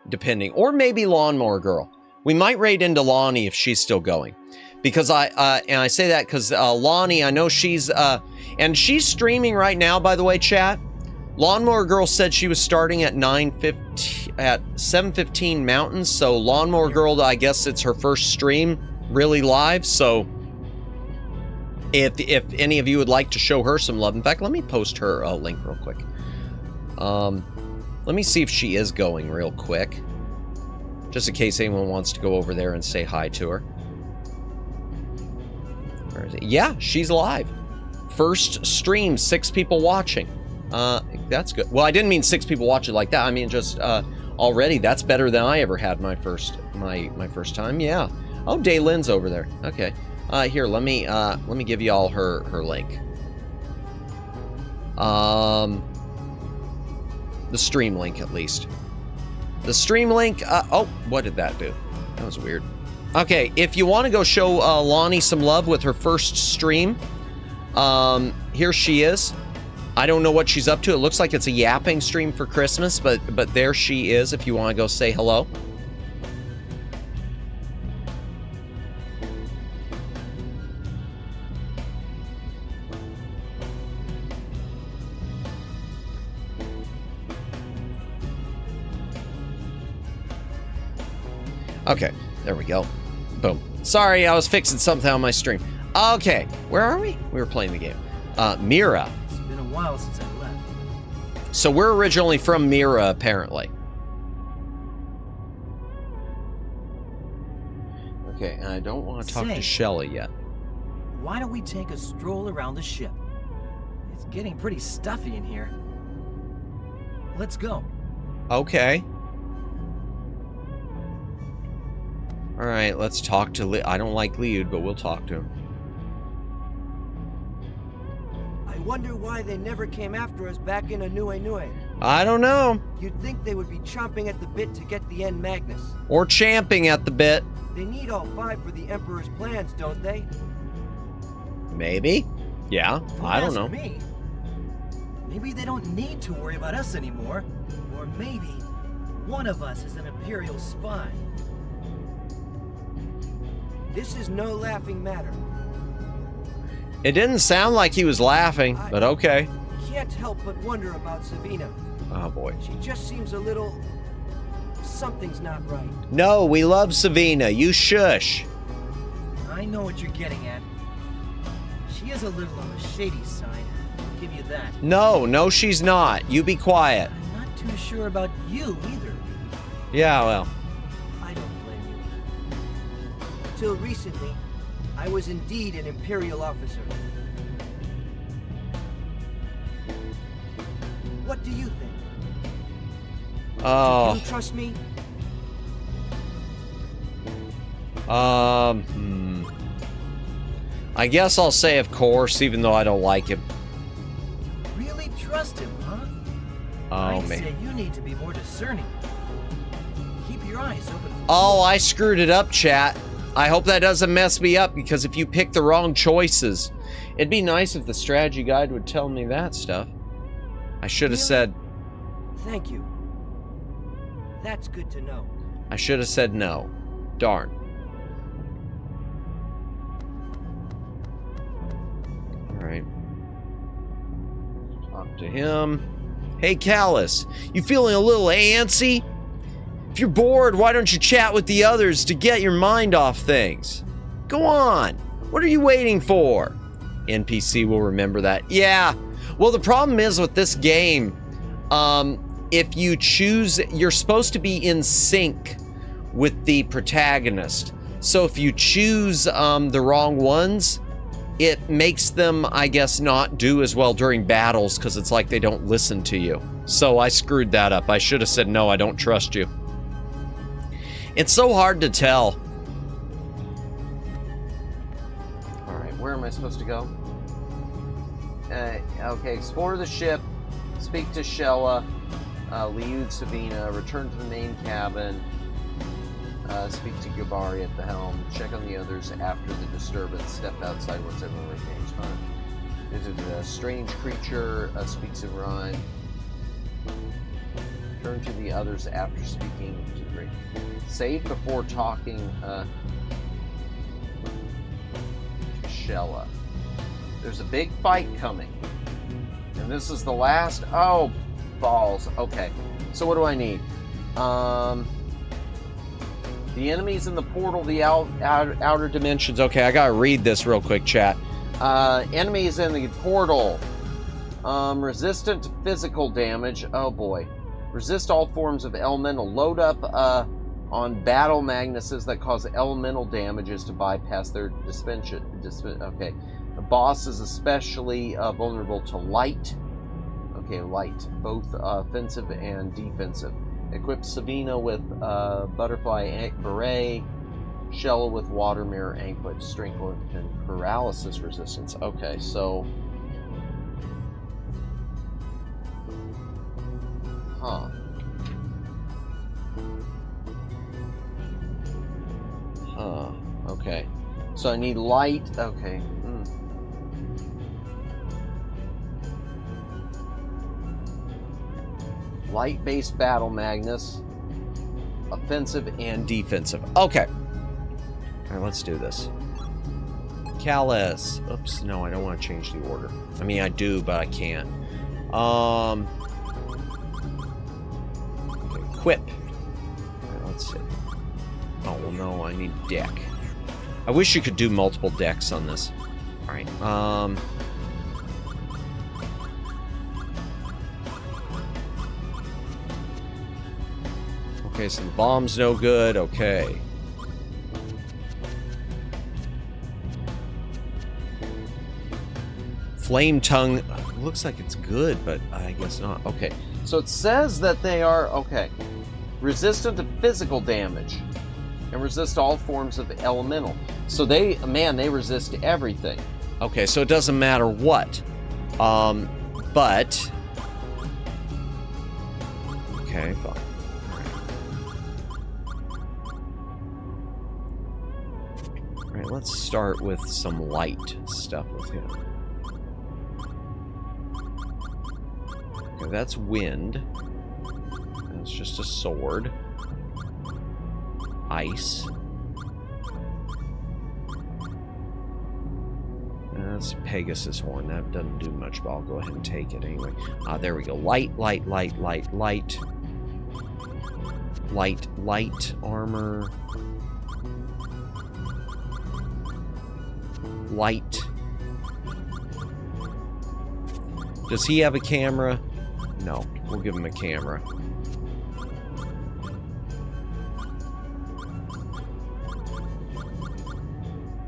Speaker 2: Depending. Or maybe Lawnmower Girl. We might raid into Lonnie if she's still going. Because and I say that because Lonnie, I know she's, and she's streaming right now, by the way, chat. Lawnmower Girl said she was starting at 7:15 Mountain, so Lawnmower Girl, I guess it's her first stream, really live, so if any of you would like to show her some love, in fact, let me post her link real quick. Let me see if she is going real quick. Just in case anyone wants to go over there and say hi to her. Where is it? Yeah, she's live. First stream, 6 people watching. That's good. Well, I didn't mean 6 people watching like that. I mean just already. That's better than I ever had my first time. Yeah. Oh, Daylin's over there. Okay. Here, let me give you all her link. The stream link, at least. The stream link, oh, what did that do? That was weird. Okay, if you want to go show Lonnie some love with her first stream, here she is. I don't know what she's up to. It looks like it's a yapping stream for Christmas, but there she is if you want to go say hello. Okay, there we go. Boom. Sorry, I was fixing something on my stream. Okay, where are we? We were playing the game. Mira.
Speaker 4: It's been a while since I left.
Speaker 2: So we're originally from Mira, apparently. Okay, and I don't want to talk to Shelly yet.
Speaker 4: Why don't we take a stroll around the ship? It's getting pretty stuffy in here. Let's go.
Speaker 2: Okay. All right, let's talk to I don't like Liud, but we'll talk to him.
Speaker 5: I wonder why they never came after us back in Anue.
Speaker 2: I don't know.
Speaker 5: You'd think they would be chomping at the bit to get the N Magnus.
Speaker 2: Or champing at the bit.
Speaker 5: They need all 5 for the Emperor's plans, don't they?
Speaker 2: Maybe. Yeah, I don't know.
Speaker 4: Me. Maybe they don't need to worry about us anymore. Or maybe one of us is an Imperial spy.
Speaker 5: This is no laughing matter.
Speaker 2: It didn't sound like he was laughing, but okay.
Speaker 5: Can't help but wonder about Sabina.
Speaker 2: Oh boy.
Speaker 5: She just seems a little... something's not right.
Speaker 2: No, we love Savina. You shush.
Speaker 4: I know what you're getting at. She is a little on the shady side. I'll give you that.
Speaker 2: No, she's not. You be quiet.
Speaker 4: I'm not too sure about you either.
Speaker 2: Yeah, well.
Speaker 5: I don't blame you. Till recently, I was indeed an Imperial officer. What do you think?
Speaker 2: Oh.
Speaker 5: Do you trust me?
Speaker 2: I guess I'll say of course, even though I don't like him.
Speaker 4: Really trust him, huh?
Speaker 2: Oh,
Speaker 4: I'd
Speaker 2: man.
Speaker 4: say you need to be more discerning. Keep your eyes open for
Speaker 2: Oh, I screwed it up, chat. I hope that doesn't mess me up, because if you pick the wrong choices, it'd be nice if the strategy guide would tell me that stuff. I should have said...
Speaker 5: Thank you. That's good to know.
Speaker 2: I should have said no. Darn. Alright. Talk to him. Hey, Callus. You feeling a little antsy? If you're bored, why don't you chat with the others to get your mind off things? Go on. What are you waiting for? NPC will remember that. Yeah. Well, the problem is with this game, if you choose, you're supposed to be in sync with the protagonist. So if you choose the wrong ones, it makes them, I guess, not do as well during battles, because it's like they don't listen to you. So I screwed that up. I should have said, no, I don't trust you. It's so hard to tell. All right, where am I supposed to go? Okay, explore the ship, speak to Shella, Liud Savina, return to the main cabin, speak to Gabari at the helm, check on the others after the disturbance, step outside once everyone regains time. Visit a strange creature, speaks in rhyme. Turn to the others after speaking to the great. Save before talking to Shella. There's a big fight coming. And this is the last... Oh, balls. Okay. So what do I need? The enemies in the portal, the outer dimensions. Okay, I gotta read this real quick, chat. Enemies in the portal. Resistant to physical damage. Oh, boy. Resist all forms of elemental. Load up on battle magnuses that cause elemental damages to bypass their dispension. Okay. The boss is especially vulnerable to light. Okay, light. Both offensive and defensive. Equip Savina with butterfly beret. Shella with water mirror anklet, strength and paralysis resistance. Okay, so... Huh. Huh. Okay. So I need light. Okay. Light-based battle Magnus. Offensive and defensive. Okay. Alright, let's do this. Callus. Oops, no, I don't want to change the order. I mean, I do, but I can't. Okay, equip. Alright, let's see. Oh, well, no, I need deck. I wish you could do multiple decks on this. Alright, okay, so the bomb's no good. Okay. Flame tongue looks like it's good, but I guess not. Okay, so it says that they are, okay, resistant to physical damage and resist all forms of elemental. So they, man, they resist everything. Okay, so it doesn't matter what. But... Okay, fine. Alright, let's start with some light stuff with him. Okay, that's wind. That's just a sword. Ice. That's Pegasus horn. That doesn't do much, but I'll go ahead and take it anyway. There we go. Light, light, light, light, light. Light, light armor. Light. Does he have a camera? No. We'll give him a camera.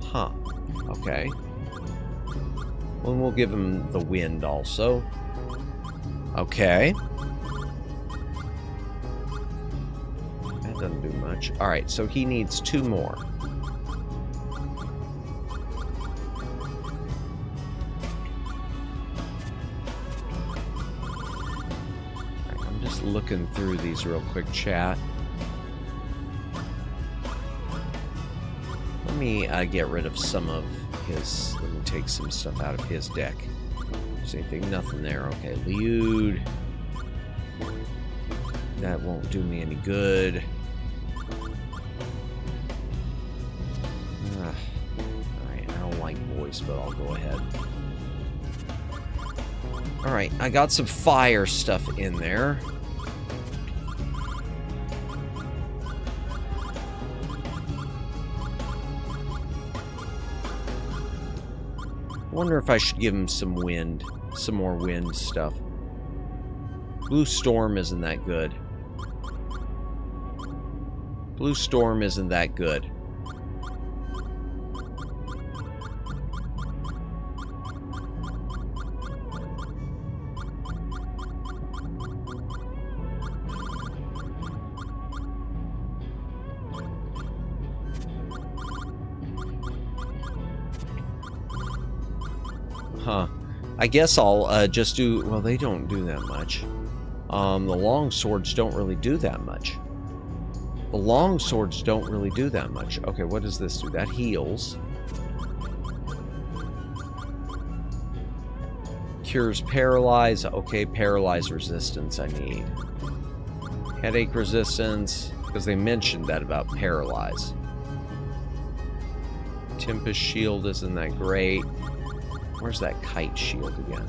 Speaker 2: Huh. Okay. Well, we'll give him the wind also. Okay. That doesn't do much. Alright, so he needs 2 more. Alright, I'm just looking through these real quick, chat. Let me get rid of some of his... Let me take some stuff out of his deck. Same thing, nothing there. Okay, Liud. That won't do me any good. Alright, I don't like voice, but I'll go ahead. Alright, I got some fire stuff in there. Wonder if I should give him some wind, some more wind stuff. Blue Storm isn't that good. Blue Storm isn't that good. Huh. I guess I'll just do... Well, they don't do that much. The long swords don't really do that much. The long swords don't really do that much. Okay, what does this do? That heals. Cures paralyze. Okay, paralyze resistance I need. Headache resistance, because they mentioned that about paralyze. Tempest shield isn't that great. Where's that kite shield again?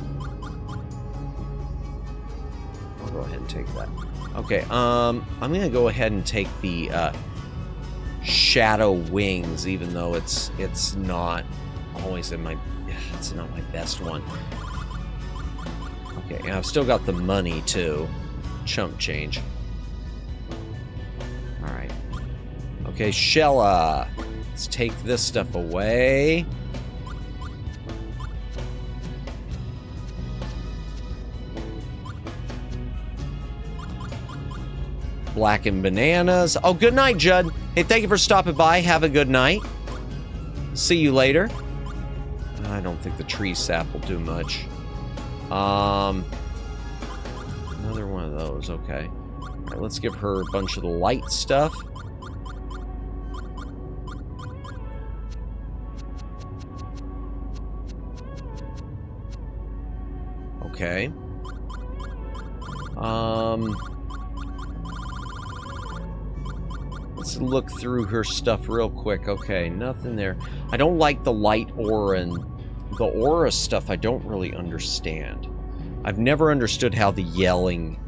Speaker 2: I'll go ahead and take that. Okay, I'm gonna go ahead and take the shadow wings, even though it's not always in my... It's not my best one. Okay, and I've still got the money too. Chump change. Alright. Okay, Shella. Let's take this stuff away. Blackened bananas. Oh, good night, Judd. Hey, thank you for stopping by. Have a good night. See you later. I don't think the tree sap will do much. Another one of those. Okay. All right, let's give her a bunch of the light stuff. Okay. Let's look through her stuff real quick. Okay, nothing there. I don't like the light aura, and the aura stuff I don't really understand. I've never understood how the yelling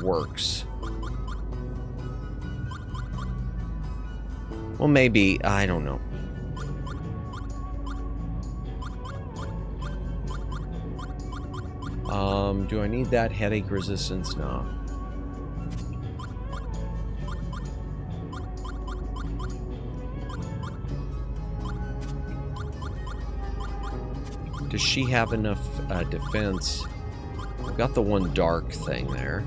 Speaker 2: works. Well, maybe, I don't know. Do I need that headache resistance? No. Does she have enough defense? I've got the one dark thing there.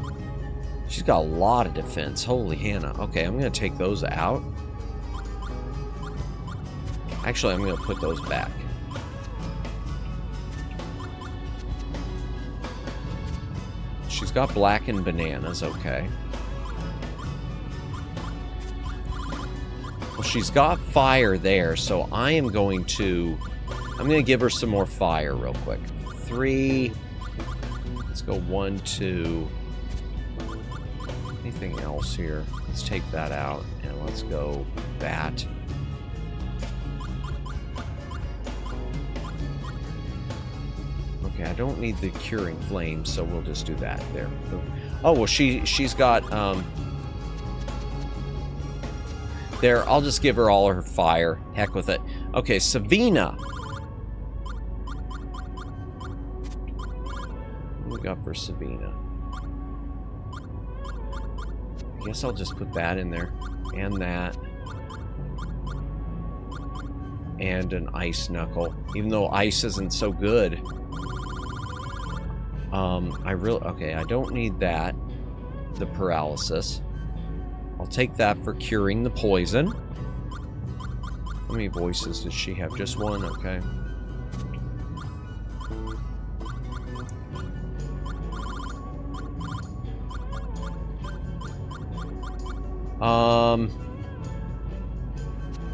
Speaker 2: She's got a lot of defense. Holy Hannah. Okay, I'm going to take those out. Actually, I'm going to put those back. She's got blackened bananas, okay. Well, she's got fire there, so I am going to... I'm going to give her some more fire real quick. 3. Let's go 1, 2. Anything else here? Let's take that out, and let's go that. Okay, I don't need the curing flame, so we'll just do that there. Oh, well, she's got, there, I'll just give her all her fire. Heck with it. Okay, Savina. What we got for Sabina? I guess I'll just put that in there. And that. And an ice knuckle. Even though ice isn't so good. Okay, I don't need that. The paralysis. I'll take that for curing the poison. How many voices does she have? Just one? Okay.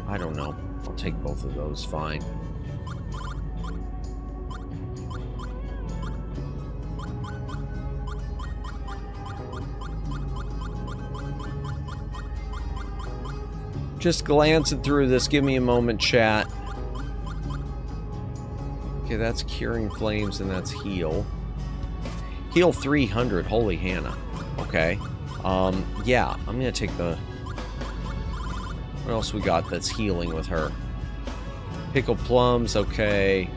Speaker 2: I don't know. I'll take both of those, fine. Just glancing through this. Give me a moment, chat. Okay, that's curing flames and that's heal. Heal 300. Holy Hannah. Okay. Yeah, I'm gonna take the... What else we got that's healing with her? Pickled plums, okay.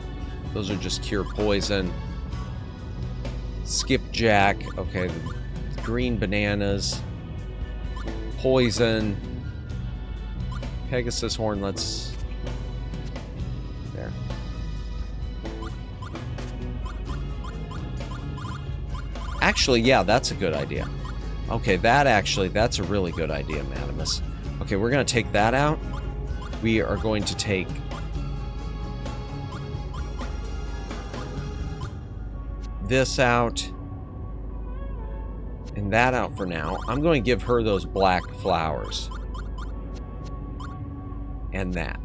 Speaker 2: Those are just cure poison. Skipjack, okay. Green bananas. Poison. Pegasus horn, let's... There. Actually, yeah, that's a good idea. Okay, that's a really good idea, Madamus. Okay, we're going to take that out. We are going to take... this out. And that out for now. I'm going to give her those black flowers. And that.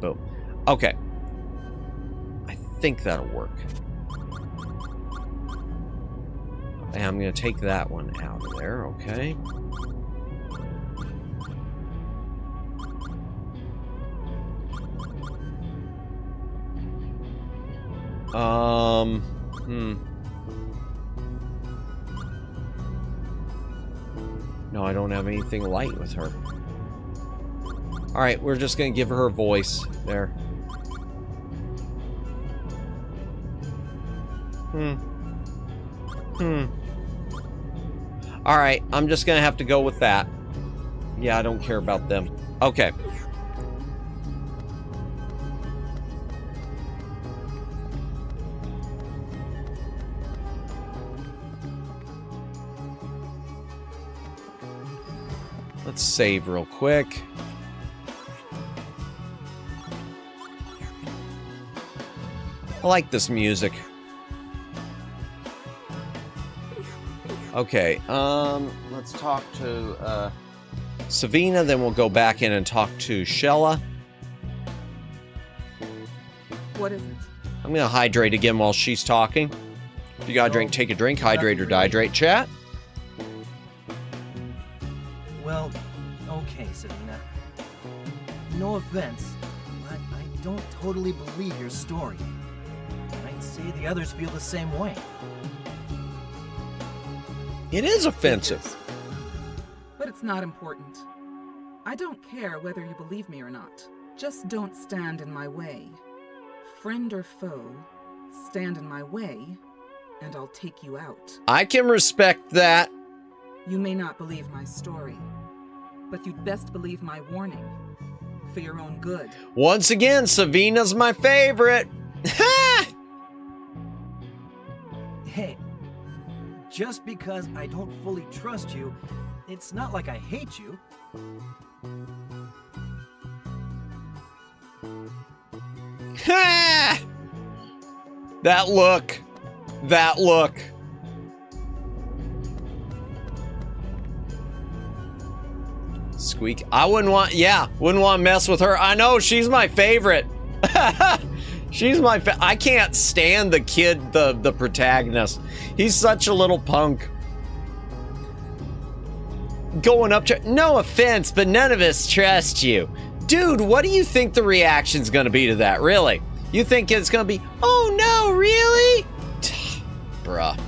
Speaker 2: Boom. Okay. I think that'll work. And I'm going to take that one out of there, okay? No, I don't have anything light with her. Alright, we're just going to give her a voice. There. Alright, I'm just going to have to go with that. Yeah, I don't care about them. Okay. Let's save real quick. I like this music. Okay, let's talk to Savina, then we'll go back in and talk to Shella.
Speaker 7: What is it?
Speaker 2: I'm gonna hydrate again while she's talking. If you gotta drink, take a drink, hydrate or dehydrate, chat.
Speaker 5: Well, okay, Savina. No offense, but I don't totally believe your story. I'd say the others feel the same way.
Speaker 2: It is offensive.
Speaker 7: But it's not important. I don't care whether you believe me or not. Just don't stand in my way. Friend or foe, stand in my way, and I'll take you out.
Speaker 2: I can respect that.
Speaker 7: You may not believe my story, but you'd best believe my warning. For your own good.
Speaker 2: Once again, Savina's my favorite. Ha!
Speaker 5: Hey, just because I don't fully trust you, it's not like I hate you.
Speaker 2: Ha! That look. That look. Squeak. I wouldn't want to mess with her. I know, she's my favorite. She's my I can't stand the kid, the protagonist. He's such a little punk. Going up to, no offense, but none of us trust you. Dude, what do you think the reaction's gonna be to that, really? You think it's gonna be, oh no, really? Bruh.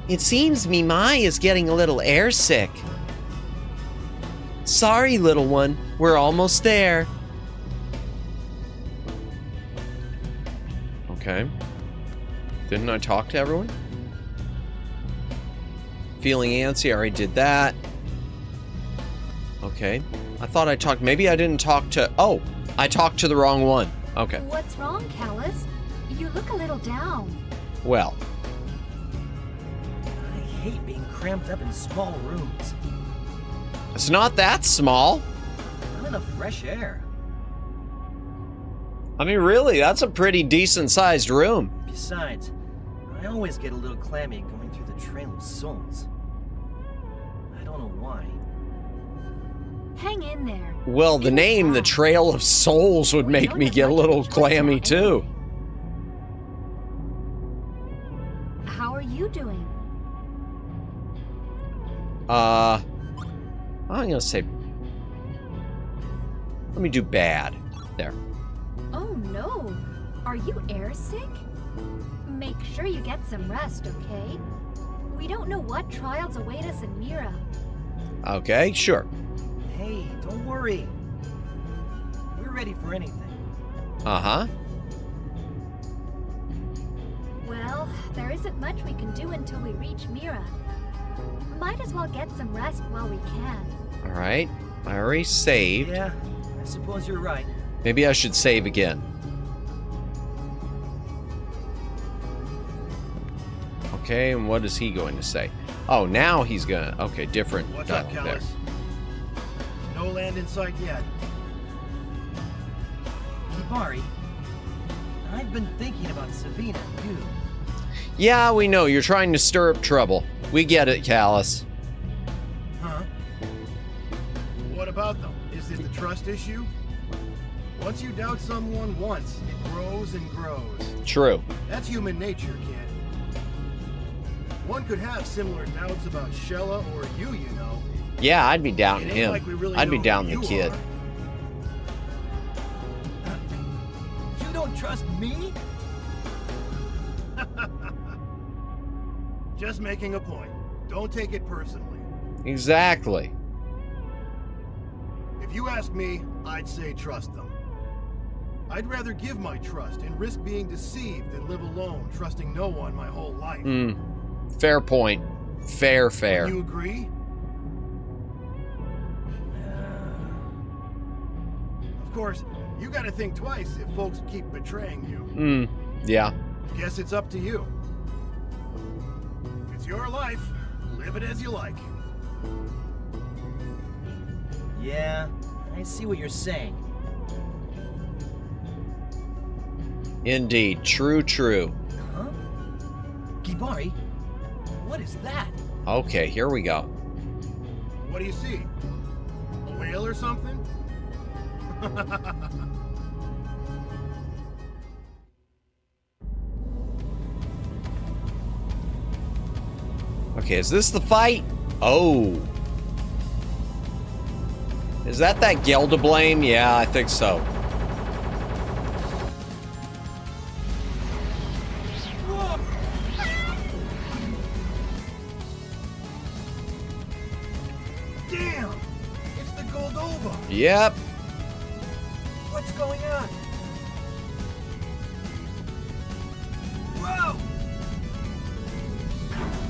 Speaker 2: It seems me Mai is getting a little airsick. Sorry, little one. We're almost there. Okay. Didn't I talk to everyone? Feeling antsy, I already did that. Okay. I thought I talked, maybe I didn't talk to, oh, I talked to the wrong one. Okay.
Speaker 3: What's wrong, Callus? You look a little down.
Speaker 2: Well.
Speaker 5: I hate being cramped up in small rooms.
Speaker 2: It's not that small.
Speaker 5: Not enough fresh air.
Speaker 2: I mean, really, that's a pretty decent-sized room.
Speaker 5: Besides, I always get a little clammy going through the Trail of Souls. I don't know why.
Speaker 3: Hang in there.
Speaker 2: Well, the name, the Trail of Souls, would make me get a little clammy, too.
Speaker 3: How are you doing?
Speaker 2: I'm gonna say, let me do bad. There.
Speaker 3: Oh no. Are you airsick? Make sure you get some rest, okay? We don't know what trials await us in Mira.
Speaker 2: Okay, sure.
Speaker 5: Hey, don't worry. We're ready for anything.
Speaker 2: Uh-huh.
Speaker 3: Well, there isn't much we can do until we reach Mira. Might as well get some rest while we can.
Speaker 2: All right. I already saved.
Speaker 5: Yeah, I suppose you're right.
Speaker 2: Maybe I should save again. Okay, and what is he going to say? Oh, now he's gonna, okay, different.
Speaker 6: What's up, Callus? No land in sight yet.
Speaker 5: Kibari, I've been thinking about Savina and you.
Speaker 2: Yeah, we know. You're trying to stir up trouble. We get it, Callus.
Speaker 6: Huh? What about them? Is it the trust issue? Once you doubt someone once, it grows and grows.
Speaker 2: True.
Speaker 6: That's human nature, kid. One could have similar doubts about Shella or you know.
Speaker 2: Yeah, I'd be doubting
Speaker 6: It ain't
Speaker 2: him.
Speaker 6: like we really
Speaker 2: I'd be
Speaker 6: know
Speaker 2: down
Speaker 6: who
Speaker 2: the
Speaker 6: you
Speaker 2: kid.
Speaker 6: are.
Speaker 5: You don't trust me?
Speaker 6: Just making a point. Don't take it personally.
Speaker 2: Exactly.
Speaker 6: If you ask me, I'd say trust them. I'd rather give my trust and risk being deceived than live alone, trusting no one my whole life.
Speaker 2: Fair point. Fair.
Speaker 6: You agree? Of course, you gotta think twice if folks keep betraying you.
Speaker 2: Yeah.
Speaker 6: Guess it's up to you. It's your life. Live it as you like.
Speaker 5: Yeah, I see what you're saying.
Speaker 2: Indeed. True, true.
Speaker 5: Huh? Gibari? What is that?
Speaker 2: Okay, here we go.
Speaker 6: What do you see? A whale or something?
Speaker 2: Okay, is this the fight? Oh. Is that Gel to blame? Yeah, I think so.
Speaker 6: Damn! It's the Goldova!
Speaker 2: Yep.
Speaker 5: What's going on?
Speaker 6: Whoa!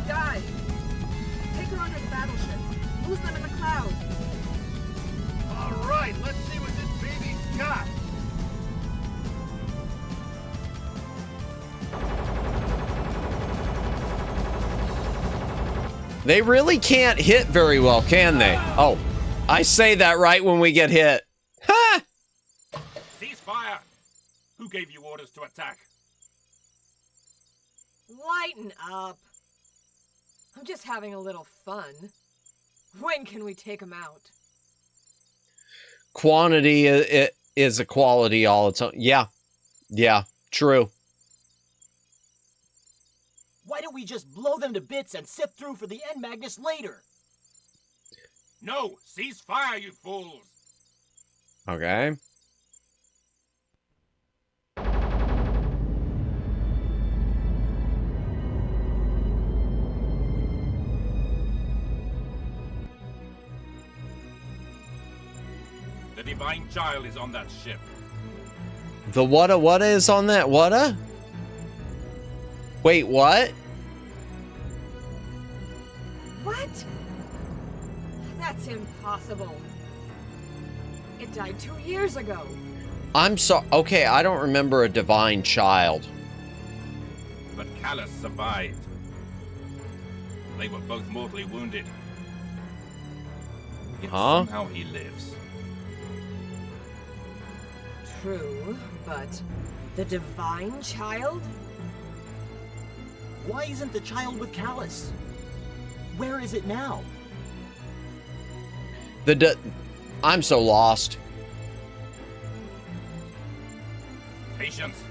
Speaker 7: Die! Take her under the battleship. Lose them in the clouds.
Speaker 6: Alright, let's see what this baby's got!
Speaker 2: They really can't hit very well, can they? Oh, I say that right when we get hit. Ha!
Speaker 9: Ceasefire! Who gave you orders to attack?
Speaker 10: Lighten up. I'm just having a little fun. When can we take them out?
Speaker 2: Quantity is a quality all its own. Yeah. Yeah, true.
Speaker 5: Why don't we just blow them to bits and sift through for the end Magnus later?
Speaker 9: No! Cease fire, you fools!
Speaker 2: Okay.
Speaker 9: The Divine Child is on that ship.
Speaker 2: The what is on that? What? Wait, what?
Speaker 10: What? That's impossible. It died 2 years ago.
Speaker 2: I'm so okay, I don't remember a divine child.
Speaker 9: But Callus survived. They were both mortally wounded. Yet somehow he lives.
Speaker 10: True, but the Divine Child?
Speaker 5: Why isn't the child with Callus? Where is it now?
Speaker 2: I'm so lost.
Speaker 9: Patience.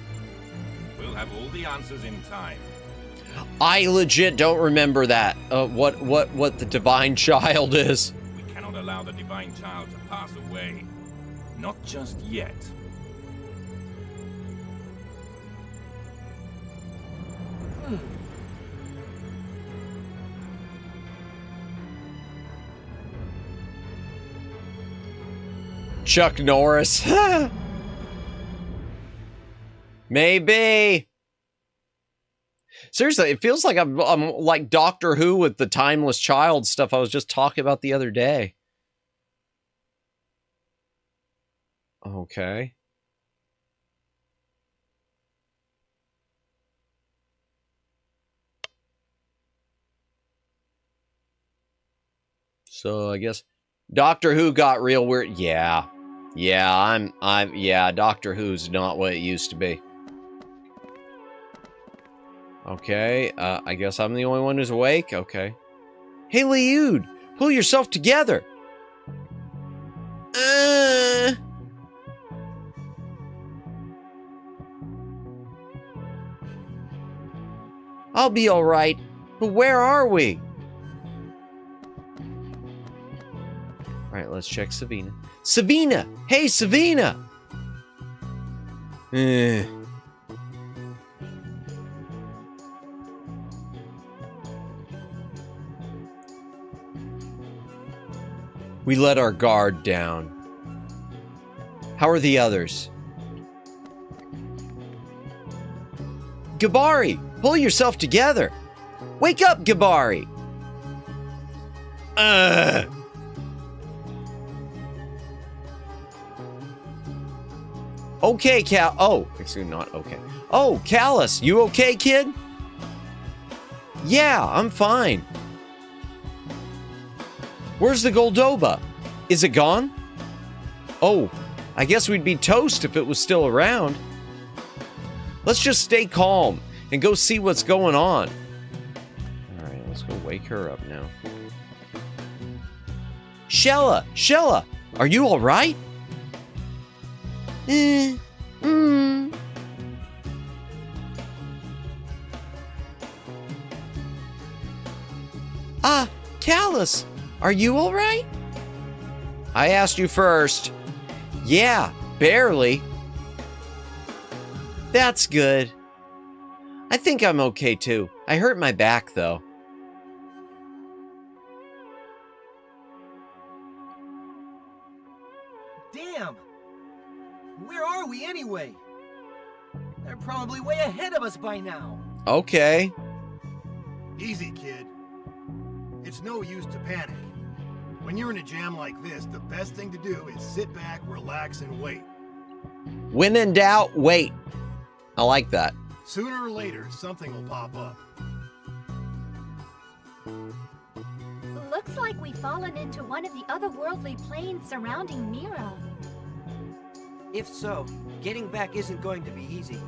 Speaker 9: We'll have all the answers in time.
Speaker 2: I legit don't remember that. What the divine child is.
Speaker 9: We cannot allow the Divine Child to pass away. Not just yet.
Speaker 2: Chuck Norris. Maybe. Seriously, it feels like I'm like Doctor Who with the timeless child stuff I was just talking about the other day. Okay. So I guess Doctor Who got real weird. Yeah. Yeah, Doctor Who's not what it used to be. Okay, I guess I'm the only one who's awake. Okay. Hey, Liud, pull yourself together. I'll be all right, but where are we? All right, let's check Savina. Savina! Hey, Savina! We let our guard down. How are the others? Gibari, pull yourself together. Wake up, Gibari. Okay, oh, excuse me, not okay. Oh, Callus, you okay, kid? Yeah, I'm fine. Where's the Goldoba? Is it gone? Oh, I guess we'd be toast if it was still around. Let's just stay calm and go see what's going on. All right, let's go wake her up now. Shella, are you all right? Callus, are you all right? I asked you first. Yeah, barely. That's good. I think I'm okay too. I hurt my back though.
Speaker 5: Damn! Where are we anyway? They're probably way ahead of us by now.
Speaker 2: Okay.
Speaker 6: Easy, kid. It's no use to panic. When you're in a jam like this, the best thing to do is sit back, relax, and wait.
Speaker 2: When in doubt, wait. I like that.
Speaker 6: Sooner or later, something will pop up.
Speaker 3: Looks like we've fallen into one of the otherworldly planes surrounding Mira.
Speaker 5: If so, getting back isn't going to be easy.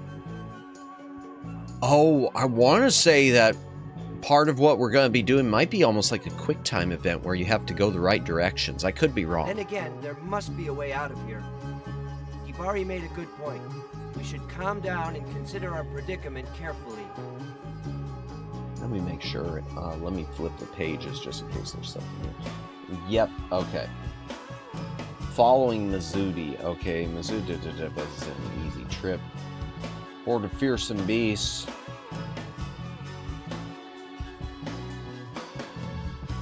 Speaker 2: Oh, I want to say that part of what we're going to be doing might be almost like a quick time event where you have to go the right directions. I could be wrong.
Speaker 5: Then again, there must be a way out of here. Hibari made a good point. We should calm down and consider our predicament carefully.
Speaker 2: Let me make sure. Let me flip the pages just in case there's something here. Yep, okay. Following Mizudi. Okay, Mizudi is an easy trip. Horde of fearsome beasts.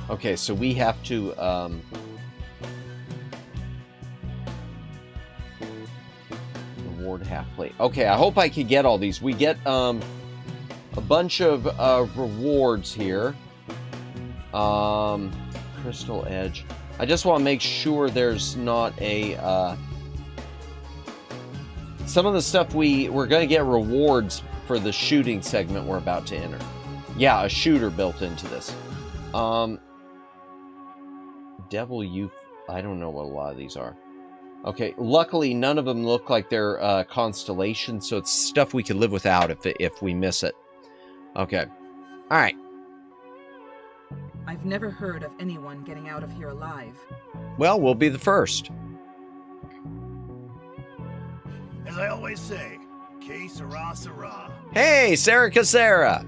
Speaker 2: Okay, so we have to, reward half plate. Okay, I hope I could get all these. We get, a bunch of, rewards here. Crystal Edge. I just want to make sure there's not a, some of the stuff we're going to get rewards for the shooting segment we're about to enter. Yeah, a shooter built into this. Devil Youth. I don't know what a lot of these are. Okay, luckily none of them look like they're constellations, so it's stuff we could live without if we miss it. Okay. All right.
Speaker 7: I've never heard of anyone getting out of here alive.
Speaker 2: Well, we'll be the first.
Speaker 6: As I always say, que sera, sera.
Speaker 2: Hey, Sarah Casera!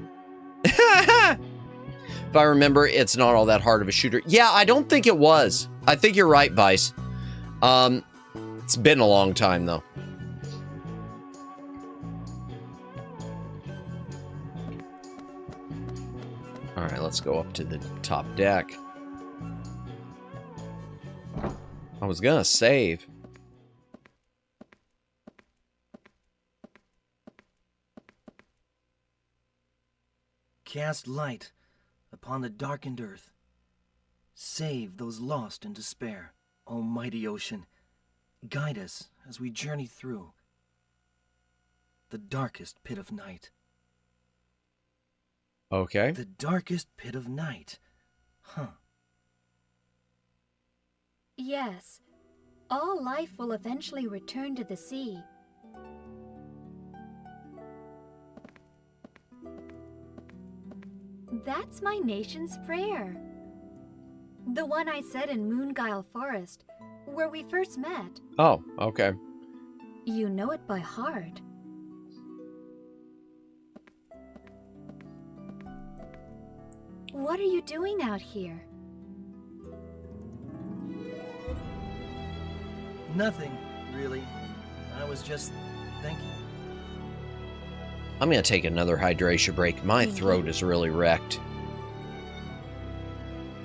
Speaker 2: If I remember, it's not all that hard of a shooter. Yeah, I don't think it was. I think you're right, Vice. It's been a long time, though. All right, let's go up to the top deck. I was gonna save.
Speaker 5: Cast light upon the darkened earth. Save those lost in despair. Almighty ocean, guide us as we journey through the darkest pit of night.
Speaker 2: Okay.
Speaker 5: The darkest pit of night. Huh.
Speaker 3: Yes, all life will eventually return to the sea. That's my nation's prayer. The one I said in Moonguile Forest, where we first met.
Speaker 2: Oh, okay.
Speaker 3: You know it by heart. What are you doing out here?
Speaker 5: Nothing, really. I was just thinking.
Speaker 2: I'm gonna take another hydration break. My throat is really wrecked.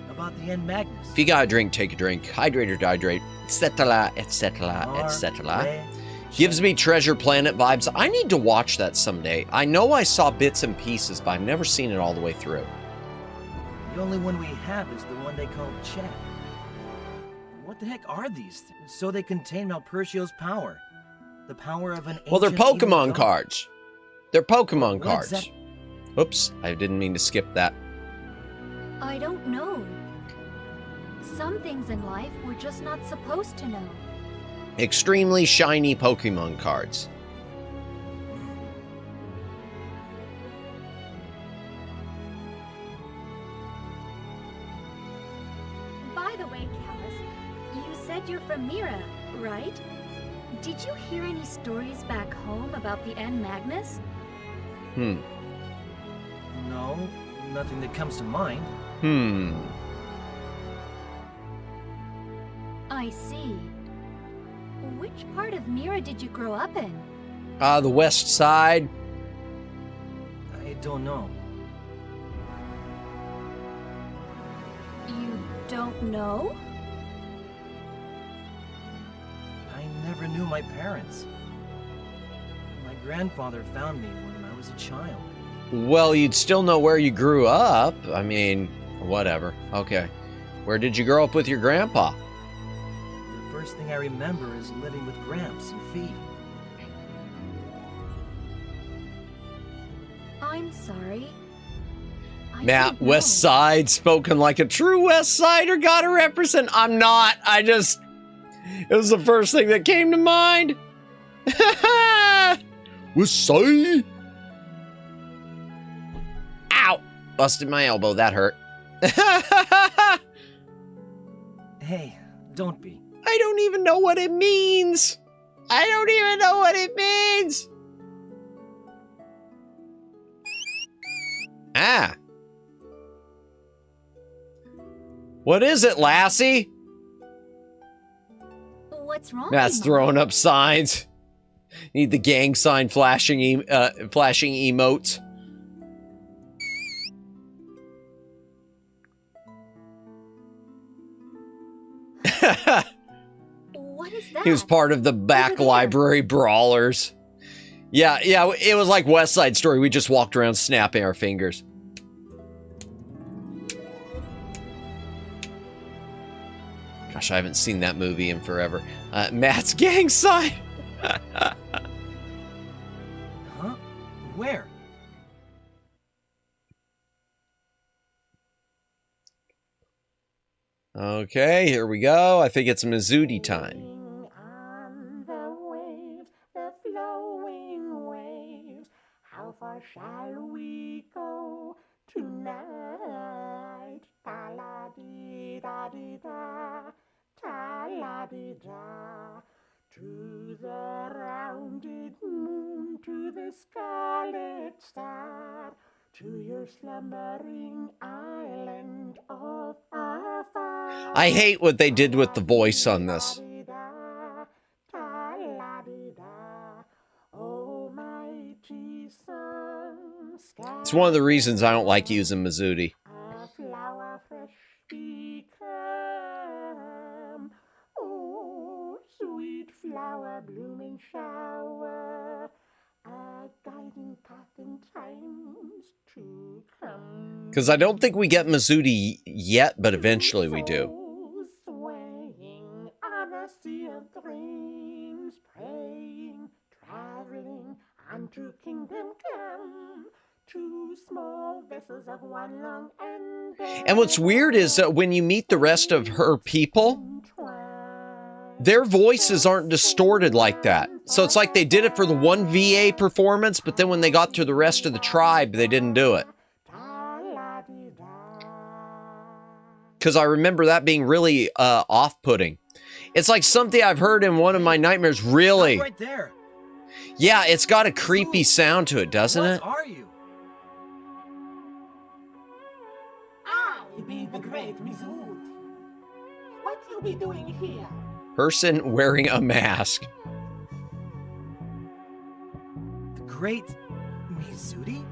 Speaker 5: About the N Magnus.
Speaker 2: If you got a drink, take a drink. Hydrate or dehydrate, etc., etc., etc. Gives me Treasure Planet vibes. I need to watch that someday. I know I saw bits and pieces, but I've never seen it all the way through.
Speaker 5: The only one we have is the one they call Chat. What the heck are these things? So they contain Malpercio's power. The power of an ancient...
Speaker 2: Well, they're Pokemon
Speaker 5: evil
Speaker 2: cards. They're Pokemon
Speaker 5: What's
Speaker 2: cards. Oops, I didn't mean to skip that.
Speaker 3: I don't know. Some things in life we're just not supposed to know.
Speaker 2: Extremely shiny Pokemon cards.
Speaker 3: By the way, Callus, you said you're from Mira, right? Did you hear any stories back home about the N Magnus?
Speaker 5: No, nothing that comes to mind.
Speaker 3: I see. Which part of Mira did you grow up in?
Speaker 2: The west side.
Speaker 5: I don't know.
Speaker 3: You don't know?
Speaker 5: I never knew my parents. My grandfather found me when I was a child.
Speaker 2: Well, you'd still know where you grew up. I mean, whatever. Okay. Where did you grow up with your grandpa?
Speaker 5: The first thing I remember is living with Gramps and Fee.
Speaker 3: I'm sorry.
Speaker 2: Matt, West Side, spoken like a true West Sider, gotta represent. I'm not. It was the first thing that came to mind. West Side. Ow! Busted my elbow. That hurt.
Speaker 5: Hey, don't be.
Speaker 2: I don't even know what it means. I don't even know what it means. Ah. What is it, Lassie?
Speaker 3: What's wrong?
Speaker 2: Matt's throwing up signs. Need the gang sign flashing flashing emotes.
Speaker 3: What is that?
Speaker 2: He was part of the back library brawlers. Yeah, it was like West Side Story. We just walked around snapping our fingers. Gosh, I haven't seen that movie in forever. Matt's gang sign.
Speaker 5: Huh? Where?
Speaker 2: Okay, here we go. I think it's Mizuti time.
Speaker 11: On the waves, the flowing waves. How far shall we go tonight? Ta-la-dee-da-dee-da, ta-la-dee-da. To the rounded moon, to the scarlet star, to your slumbering island of afar.
Speaker 2: I hate what they did with the voice on this. It's one of the reasons I don't like using Mizuti.
Speaker 11: A flower fresh become. Oh, sweet flower blooming shower. A guiding path in times to come.
Speaker 2: Because I don't think we get Mizuti yet, but eventually we do.
Speaker 11: Swaying on a sea of dreams, praying, traveling unto kingdom come. Two small vessels of one long end.
Speaker 2: And what's weird is that when you meet the rest of her people, their voices aren't distorted like that. So it's like they did it for the one VA performance, but then when they got to the rest of the tribe, they didn't do it. Because I remember that being really off-putting. It's like something I've heard in one of my nightmares, really.
Speaker 5: Stop right there.
Speaker 2: Yeah, it's got a creepy sound to it, doesn't it?
Speaker 5: What are you?
Speaker 11: I be the great Mizuti. What you be doing here?
Speaker 2: Person wearing a mask.
Speaker 5: The great Mizuti?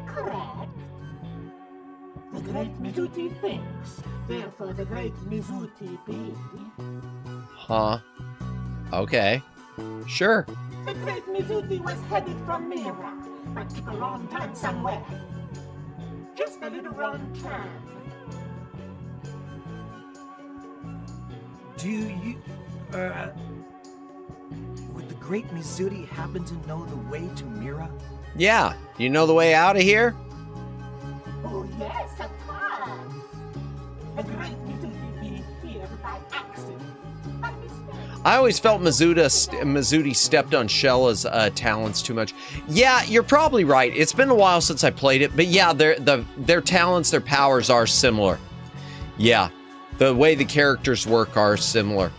Speaker 11: Correct. The great Mizuti thinks, therefore the great Mizuti be.
Speaker 2: Huh. Okay. Sure.
Speaker 11: The great Mizuti was headed from Mira, but took a wrong turn somewhere. Just a little wrong turn.
Speaker 5: Do you, would the great Mizuti happen to know the way to Mira?
Speaker 2: Yeah. You know the way out of here?
Speaker 11: Oh yes, of course.
Speaker 2: I always felt Mizuti stepped on Shella's talents too much. Yeah, you're probably right. It's been a while since I played it, but yeah, their talents, their powers are similar. Yeah, the way the characters work are similar.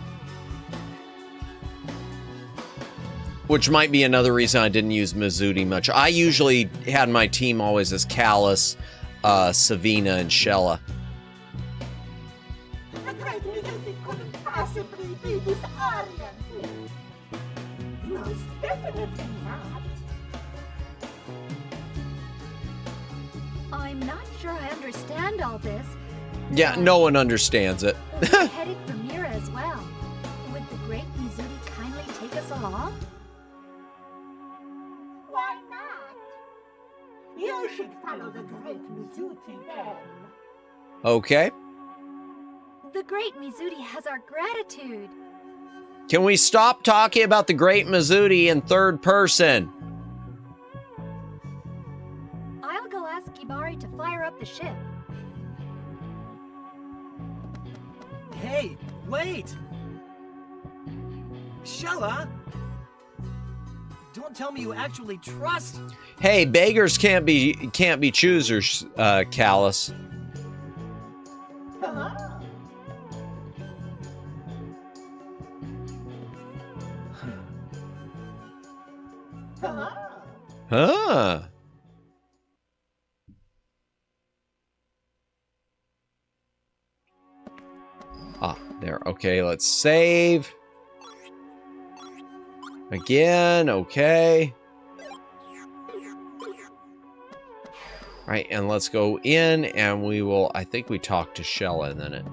Speaker 2: Which might be another reason I didn't use Mizuti much. I usually had my team always as Callus, Savina, and Shella.
Speaker 11: The great Mizuti couldn't possibly be disoriented. Most definitely not.
Speaker 3: I'm not sure I understand all this.
Speaker 2: Yeah, no one understands it.
Speaker 3: We're headed for Mira as well. Would the great Mizuti kindly take us along?
Speaker 11: Why not? You should follow the great Mizuti then.
Speaker 2: Okay.
Speaker 3: The great Mizuti has our gratitude.
Speaker 2: Can we stop talking about the great Mizuti in third person?
Speaker 3: I'll go ask Kibari to fire up the ship.
Speaker 4: Hey, wait! Shella? Don't tell me you actually trust...
Speaker 2: Hey, beggars can't be choosers, Callus. Huh. Ah, there. Okay, let's save. Again, okay. All right, and let's go in, and we will, I think we talk to Shella, and then it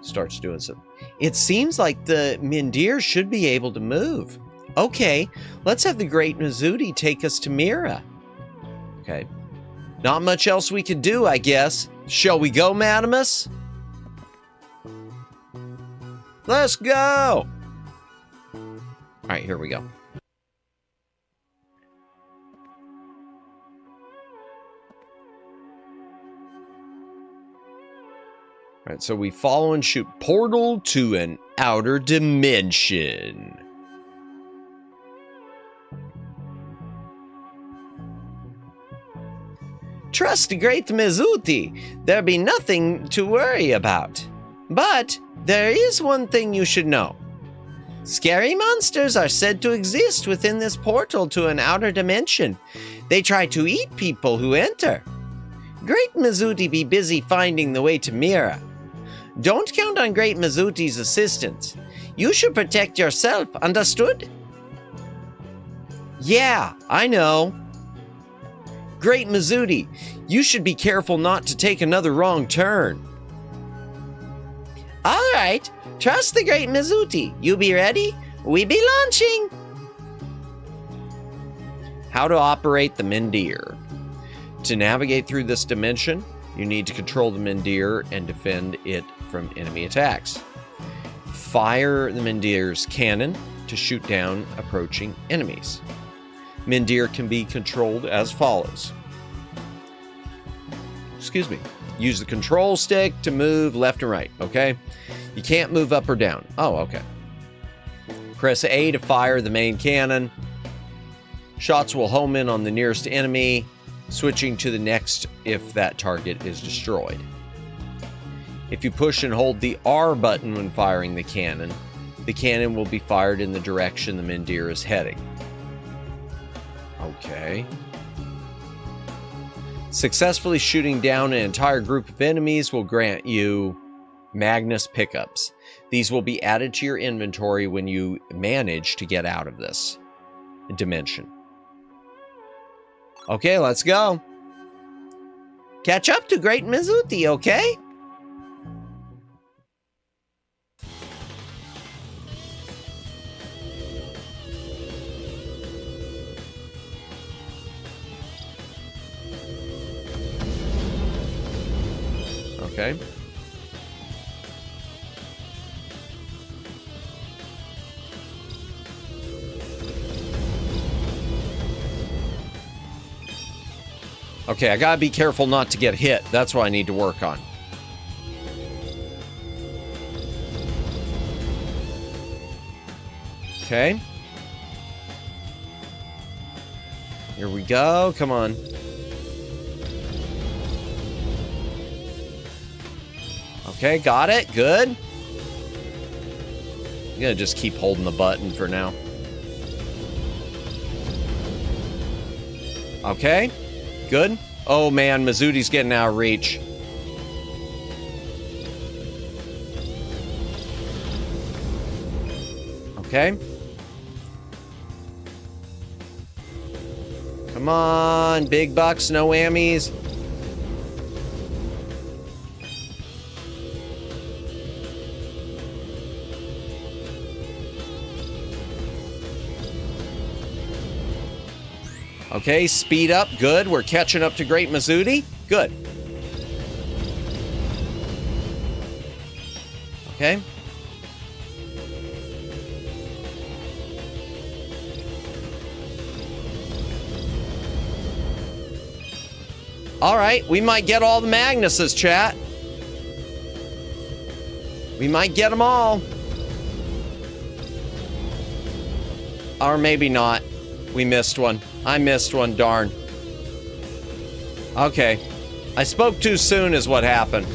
Speaker 2: starts doing something. It seems like the Mindir should be able to move. Okay, let's have the great Mizuti take us to Mira. Okay. Not much else we could do, I guess. Shall we go, Madamus? Let's go! All right, here we go. All right, so we follow and shoot. Portal to an outer dimension. Trust the great Mizuti. There be nothing to worry about. But there is one thing you should know. Scary monsters are said to exist within this portal to an outer dimension. They try to eat people who enter. Great Mizuti be busy finding the way to Mira. Don't count on Great Mizuti's assistance. You should protect yourself, understood? Yeah, I know. Great Mizuti, you should be careful not to take another wrong turn. All right, trust the great Mizuti. You be ready? We be launching. How to operate the Mindir. To navigate through this dimension, you need to control the Mindir and defend it from enemy attacks. Fire the Mindir's cannon to shoot down approaching enemies. Mindir can be controlled as follows. Excuse me. Use the control stick to move left and right, okay? You can't move up or down. Oh, okay. Press A to fire the main cannon. Shots will home in on the nearest enemy, switching to the next if that target is destroyed. If you push and hold the R button when firing the cannon will be fired in the direction the Mindir is heading. Okay. Successfully shooting down an entire group of enemies will grant you Magnus pickups. These will be added to your inventory when you manage to get out of this dimension. Okay, let's go. Catch up to Great Mizuti, okay? Okay. Okay, I gotta be careful not to get hit. That's what I need to work on. Okay. Here we go. Come on. Okay, got it. Good. I'm gonna just keep holding the button for now. Okay. Good. Oh man, Mizuti's getting out of reach. Okay. Come on, big bucks, no whammies. Okay, speed up, good. We're catching up to Great Mizuti. Good. Okay. All right, we might get all the Magnuses, chat. We might get them all. Or maybe not. We missed one. I missed one, darn. Okay. I spoke too soon is what happened.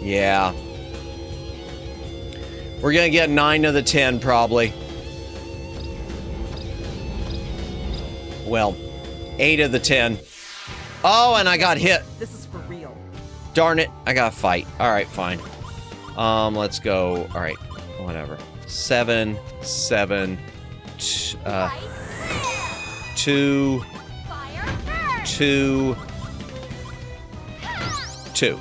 Speaker 2: Yeah. We're gonna get 9 of the 10, probably. Well, 8 of the 10. Oh, and I got hit.
Speaker 7: This is for real.
Speaker 2: Darn it, I gotta fight. All right, fine. Let's go. All right, whatever. 7, 7, 2, 2, 2.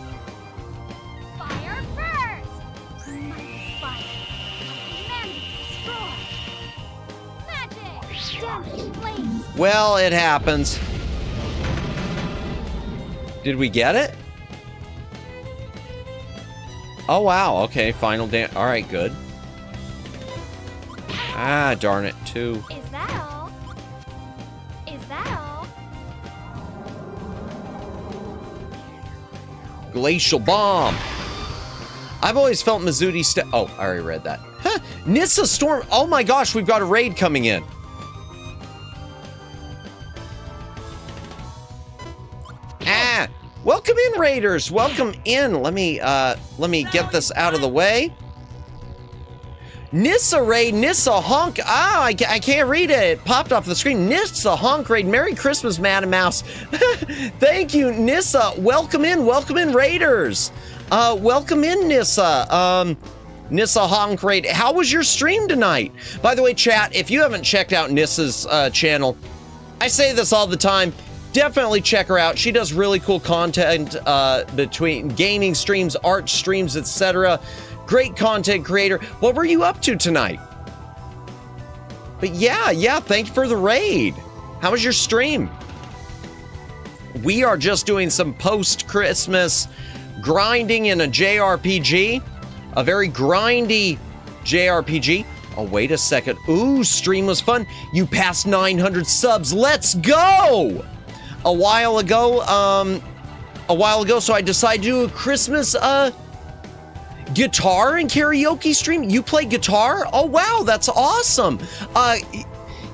Speaker 3: Fire first! Fire. Destroy. Magic! Dancing flames!
Speaker 2: Well, it happens. Did we get it? Oh, wow. Okay, final dance. All right, good. Ah, darn it. 2.
Speaker 3: Is that all? Is that all?
Speaker 2: Glacial Bomb. I've always felt Mizuti oh, I already read that. Huh. Nissa Storm. Oh my gosh, we've got a raid coming in. Ah, welcome in, raiders. Welcome in. Let me get this out of the way. Nissa raid, Nissa honk. Ah, I can't read it. It popped off the screen. Nissa honk raid. Merry Christmas, Madam Mouse. Thank you, Nissa. Welcome in, raiders. Welcome in, Nissa. Nissa honk raid. How was your stream tonight? By the way, chat, if you haven't checked out Nissa's channel, I say this all the time. Definitely check her out. She does really cool content between gaming streams, art streams, etc. Great content creator. What were you up to tonight? But yeah, thank you for the raid. How was your stream? We are just doing some post-Christmas grinding in a JRPG. A very grindy JRPG. Oh, wait a second. Ooh, stream was fun. You passed 900 subs. Let's go! A while ago, so I decided to do a Christmas, guitar and karaoke stream. You play guitar? Oh wow, that's awesome. I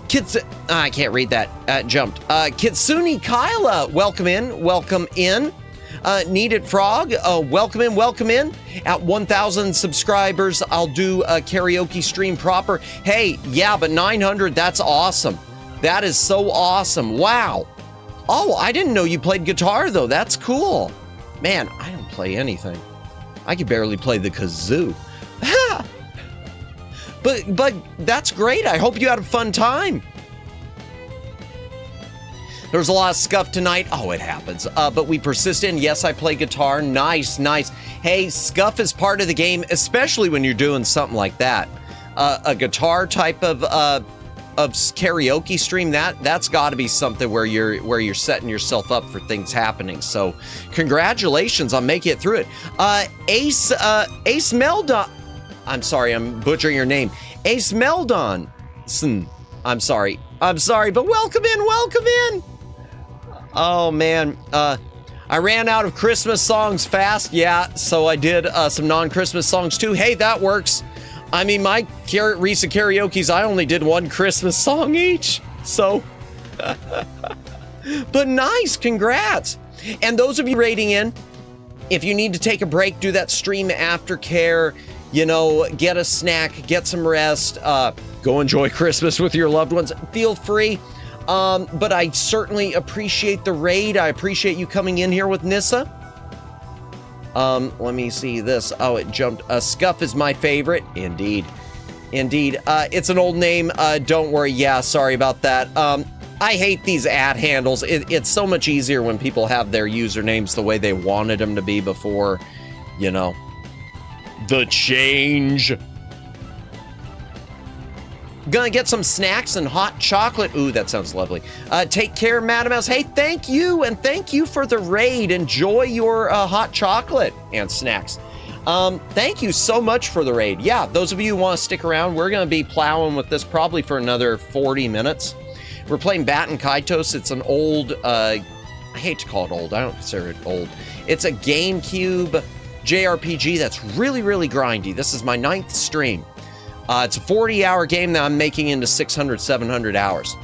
Speaker 2: can't read that. Jumped. Kitsune Kyla, welcome in. Needed Frog, welcome in. At 1,000 subscribers, I'll do a karaoke stream proper. Hey, yeah, but 900, that's awesome. That is so awesome. Wow. Oh, I didn't know you played guitar though. That's cool. Man, I don't play anything. I can barely play the kazoo. But that's great. I hope you had a fun time. There was a lot of scuff tonight. Oh, it happens. But we persisted. Yes, I play guitar. Nice. Hey, scuff is part of the game, especially when you're doing something like that. A guitar type of karaoke stream, that's got to be something where you're setting yourself up for things happening. So congratulations on making it through it. Ace Meldon, I'm sorry, I'm butchering your name. Ace Meldon, I'm sorry, but welcome in. Oh man, I ran out of Christmas songs fast. Yeah, so I did some non-Christmas songs too. Hey, that works. I mean, my recent karaoke's, I only did one Christmas song each. So, but nice, congrats. And those of you rating in, if you need to take a break, do that stream aftercare, you know, get a snack, get some rest, go enjoy Christmas with your loved ones. Feel free. But I certainly appreciate the raid. I appreciate you coming in here with Nissa. Let me see this. Oh, it jumped. Scuff is my favorite. Indeed. Indeed. It's an old name. Don't worry. Yeah, sorry about that. I hate these ad handles. It's so much easier when people have their usernames the way they wanted them to be before, you know, the change. Gonna get some snacks and hot chocolate. Ooh, that sounds lovely. Take care, Madam Mouse. Hey, thank you, and thank you for the raid. Enjoy your hot chocolate and snacks. Thank you so much for the raid. Yeah, those of you who want to stick around, we're gonna be plowing with this probably for another 40 minutes. We're playing Baten Kaitos. It's an old, I hate to call it old. I don't consider it old. It's a GameCube JRPG that's really, really grindy. This is my 9th stream. It's a 40-hour game that I'm making into 600, 700 hours.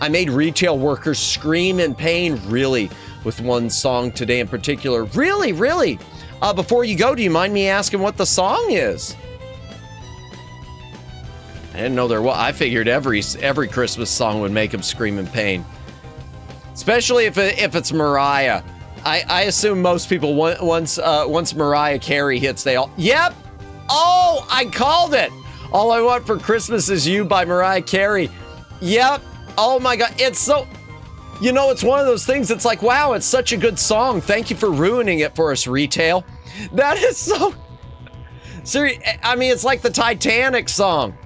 Speaker 2: I made retail workers scream in pain, really, with one song today in particular. Really, really. Before you go, do you mind me asking what the song is? I didn't know there was. I figured every Christmas song would make him scream in pain. Especially if it's Mariah. I assume most people, once Mariah Carey hits, they all, yep! Oh, I called it! All I Want for Christmas Is You by Mariah Carey. Yep. Oh my God. It's so, you know, it's one of those things. It's like, wow, it's such a good song. Thank you for ruining it for us, retail. That is so, serious. I mean, it's like the Titanic song.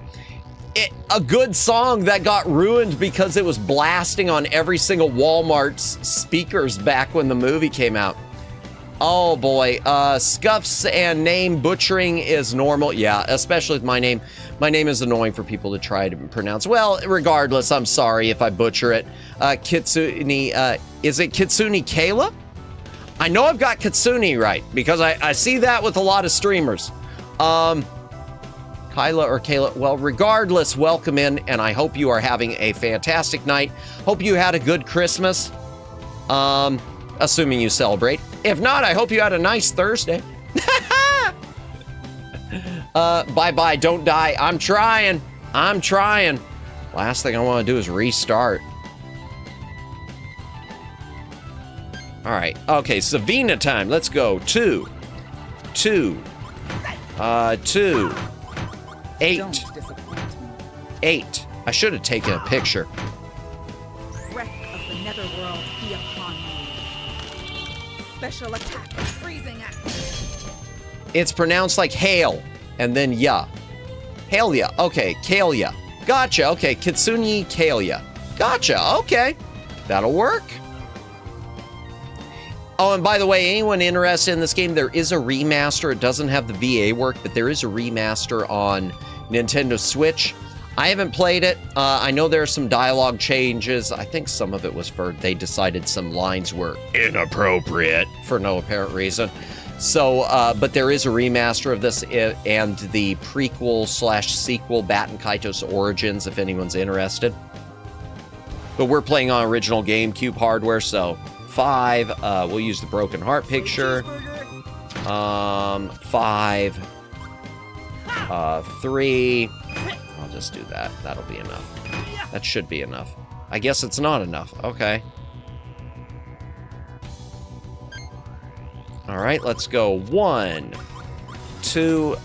Speaker 2: A good song that got ruined because it was blasting on every single Walmart's speakers back when the movie came out. Oh boy, scuffs and name butchering is normal. Yeah, especially with my name. My name is annoying for people to try to pronounce. Well, regardless, I'm sorry if I butcher it. Kitsune, is it Kitsune Kayla? I know I've got Kitsune right because I see that with a lot of streamers. Kyla or Kayla, well, regardless, welcome in, and I hope you are having a fantastic night. Hope you had a good Christmas, assuming you celebrate. If not, I hope you had a nice Thursday. Bye-bye, don't die. I'm trying. Last thing I want to do is restart. All right, okay, Savina time. Let's go. 2, 8. 8. I should have taken a picture.
Speaker 7: Breath of the netherworld be upon me. Special attack, freezing action.
Speaker 2: It's pronounced like hail, and then ya. Halia. Okay, Kalia. Gotcha. Okay, Kitsune Kalia. Gotcha. Okay, that'll work. Oh, and by the way, anyone interested in this game, there is a remaster. It doesn't have the VA work, but there is a remaster on Nintendo Switch. I haven't played it. I know there are some dialogue changes. I think some of it was for they decided some lines were inappropriate for no apparent reason. So, but there is a remaster of this and the prequel/sequel Baten Kaitos Origins, if anyone's interested. But we're playing on original GameCube hardware, so 5. We'll use the Broken Heart picture. 5. 3. I'll just do that. That'll be enough. That should be enough. I guess it's not enough. Okay. All right, let's go. 1, 2,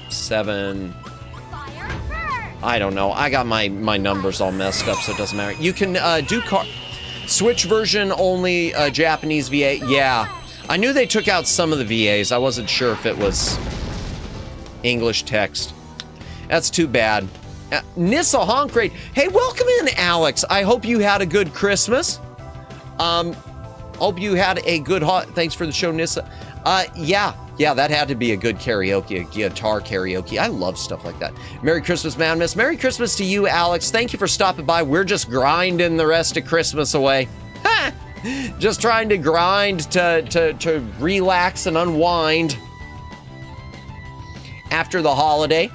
Speaker 2: 7. I don't know. I got my numbers all messed up, so it doesn't matter. You can do Switch version only, Japanese VA. Yeah, I knew they took out some of the VAs. I wasn't sure if it was English text. That's too bad. Nissa Honkrate. Hey, welcome in, Alex. I hope you had a good Christmas. Hope you had a good thanks for the show, Nissa. Yeah, that had to be a good karaoke, a guitar karaoke. I love stuff like that. Merry Christmas, Madness. Merry Christmas to you, Alex. Thank you for stopping by. We're just grinding the rest of Christmas away. Ha! Just trying to grind to relax and unwind. After the holiday,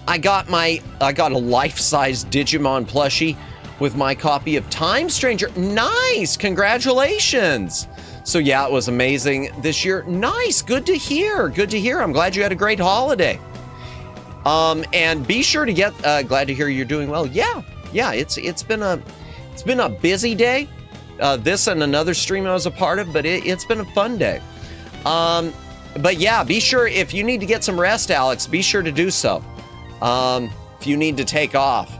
Speaker 2: I got a life-size Digimon plushie with my copy of Time Stranger. Nice! Congratulations! So yeah, it was amazing this year. Nice! Good to hear. Good to hear. I'm glad you had a great holiday. And be sure to get glad to hear you're doing well. Yeah, it's been a busy day. This and another stream I was a part of, but it's been a fun day. But yeah, be sure if you need to get some rest, Alex, be sure to do so. If you need to take off.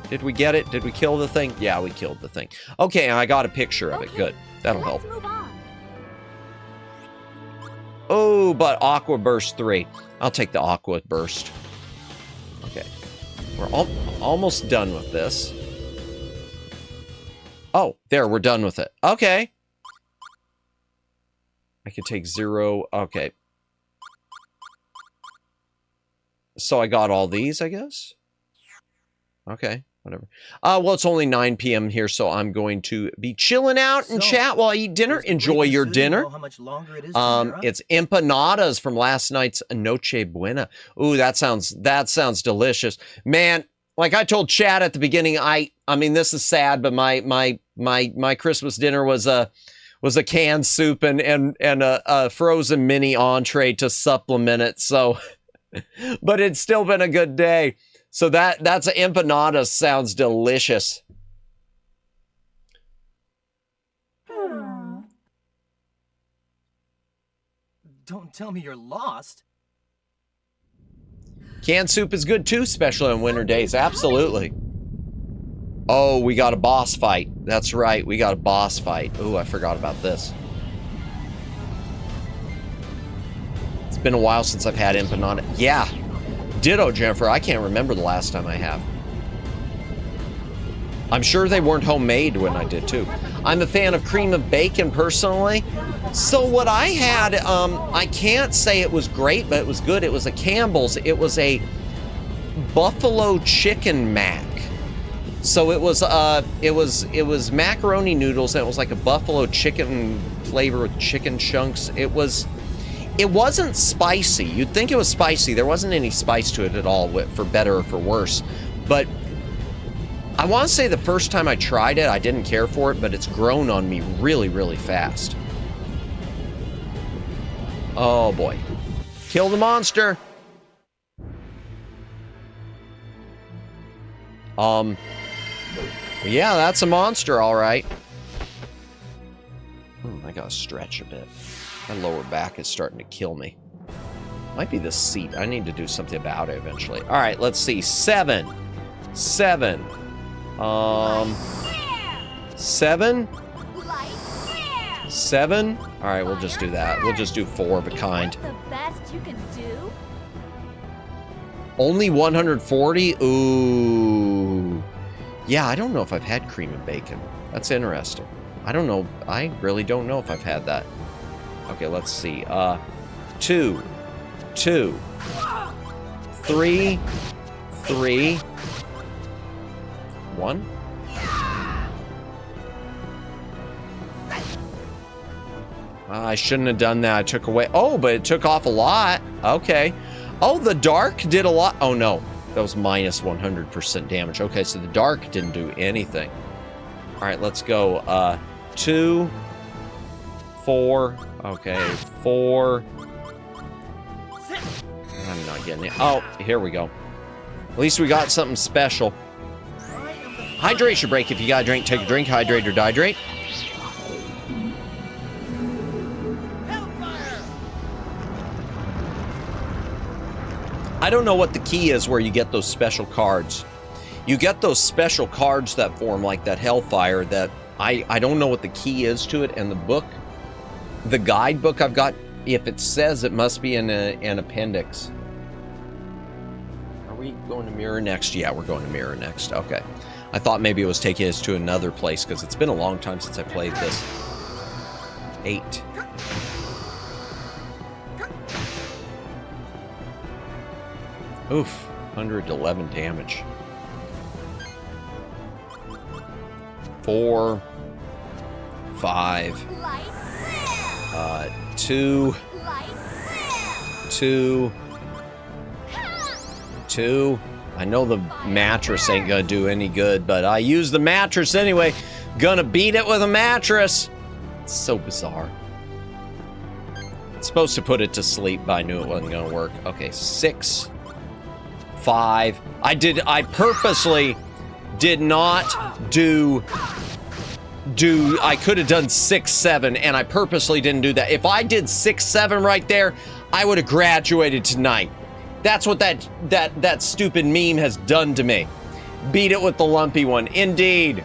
Speaker 2: Did we get it? Did we kill the thing? Yeah, we killed the thing. Okay, I got a picture of it. Good. That'll help.
Speaker 3: Move on.
Speaker 2: Oh, but Aqua Burst 3. I'll take the Aqua Burst. Okay. We're almost done with this. Oh, there, we're done with it. Okay. I could take 0. Okay. So I got all these, I guess? Okay, whatever. Well, it's only 9 p.m. here, so I'm going to be chilling out and chat while I eat dinner. Enjoy your dinner.
Speaker 5: How much longer it is
Speaker 2: It's empanadas from last night's Noche Buena. Ooh, that sounds delicious. Man, like I told Chad at the beginning, I mean, this is sad, but my Christmas dinner was a canned soup and a frozen mini entree to supplement it. So, but it's still been a good day. So that's an empanada. Sounds delicious.
Speaker 5: Don't tell me you're lost.
Speaker 2: Canned soup is good too, especially on winter days. Absolutely. Oh, we got a boss fight. That's right, we got a boss fight. Ooh, I forgot about this. It's been a while since I've had empanada. Yeah. Ditto, Jennifer. I can't remember the last time I have. I'm sure they weren't homemade when I did too. I'm a fan of cream of bacon personally. So what I had, I can't say it was great, but it was good. It was a Campbell's. It was a buffalo chicken mac. So it was macaroni noodles and it was like a buffalo chicken flavor with chicken chunks. It wasn't spicy. You'd think it was spicy. There wasn't any spice to it at all, for better or for worse. But I want to say the first time I tried it, I didn't care for it, but it's grown on me really, really fast. Oh boy. Kill the monster. Yeah, that's a monster, all right. I gotta stretch a bit. My lower back is starting to kill me. Might be the seat. I need to do something about it eventually. All right, let's see. 7. 7. 7? 7? All right, we'll just do that. We'll just do 4 of a kind.
Speaker 3: The best you can do?
Speaker 2: Only 140? Ooh. Yeah, I don't know if I've had cream and bacon. That's interesting. I don't know. I really don't know if I've had that. Okay, let's see. 2. 2. 3. 3. 1. I shouldn't have done that. I took away. Oh, but it took off a lot. Okay. Oh, the dark did a lot. Oh, no. That was minus 100% damage. Okay, so the dark didn't do anything. All right, let's go. 2. 4. Okay, 4. I'm not getting it. Oh, here we go. At least we got something special. Hydration break. If you got a drink, take a drink. Hydrate or dihydrate. I don't know what the key is where you get those special cards. You get those special cards that form like that Hellfire that I don't know what the key is to it. And the book, the guidebook I've got, if it says it must be in an appendix. Are we going to Mirror next? Yeah, we're going to Mirror next. Okay. I thought maybe it was taking us to another place because it's been a long time since I played this. 8. Oof, 111 damage. 4, 5, 2, 2, 2. I know the mattress ain't gonna do any good, but I use the mattress anyway. Gonna beat it with a mattress. It's so bizarre. It's supposed to put it to sleep, but I knew it wasn't gonna work. Okay, 6, 5. I purposely did not do I could have done 6, 7, and I purposely didn't do that. If I did 6, 7 right there, I would have graduated tonight. That's what that stupid meme has done to me. Beat it with the lumpy one. Indeed.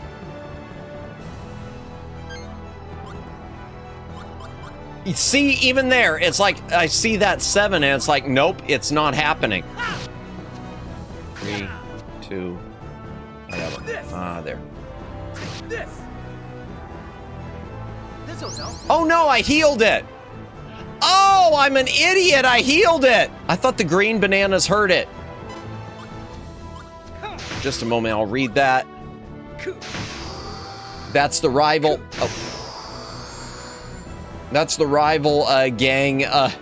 Speaker 2: You see, even there, it's like I see that 7 and it's like, nope, it's not happening. 3, 2, whatever. There. Oh no, I healed it. Oh, I'm an idiot. I healed it. I thought the green bananas hurt it. Just a moment. I'll read that. That's the rival. Oh. That's the rival gang of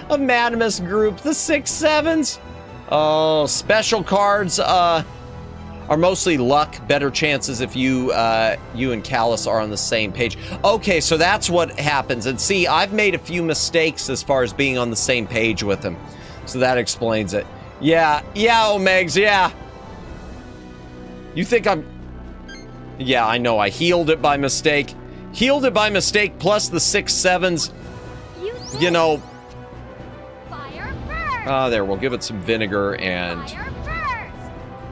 Speaker 2: Madamus group, the 6, 7s. Oh, special cards are mostly luck. Better chances if you and Callus are on the same page. Okay, so that's what happens. And see, I've made a few mistakes as far as being on the same page with him. So that explains it. Yeah, Omegs, yeah. You think I'm... Yeah, I know. I healed it by mistake. Healed it by mistake, plus the 6, 7s. You know... There, we'll give it some vinegar and...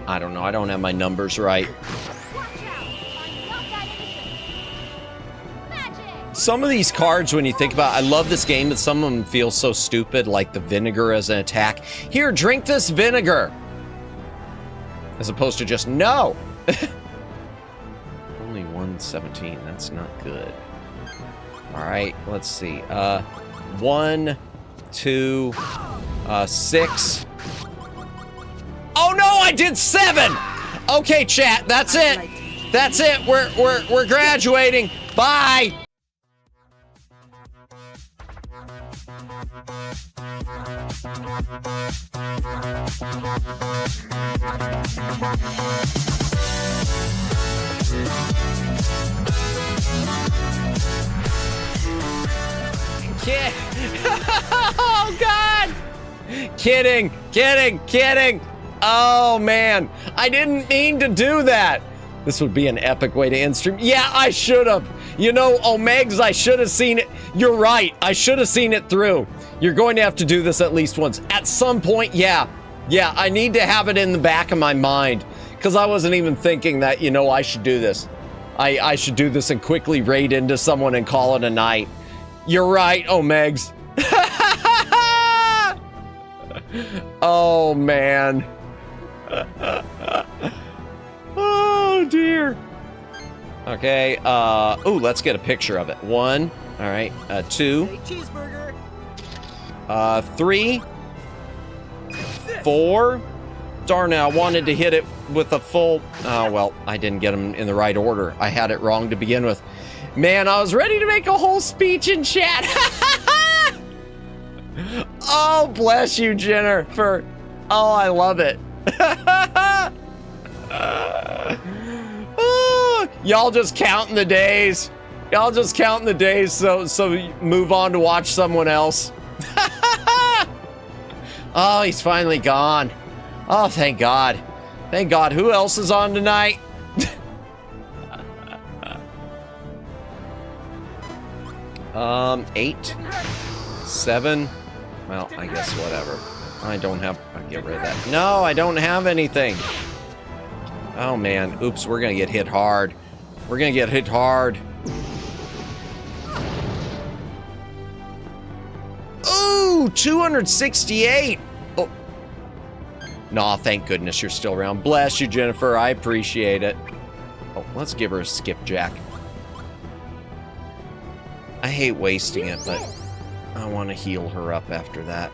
Speaker 2: I don't know. I don't have my numbers right. Some of these cards, when you think about it, I love this game, but some of them feel so stupid, like the vinegar as an attack. Here, drink this vinegar. As opposed to just, no. Only 117. That's not good. All right, let's see. 1, 2, 6. Oh no, I did 7! Okay, chat, that's it. That's it. We're graduating. Bye. Oh God! Kidding. Oh man, I didn't mean to do that. This would be an epic way to end stream. Yeah, I should have. You know, Omegs, I should have seen it. You're right. I should have seen it through. You're going to have to do this at least once. At some point, yeah. Yeah, I need to have it in the back of my mind. Because I wasn't even thinking that, you know, I should do this. I should do this and quickly raid into someone and call it a night. You're right, Omegs. Oh, man. Oh dear. Okay, ooh, let's get a picture of it. 1, all right, 2, 3, 4. Darn it, I wanted to hit it with a full, oh well, I didn't get them in the right order. I had it wrong to begin with. Man, I was ready to make a whole speech in chat. Oh, bless you, Jennifer. Oh, I love it. Oh, y'all just counting the days. Y'all just counting the days so you move on to watch someone else. Oh, he's finally gone. Oh, thank God. Thank God. Who else is on tonight? 8, 7. Well, I guess whatever. I don't have... I'll get rid of that. No, I don't have anything. Oh, man. Oops, we're going to get hit hard. We're going to get hit hard. Ooh, 268. Oh. Nah, thank goodness you're still around. Bless you, Jennifer. I appreciate it. Oh, let's give her a skipjack. I hate wasting it, but I want to heal her up after that.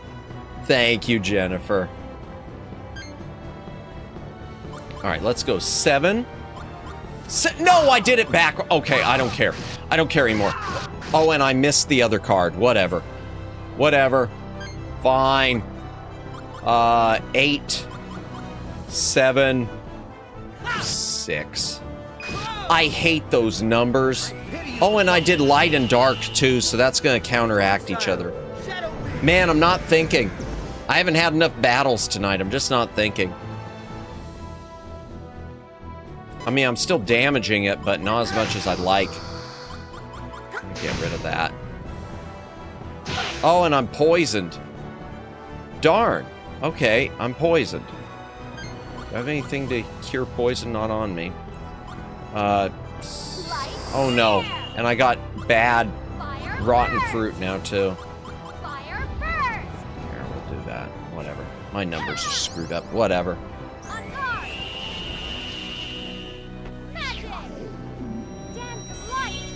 Speaker 2: Thank you, Jennifer. All right, let's go 7, No, I did it back. Okay, I don't care. I don't care anymore. Oh, and I missed the other card. Whatever. Whatever. Fine. 8, 7, 6. I hate those numbers. Oh, and I did light and dark too, so that's gonna counteract each other. Man, I'm not thinking. I haven't had enough battles tonight. I'm just not thinking. I mean, I'm still damaging it, but not as much as I'd like. Get rid of that. Oh, and I'm poisoned. Darn. Okay, I'm poisoned. Do I have anything to cure poison? Not on me. Oh no. And I got bad rotten fruit now too.
Speaker 3: Fire first.
Speaker 2: Here, we'll do that. Whatever. My numbers are screwed up. Whatever.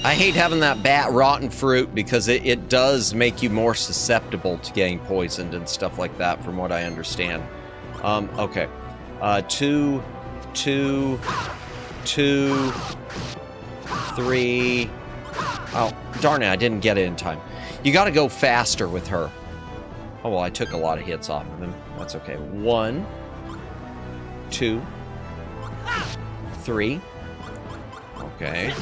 Speaker 2: I hate having that bad rotten fruit because it does make you more susceptible to getting poisoned and stuff like that, from what I understand. Okay. 2, 2, 2, 3. Oh, darn it, I didn't get it in time. You gotta go faster with her. Oh, well, I took a lot of hits off of him. That's okay. 1, 2, 3. Okay.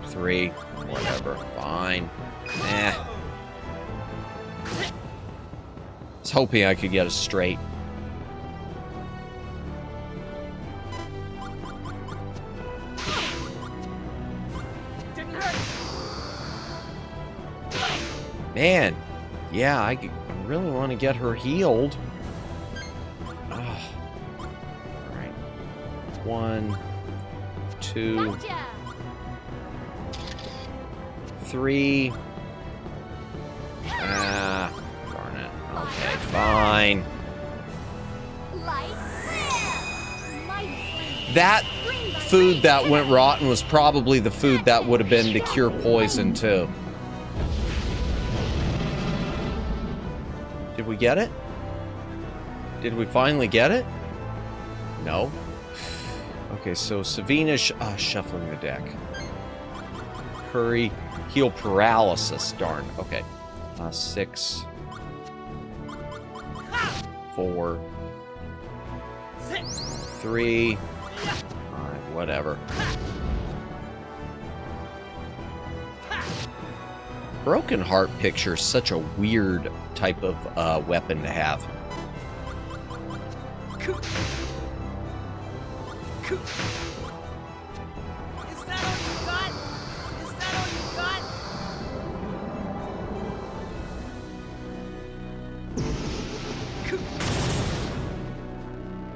Speaker 2: 3. Whatever. Fine. Eh. I was hoping I could get it straight. Man, yeah, I really want to get her healed. Oh. All right. 1, 2, 3. Ah, darn it. Okay, fine. That food that went rotten was probably the food that would have been to cure poison, too. Did we get it? Did we finally get it? No. Okay, so Savina's shuffling the deck. Curry, heal paralysis. Darn. Okay. 6, 4, 3. Whatever. Broken Heart picture is such a weird type of weapon to have.
Speaker 10: Is that all you got? Is that all you got?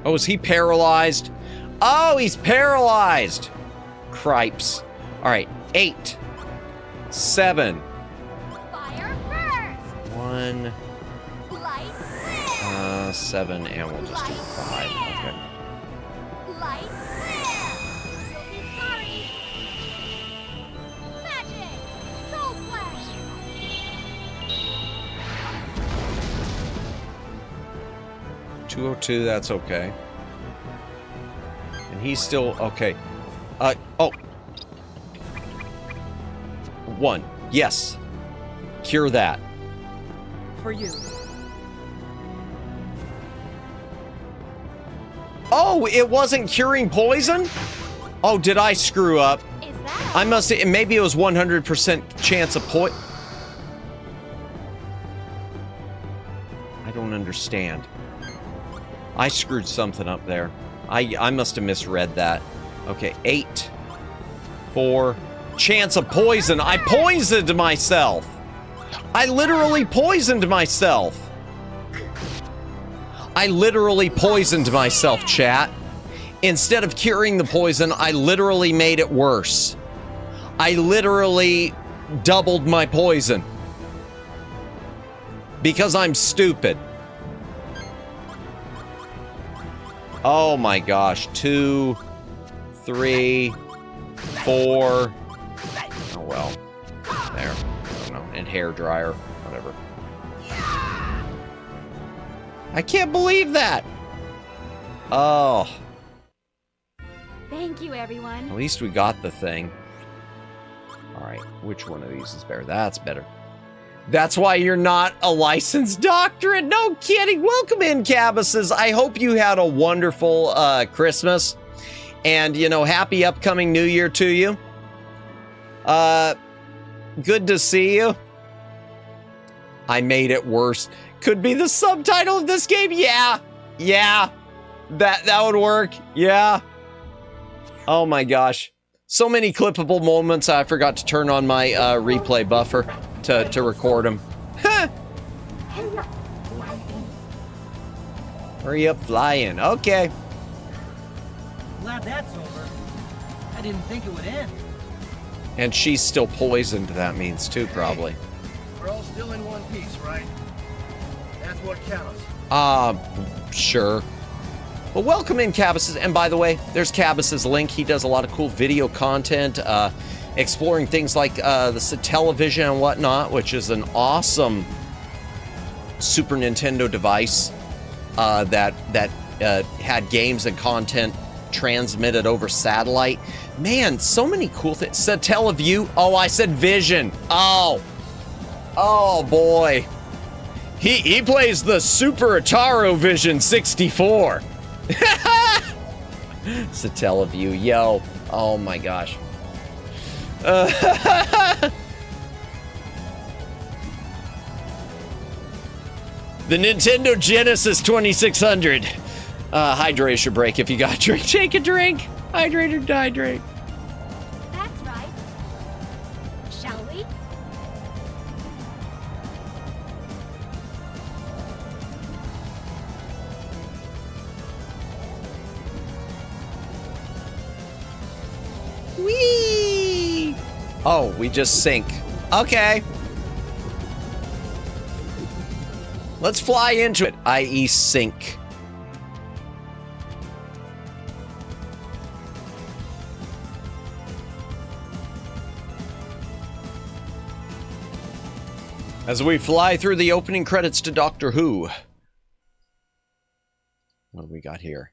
Speaker 2: Oh, is he paralyzed? Oh, he's paralyzed! Cripes. Alright, 8, 7.
Speaker 3: Fire first.
Speaker 2: 1.
Speaker 3: Light
Speaker 2: 7, and we'll just do 5. Okay.
Speaker 3: Light You'll be sorry. Magic. Soul flash.
Speaker 2: 202, that's okay. And he's still okay. Oh. 1. Yes. Cure that.
Speaker 7: For you.
Speaker 2: Oh, it wasn't curing poison? Oh, did I screw up?
Speaker 3: Is that
Speaker 2: I must have, maybe it was 100% chance of poison. I don't understand. I screwed something up there. I must have misread that. Okay, 8, 4, chance of poison. I poisoned myself. I literally poisoned myself. I literally poisoned myself, chat. Instead of curing the poison, I literally made it worse. I literally doubled my poison. Because I'm stupid. Oh my gosh. 2, 3, 4. Oh well. There. I don't know. And hair dryer. Whatever. I can't believe that. Oh.
Speaker 3: Thank you, everyone.
Speaker 2: At least we got the thing. All right, which one of these is better? That's better. That's why you're not a licensed doctorate. No kidding. Welcome in, Cabbases. I hope you had a wonderful Christmas. And, you know, happy upcoming New Year to you. Good to see you. I made it worse. Could be the subtitle of this game. Yeah. That would work. Yeah. Oh my gosh. So many clippable moments. I forgot to turn on my replay buffer to record them. Hurry up, flying. Okay.
Speaker 4: Glad that's over. I didn't think it would end.
Speaker 2: And she's still poisoned, that means too, probably.
Speaker 6: We're all still in one piece, right? That's what counts.
Speaker 2: Sure. Well, welcome in, Cabbases. And by the way, there's Cabbases' link. He does a lot of cool video content, exploring things like the Satellavision and whatnot, which is an awesome Super Nintendo device that had games and content transmitted over satellite. Man, so many cool things. Satellaview. Oh, I said Vision. Oh boy. He plays the Super Atari Vision 64. Satellaview, yo. Oh my gosh. The Nintendo Genesis 2600. Hydration break. If you got a drink, take a drink. Hydrate or dehydrate.
Speaker 3: That's right. Shall we?
Speaker 2: Whee! Oh, we just sink. Okay. Let's fly into it, i.e. sink. As we fly through the opening credits to Doctor Who. What do we got here?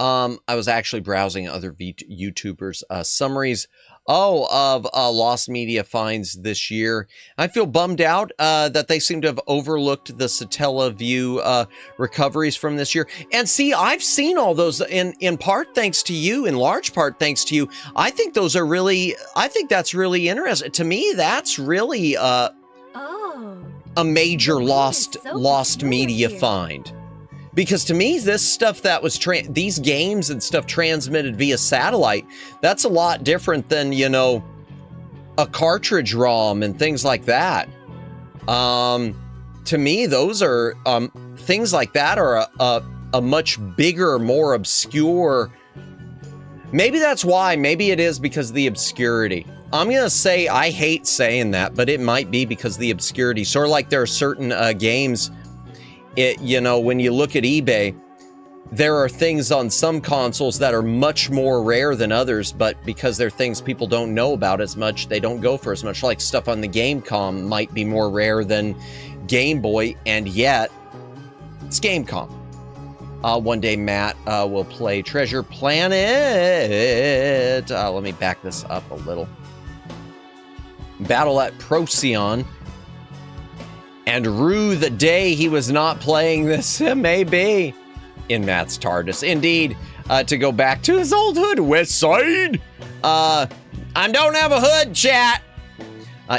Speaker 2: I was actually browsing other YouTubers' summaries of lost media finds this year. I feel bummed out that they seem to have overlooked the Satellaview recoveries from this year. And see, I've seen all those in part thanks to you, in large part thanks to you. I think those are really, I think that's really interesting. To me, that's really a major lost media find. Because to me, this stuff that was, these games and stuff transmitted via satellite, that's a lot different than, you know, a cartridge ROM and things like that. To me, those are, things like that are a much bigger, more obscure, maybe that's why, maybe it is because of the obscurity. I'm gonna say, I hate saying that, but it might be because of the obscurity. Sort of like there are certain games, you know, when you look at eBay, there are things on some consoles that are much more rare than others, but because they're things people don't know about as much, they don't go for as much. Like stuff on the Gamecom might be more rare than Game Boy, and yet it's Gamecom. One day Matt will play Treasure Planet. Let me back this up a little. Battle at Procyon. And rue the day he was not playing this, maybe, in Matt's TARDIS. Indeed, to go back to his old hood, West Side. I don't have a hood, chat.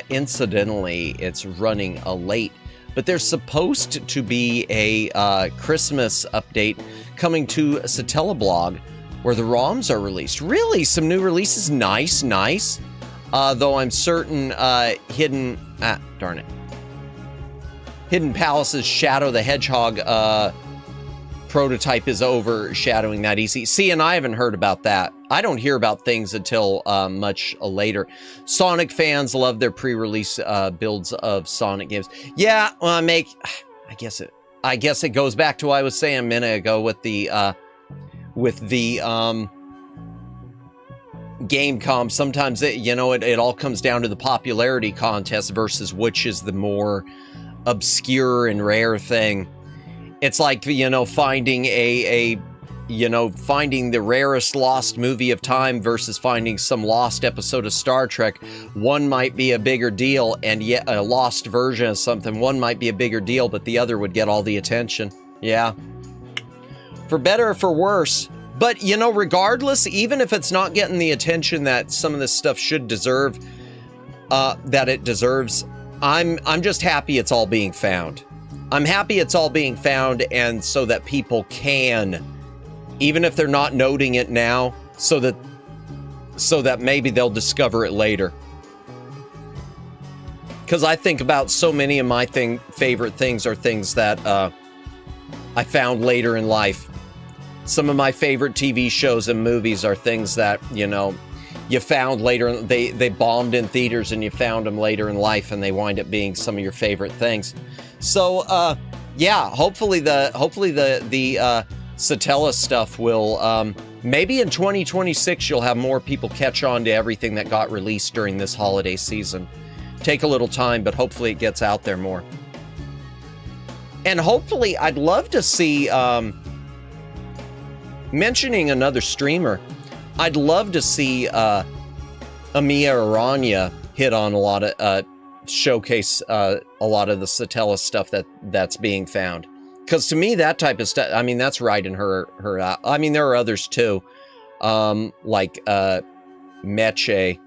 Speaker 2: Incidentally, it's running late, but there's supposed to be a Christmas update coming to Satellablog where the ROMs are released. Really, some new releases. Nice, nice. Though I'm certain Hidden Palace's Shadow the Hedgehog prototype is overshadowing that easy. See, and I haven't heard about that. I don't hear about things until much later. Sonic fans love their pre-release builds of Sonic games. Yeah, well, I guess it goes back to what I was saying a minute ago with the Gamecom. Sometimes it all comes down to the popularity contest versus which is the more obscure and rare thing. It's like, you know, finding a you know, finding the rarest lost movie of time versus finding some lost episode of Star Trek. One might be a bigger deal, and yet a lost version of something, one might be a bigger deal, but the other would get all the attention. Yeah. For better or for worse. But, you know, regardless, even if it's not getting the attention that some of this stuff should deserve, that it deserves, I'm just happy it's all being found. I'm happy it's all being found, and so that people can, even if they're not noting it now, so that maybe they'll discover it later. Because I think about so many of my favorite things are things that I found later in life. Some of my favorite TV shows and movies are things that, you know, you found later. They bombed in theaters and you found them later in life, and they wind up being some of your favorite things. So, yeah, hopefully the Satella stuff will, maybe in 2026 you'll have more people catch on to everything that got released during this holiday season. Take a little time, but hopefully it gets out there more. And hopefully, I'd love to see, mentioning another streamer, I'd love to see Amiya Aranya hit on a lot of, showcase a lot of the Satella stuff that's being found. Because to me, that type of stuff, I mean, that's right in her I mean, there are others too, like Meche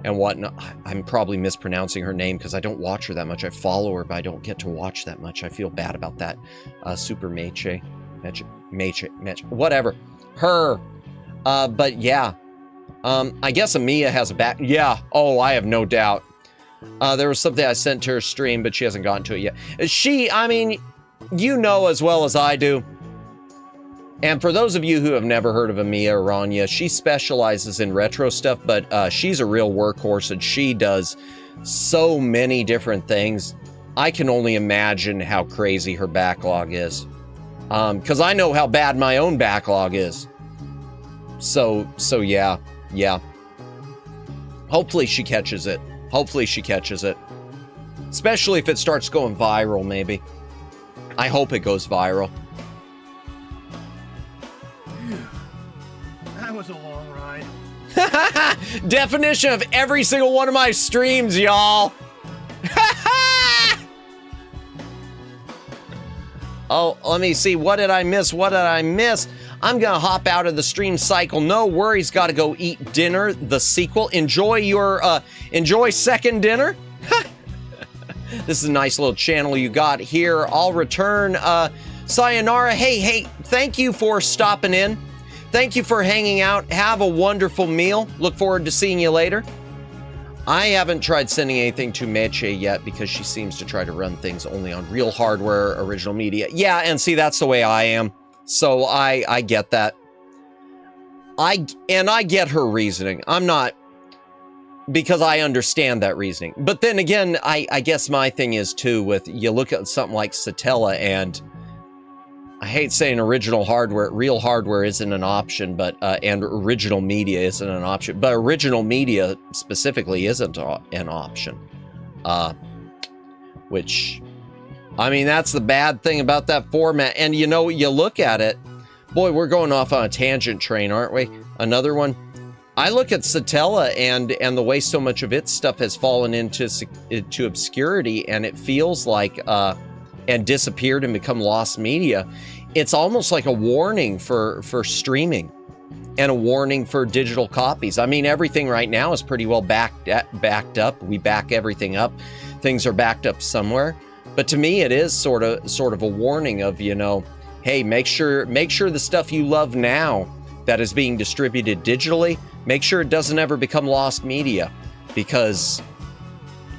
Speaker 2: and whatnot. I'm probably mispronouncing her name because I don't watch her that much. I follow her, but I don't get to watch that much. I feel bad about that. Super Meche, whatever. Her. But yeah. I guess Amiya has a back. Yeah. Oh, I have no doubt. There was something I sent to her stream, but she hasn't gotten to it yet. I mean, you know as well as I do. And for those of you who have never heard of Amiya Aranya, she specializes in retro stuff, but she's a real workhorse, and she does so many different things. I can only imagine how crazy her backlog is. Because I know how bad my own backlog is. So yeah. Hopefully she catches it. Hopefully she catches it. Especially if it starts going viral, maybe. I hope it goes viral.
Speaker 6: That was a long ride.
Speaker 2: Definition of every single one of my streams, y'all. Oh, let me see. What did I miss? I'm gonna hop out of the stream cycle. No worries. Gotta go eat dinner. The sequel. Enjoy second dinner. This is a nice little channel you got here. I'll return. Sayonara. Hey, thank you for stopping in. Thank you for hanging out. Have a wonderful meal. Look forward to seeing you later. I haven't tried sending anything to Meche yet because she seems to try to run things only on real hardware, original media. Yeah, and see, that's the way I am. So I get that. I get her reasoning. I'm not, because I understand that reasoning. But then again, I guess my thing is too, with you look at something like Satella, and I hate saying original hardware, real hardware isn't an option, but and original media isn't an option, but original media specifically isn't an option. Which, I mean, that's the bad thing about that format. And you know, you look at it, boy, we're going off on a tangent train, aren't we? Another one. I look at Satella and the way so much of its stuff has fallen into obscurity, and it feels like and disappeared and become lost media. It's almost like a warning for streaming and a warning for digital copies. I mean, everything right now is pretty well backed up. We back everything up. Things are backed up somewhere. But to me, it is sort of a warning of, you know, hey, make sure the stuff you love now that is being distributed digitally, make sure it doesn't ever become lost media, because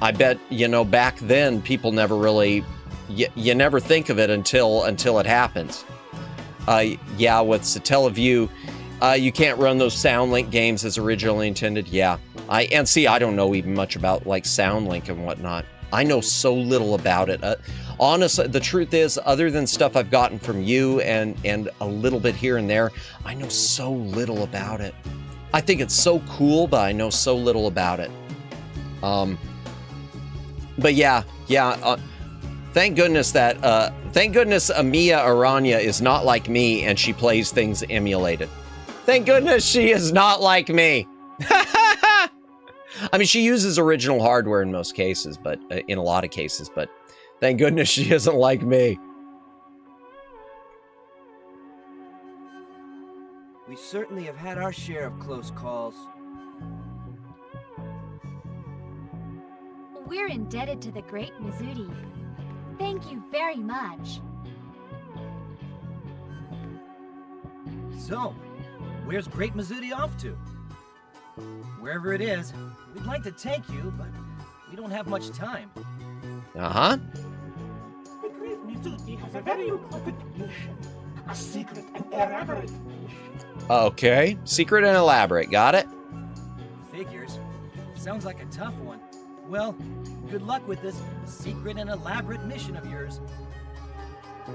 Speaker 2: I bet, you know, back then people never really, you never think of it until it happens. Yeah, with Satellaview, you can't run those SoundLink games as originally intended. Yeah, I don't know even much about like SoundLink and whatnot. I know so little about it. Honestly, the truth is, other than stuff I've gotten from you and a little bit here and there, I know so little about it. I think it's so cool, but I know so little about it. But yeah. Thank goodness that Thank goodness Amiya Aranya is not like me and she plays things emulated. Thank goodness she is not like me. I mean, she uses original hardware in most cases, but in a lot of cases, but thank goodness she isn't like me.
Speaker 5: We certainly have had our share of close calls.
Speaker 3: We're indebted to the great Mizudi. Thank you very much.
Speaker 4: So, where's Great Mizudi off to? Wherever it is, we'd like to take you, but we don't have much time.
Speaker 2: Uh-huh.
Speaker 11: The Great Mizudi has a very important mission. A secret and elaborate mission.
Speaker 2: Okay. Secret and elaborate. Got it?
Speaker 4: Figures. Sounds like a tough one. Well, good luck with this secret and elaborate mission of yours.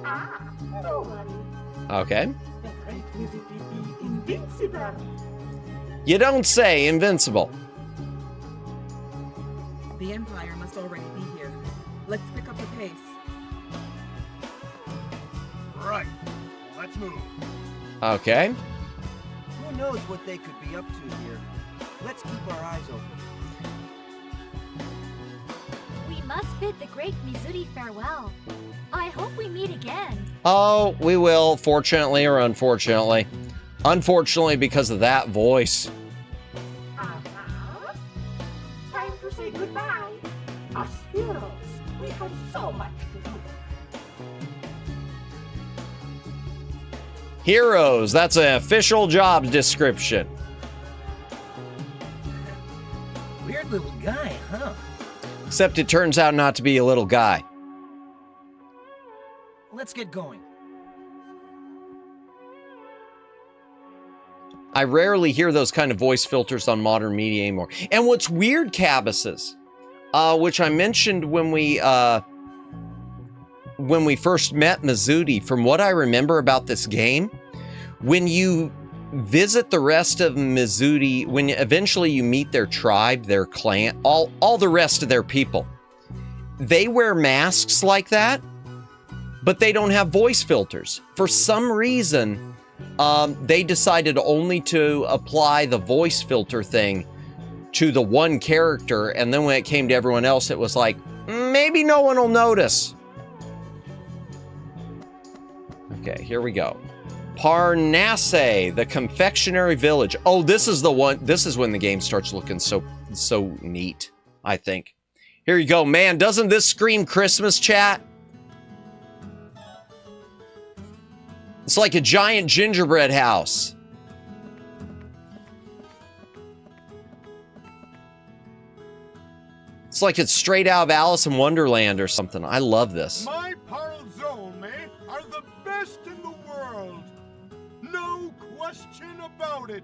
Speaker 11: Ah, no worry.
Speaker 2: Okay.
Speaker 11: The Great Mizudi be invincible.
Speaker 2: You don't say. Invincible.
Speaker 7: The Empire must already be here. Let's pick up the pace.
Speaker 6: Right. Let's move.
Speaker 2: Okay.
Speaker 5: Who knows what they could be up to here? Let's keep our eyes open.
Speaker 3: We must bid the great Mizudi farewell. I hope we meet again.
Speaker 2: Oh, we will, fortunately or unfortunately. Unfortunately, because of that voice.
Speaker 11: Uh-huh. Time to say goodbye. Us heroes, we have so much to do.
Speaker 2: Heroes, that's an official job description.
Speaker 4: Weird little guy, huh?
Speaker 2: Except it turns out not to be a little guy.
Speaker 4: Let's get going.
Speaker 2: I rarely hear those kind of voice filters on modern media anymore. And what's weird, Cabbases, which I mentioned when we first met Mizudi, from what I remember about this game, when you visit the rest of Mizudi, when eventually you meet their tribe, their clan, all the rest of their people, they wear masks like that, but they don't have voice filters. For some reason, they decided only to apply the voice filter thing to the one character, and then when it came to everyone else, it was like, maybe no one will notice. Okay, here we go. Parnasse, the confectionery village. Oh, this is the one. This is when the game starts looking so neat, I think. Here you go, man. Doesn't this scream Christmas, chat? It's like a giant gingerbread house. It's like it's straight out of Alice in Wonderland or something. I love this.
Speaker 6: My Paralzome are the best in the world. No question about it.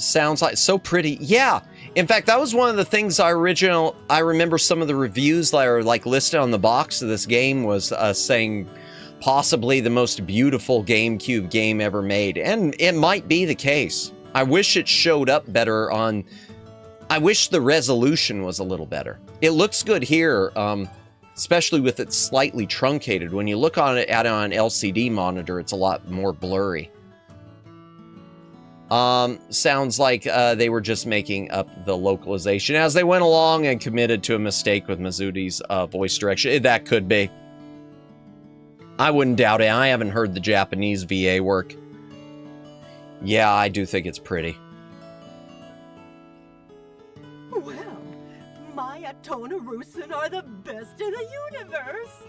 Speaker 2: Sounds like so pretty. Yeah. In fact, that was one of the things I remember some of the reviews that are like listed on the box of this game was saying possibly the most beautiful GameCube game ever made. And it might be the case. I wish it showed up better on... I wish the resolution was a little better. It looks good here, especially with it slightly truncated. When you look at it on an LCD monitor, it's a lot more blurry. Sounds like they were just making up the localization as they went along and committed to a mistake with Mizudi's voice direction. That could be. I wouldn't doubt it. I haven't heard the Japanese VA work. Yeah, I do think it's pretty.
Speaker 12: Well, my Atonarusan are the best in the universe.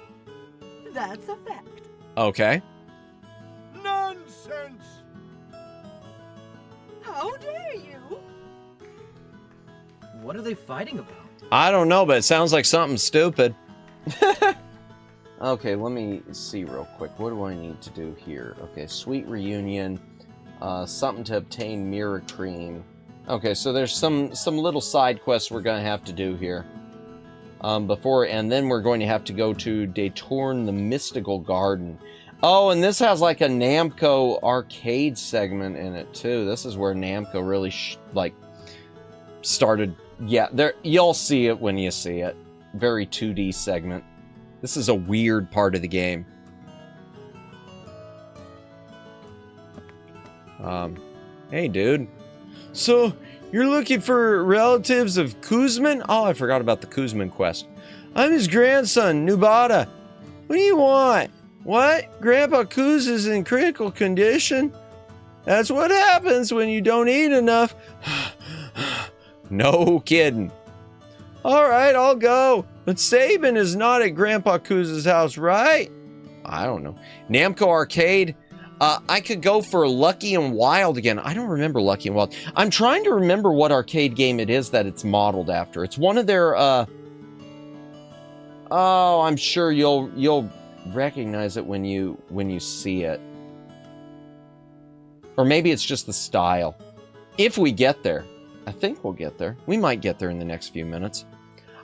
Speaker 12: That's a fact.
Speaker 2: Okay.
Speaker 6: Nonsense!
Speaker 12: How dare you?
Speaker 4: What are they fighting about?
Speaker 2: I don't know, but it sounds like something stupid. Okay, let me see real quick. What do I need to do here? Okay, sweet reunion. Something to obtain mirror cream. Okay, so there's some little side quests we're gonna have to do here. And then we're going to have to go to Detourn the Mystical Garden. Oh, and this has like a Namco arcade segment in it too. This is where Namco really started. Yeah, there you'll see it when you see it. Very 2D segment. This is a weird part of the game. Hey, dude. So, you're looking for relatives of Kuzman? Oh, I forgot about the Kuzman quest. I'm his grandson, Nubata. What do you want? What? Grandpa Kuz is in critical condition? That's what happens when you don't eat enough. No kidding. All right, I'll go. But Sabin is not at Grandpa Kuz's house, right? I don't know. Namco Arcade. I could go for Lucky and Wild again. I don't remember Lucky and Wild. I'm trying to remember what arcade game it is that it's modeled after. It's one of their, oh, I'm sure you'll recognize it when you see it. Or maybe it's just the style. If we get there. I think we'll get there. We might get there in the next few minutes.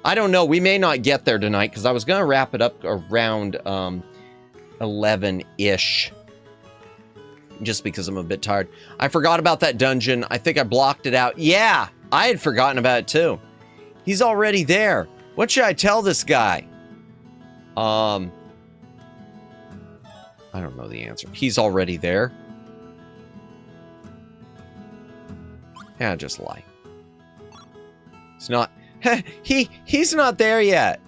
Speaker 2: I don't know. We may not get there tonight because I was going to wrap it up around 11-ish. Just because I'm a bit tired. I forgot about that dungeon. I think I blocked it out. Yeah, I had forgotten about it too. He's already there. What should I tell this guy? I don't know the answer. He's already there. Yeah, just lie. It's not. He's not there yet.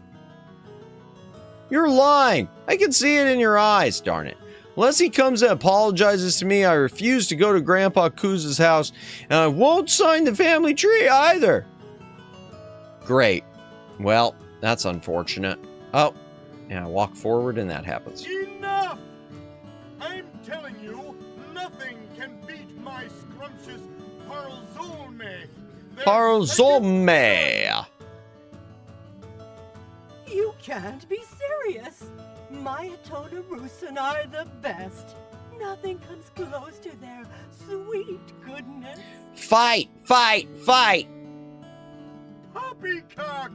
Speaker 2: You're lying. I can see it in your eyes, darn it. Unless he comes and apologizes to me, I refuse to go to Grandpa Kuz's house, and I won't sign the family tree either. Great. Well, that's unfortunate. Oh, and I walk forward and that happens.
Speaker 6: Enough! I'm telling you, nothing can beat my scrumptious Parlzolme.
Speaker 2: Parlzolme!
Speaker 12: You can't be serious. My Atonarusan are the best. Nothing comes close to their sweet goodness.
Speaker 2: Fight! Fight! Fight!
Speaker 6: Poppycock!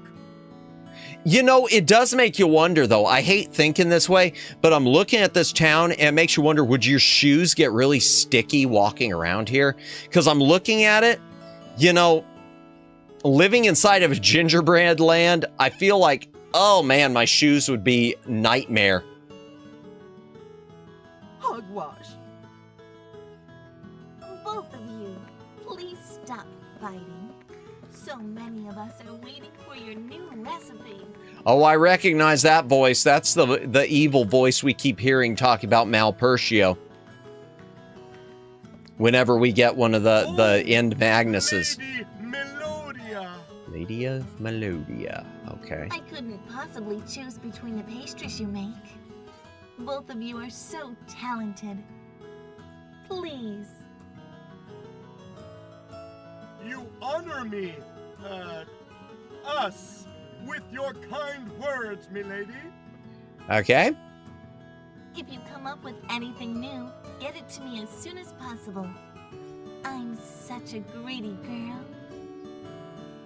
Speaker 2: You know, it does make you wonder, though. I hate thinking this way, but I'm looking at this town, and it makes you wonder, would your shoes get really sticky walking around here? Because I'm looking at it, you know, living inside of a gingerbread land, I feel like, oh man, my shoes would be nightmare.
Speaker 12: Hogwash.
Speaker 13: Both of you, please stop fighting. So many of us are waiting for your new recipe.
Speaker 2: Oh, I recognize that voice. That's the evil voice we keep hearing talking about Malpertio. Whenever we get one of the end Magnuses. Lady of Melodia. Okay.
Speaker 13: I couldn't possibly choose between the pastries you make. Both of you are so talented. Please.
Speaker 6: You honor me, us, with your kind words, milady.
Speaker 2: Okay.
Speaker 13: If you come up with anything new, get it to me as soon as possible. I'm such a greedy girl.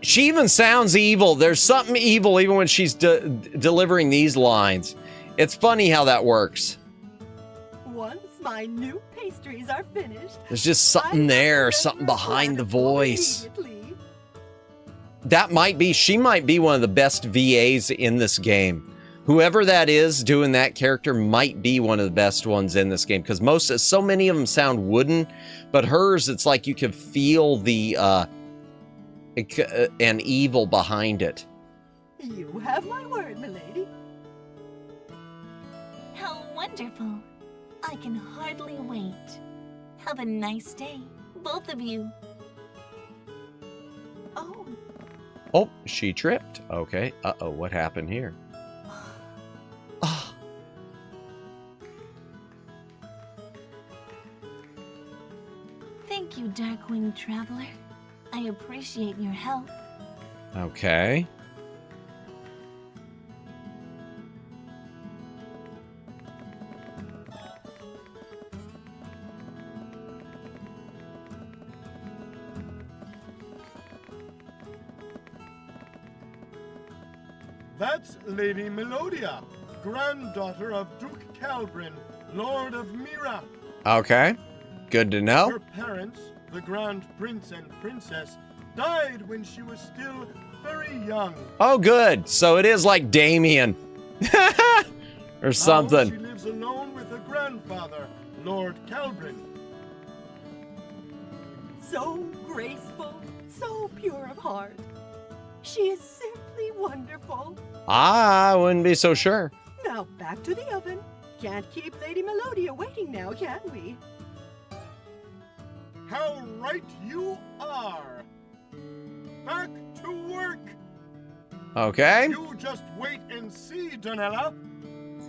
Speaker 2: She even sounds evil. There's something evil even when she's delivering these lines. It's funny how that works.
Speaker 12: Once my new pastries are finished,
Speaker 2: there's just something there, something behind the voice. That might be, she might be one of the best VAs in this game. Whoever that is doing that character might be one of the best ones in this game, because so many of them sound wooden, but hers, it's like you can feel the an evil behind it.
Speaker 12: You have my word, milady.
Speaker 13: How wonderful. I can hardly wait. Have a nice day, both of you.
Speaker 12: Oh.
Speaker 2: Oh, she tripped. Okay. Uh-oh, what happened here?
Speaker 13: Thank you, Darkwing Traveler. I appreciate your help.
Speaker 2: Okay.
Speaker 6: That's Lady Melodia, granddaughter of Duke Calbrin, Lord of Mira.
Speaker 2: Okay. Good to know.
Speaker 6: Her parents, the Grand Prince and Princess, died when she was still very young.
Speaker 2: Oh, good. So it is like Damien. Or something.
Speaker 6: Now she lives alone with her grandfather, Lord Calbrin.
Speaker 12: so graceful, so pure of heart. She is simply wonderful.
Speaker 2: I wouldn't be so sure.
Speaker 12: Now back to the oven. Can't keep Lady Melodia waiting now, can we?
Speaker 6: How right you are! Back to work!
Speaker 2: Okay.
Speaker 6: You just wait and see, Donella.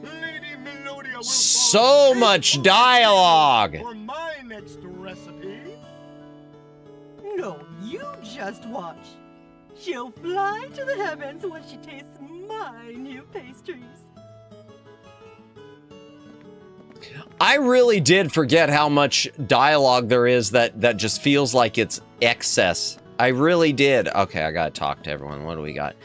Speaker 6: Lady Melodia will
Speaker 2: So much dialogue!
Speaker 6: for my next recipe.
Speaker 12: No, you just watch. She'll fly to the heavens when she tastes my new pastries.
Speaker 2: I really did forget how much dialogue there is that just feels like it's excess. I really did. Okay, I gotta talk to everyone. What do we got?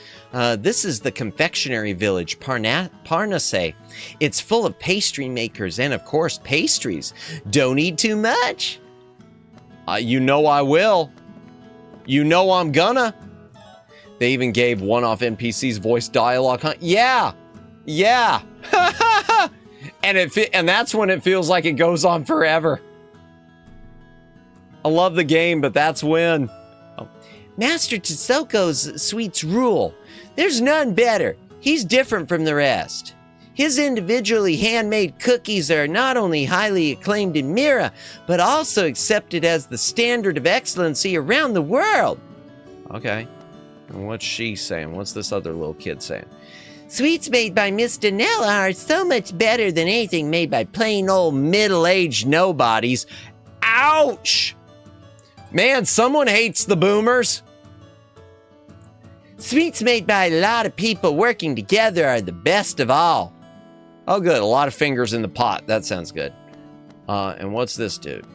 Speaker 2: This is the confectionery village, Parnasse. It's full of pastry makers and, of course, pastries. Don't eat too much. You know I will. You know I'm gonna. They even gave one-off NPCs voice dialogue. Huh? Yeah. Yeah. And that's when it feels like it goes on forever. I love the game, but that's when. Oh. Master Tsuko's sweets rule. There's none better. He's different from the rest. His individually handmade cookies are not only highly acclaimed in Mira, but also accepted as the standard of excellency around the world. Okay. And what's she saying? What's this other little kid saying? Sweets made by Miss Donella are so much better than anything made by plain old middle-aged nobodies. Ouch! Man, someone hates the boomers. Sweets made by a lot of people working together are the best of all. Oh, good. A lot of fingers in the pot. That sounds good. And what's this dude?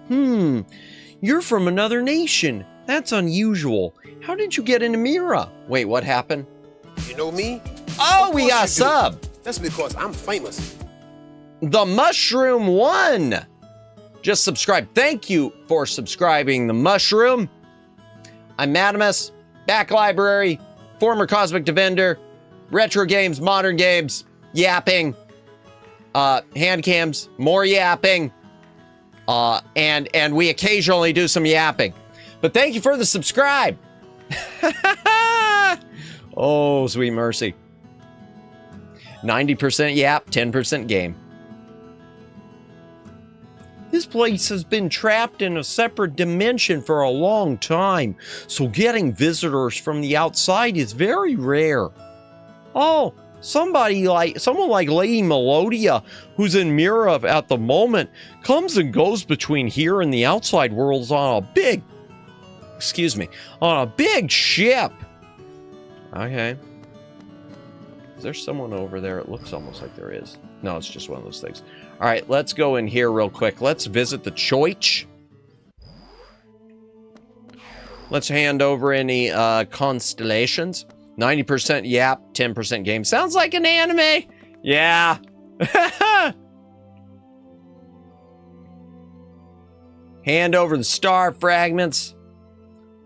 Speaker 2: You're from another nation. That's unusual. How did you get into Mira? Wait, what happened?
Speaker 14: You know me?
Speaker 2: Oh, we got a sub.
Speaker 14: That's because I'm famous.
Speaker 2: The Mushroom One just subscribed. Thank you for subscribing, The Mushroom. I'm Madamus, Back Library, former Cosmic Defender, retro games, modern games, yapping, hand cams, more yapping, and we occasionally do some yapping. But thank you for the subscribe. Oh, sweet mercy. 90% yap, 10% game. This place has been trapped in a separate dimension for a long time, so getting visitors from the outside is very rare. Oh, someone like Lady Melodia, who's in Mira at the moment, comes and goes between here and the outside worlds on a big ship. Okay. Is there someone over there? It looks almost like there is. No, it's just one of those things. All right, let's go in here real quick. Let's visit the Choich. Let's hand over any constellations. 90% yap, 10% game. Sounds like an anime. Yeah. Hand over the star fragments.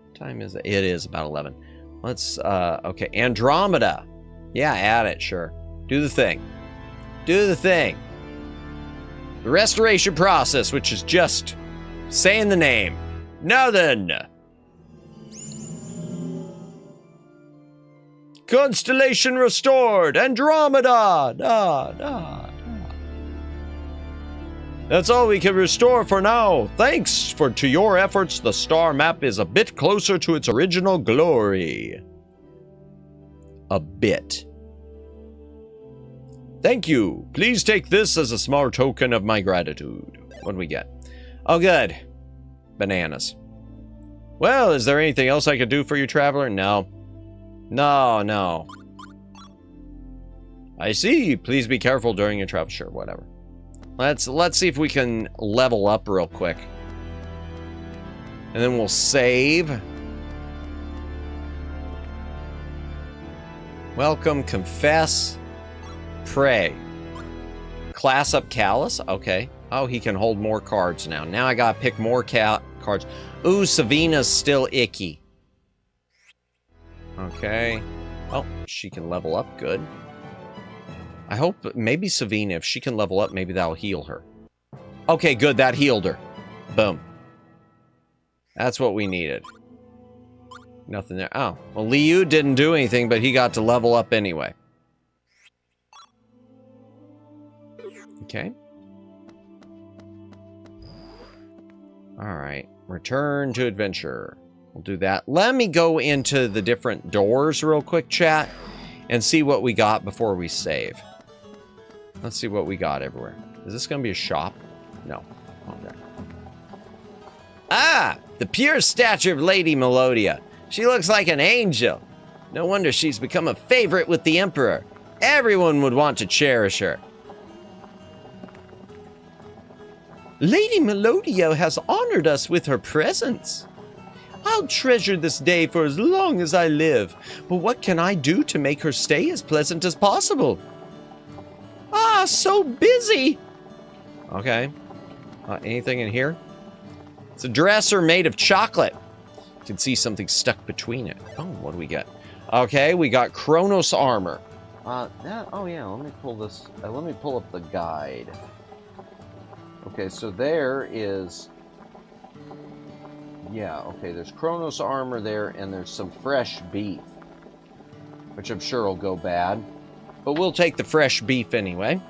Speaker 2: What time is it? It is about 11. Let's, okay, Andromeda. Yeah, add it, sure. Do the thing. Do the thing. The restoration process, which is just saying the name. Now then. Constellation restored. Andromeda. That's all we can restore for now. Thanks to your efforts, the star map is a bit closer to its original glory. A bit. Thank you. Please take this as a small token of my gratitude. What do we get? Oh, good. Bananas. Well, is there anything else I could do for you, traveler? No. No. I see. Please be careful during your travel. Sure, whatever. Let's see if we can level up real quick. And then we'll save. Welcome, confess, pray. Class up Callus. Okay. Oh, he can hold more cards now. Now I gotta pick more cards. Ooh, Savina's still icky. Okay. Oh, she can level up. Good. I hope maybe Savina, if she can level up, maybe that'll heal her. Okay, good. That healed her. Boom. That's what we needed. Nothing there. Oh, well, Liu didn't do anything, but he got to level up anyway. Okay. All right. Return to adventure. We'll do that. Let me go into the different doors real quick, chat, and see what we got before we save. Let's see what we got everywhere. Is this going to be a shop? No. Okay. Ah! The pure stature of Lady Melodia. She looks like an angel. No wonder she's become a favorite with the Emperor. Everyone would want to cherish her. Lady Melodia has honored us with her presence. I'll treasure this day for as long as I live. But what can I do to make her stay as pleasant as possible? Ah, so busy. Okay. Anything in here? It's a dresser made of chocolate. You can see something stuck between it. Oh, what do we get? Okay, we got Kronos armor. Oh yeah, let me pull this. Let me pull up the guide. Okay, so there is... Yeah, okay, there's Kronos armor there, and there's some fresh beef. Which I'm sure will go bad. But we'll take the fresh beef anyway.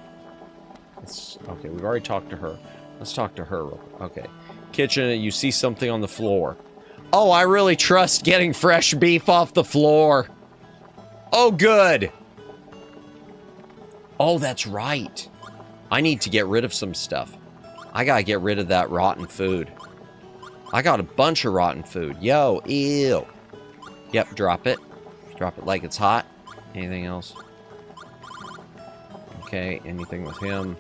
Speaker 2: Okay, we've already talked to her. Let's talk to her real quick. Okay. Kitchen, you see something on the floor. Oh, I really trust getting fresh beef off the floor. Oh, good. Oh, that's right. I need to get rid of some stuff. I gotta get rid of that rotten food. I got a bunch of rotten food. Yo, ew. Yep, drop it. Drop it like it's hot. Anything else? Okay, anything with him?